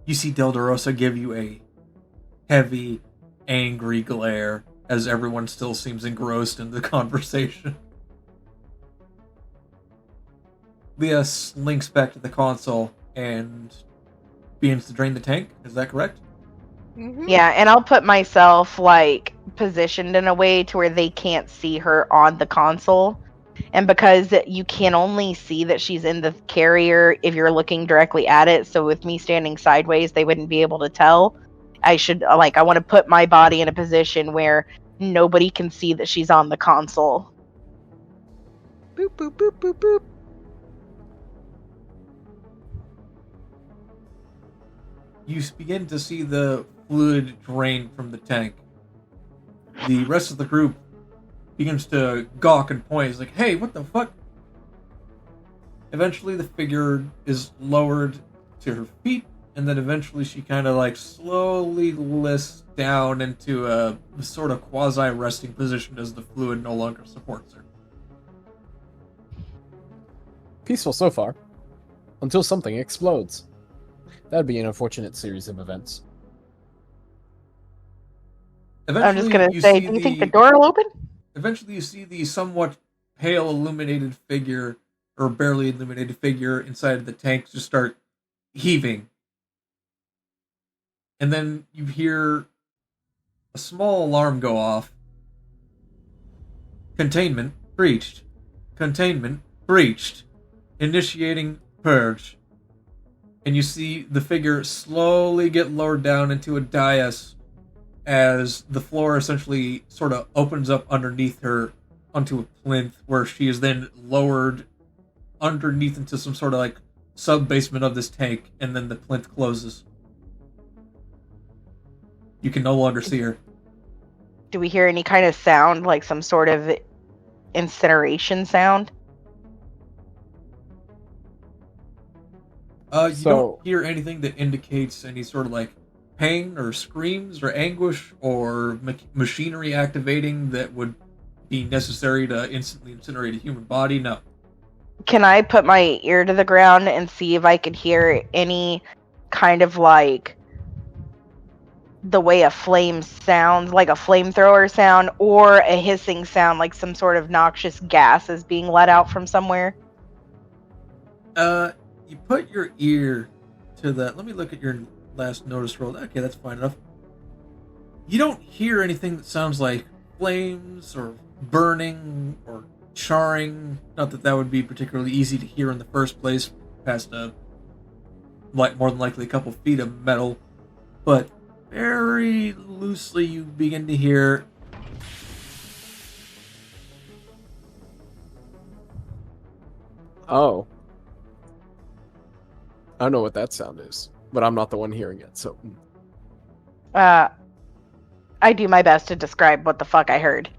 Speaker 1: You see Del Dorosa give you a heavy, angry glare as everyone still seems engrossed in the conversation. Leah slinks back to the console and begins to drain the tank. Is that correct?
Speaker 4: Mm-hmm.
Speaker 2: Yeah, and I'll put myself like positioned in a way to where they can't see her on the console. And because you can only see that she's in the carrier if you're looking directly at it, so with me standing sideways, they wouldn't be able to tell. I want to put my body in a position where nobody can see that she's on the console.
Speaker 4: Boop, boop, boop, boop, boop.
Speaker 1: You begin to see the fluid drain from the tank. The rest of the group begins to gawk and point. It's like, hey, what the fuck? Eventually the figure is lowered to her feet, and then eventually she kind of like slowly lifts down into a sort of quasi-resting position as the fluid no longer supports her.
Speaker 3: Peaceful so far. Until something explodes. That'd be an unfortunate series of events.
Speaker 2: I'm just going to say, do you think the door will open?
Speaker 1: Eventually you see the somewhat pale illuminated figure, or barely illuminated figure inside of the tank just start heaving. And then you hear a small alarm go off. Containment breached. Containment breached. Initiating purge. And you see the figure slowly get lowered down into a dais as the floor essentially sort of opens up underneath her onto a plinth, where she is then lowered underneath into some sort of like sub-basement of this tank, and then the plinth closes. You can no longer see her.
Speaker 2: Do we hear any kind of sound, like some sort of incineration sound?
Speaker 1: You don't hear anything that indicates any sort of like pain or screams or anguish or machinery activating that would be necessary to instantly incinerate a human body. No.
Speaker 2: Can I put my ear to the ground and see if I could hear any kind of like the way a flame sounds, like a flamethrower sound, or a hissing sound, like some sort of noxious gas is being let out from somewhere?
Speaker 1: You put your ear to that. Let me look at your last notice roll. Okay, that's fine enough. You don't hear anything that sounds like flames or burning or charring. Not that that would be particularly easy to hear in the first place, past more than likely a couple feet of metal. But very loosely you begin to hear
Speaker 3: Oh. I don't know what that sound is, but I'm not the one hearing it, so...
Speaker 2: I do my best to describe what the fuck I heard.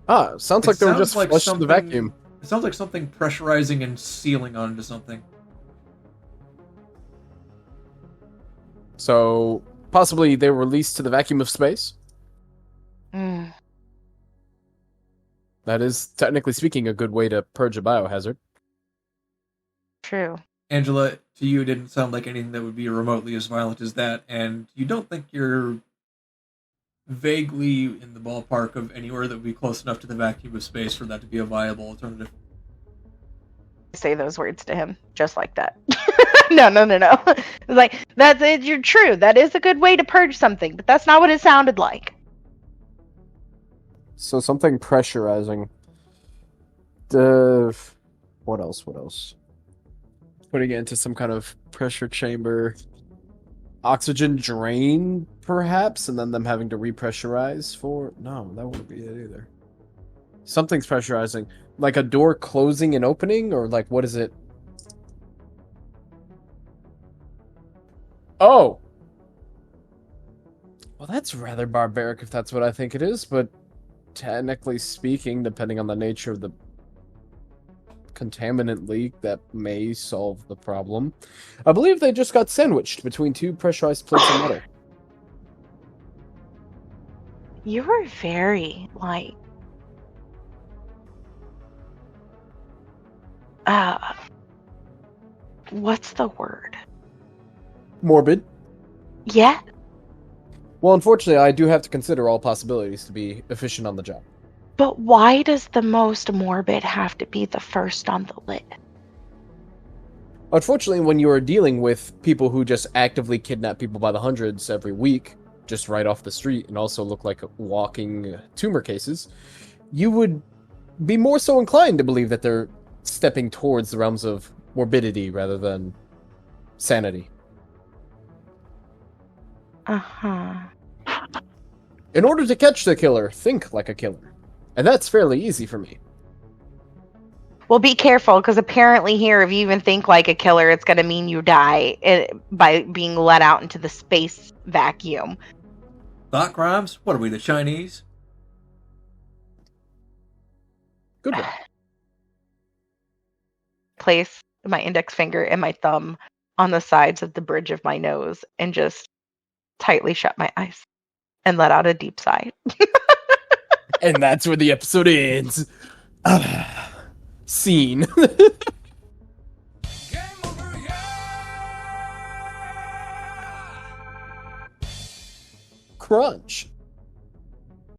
Speaker 3: Sounds like they were just flushed to the vacuum.
Speaker 1: It sounds like something pressurizing and sealing onto something.
Speaker 3: So, possibly they were released to the vacuum of space?
Speaker 2: Mm.
Speaker 3: That is, technically speaking, a good way to purge a biohazard.
Speaker 2: True.
Speaker 1: Angela, to you, it didn't sound like anything that would be remotely as violent as that, and you don't think you're vaguely in the ballpark of anywhere that would be close enough to the vacuum of space for that to be a viable alternative.
Speaker 2: Say those words to him, just like that. No. Like, that's it, you're true. That is a good way to purge something, but that's not what it sounded like.
Speaker 3: So something pressurizing. What else? Putting it into some kind of pressure chamber. Oxygen drain, perhaps? And then them having to repressurize for... No, that wouldn't be it either. Something's pressurizing. Like a door closing and opening? Or like, what is it? Oh! Well, that's rather barbaric if that's what I think it is, but technically speaking, depending on the nature of the contaminant leak, that may solve the problem. I believe they just got sandwiched between two pressurized plates of metal.
Speaker 2: You were very, like... what's the word?
Speaker 3: Morbid.
Speaker 2: Yeah.
Speaker 3: Well, unfortunately, I do have to consider all possibilities to be efficient on the job.
Speaker 2: But why does the most morbid have to be the first on the list?
Speaker 3: Unfortunately, when you are dealing with people who just actively kidnap people by the hundreds every week, just right off the street, and also look like walking tumor cases, you would be more so inclined to believe that they're stepping towards the realms of morbidity rather than sanity.
Speaker 2: Uh-huh.
Speaker 3: In order to catch the killer, think like a killer. And that's fairly easy for me.
Speaker 2: Well, be careful, because apparently here, if you even think like a killer, it's going to mean you die by being let out into the space vacuum.
Speaker 1: Thought crimes? What are we, the Chinese?
Speaker 3: Good one.
Speaker 2: Place my index finger and my thumb on the sides of the bridge of my nose and just tightly shut my eyes and let out a deep sigh.
Speaker 3: And that's where the episode ends. Scene. Crunch.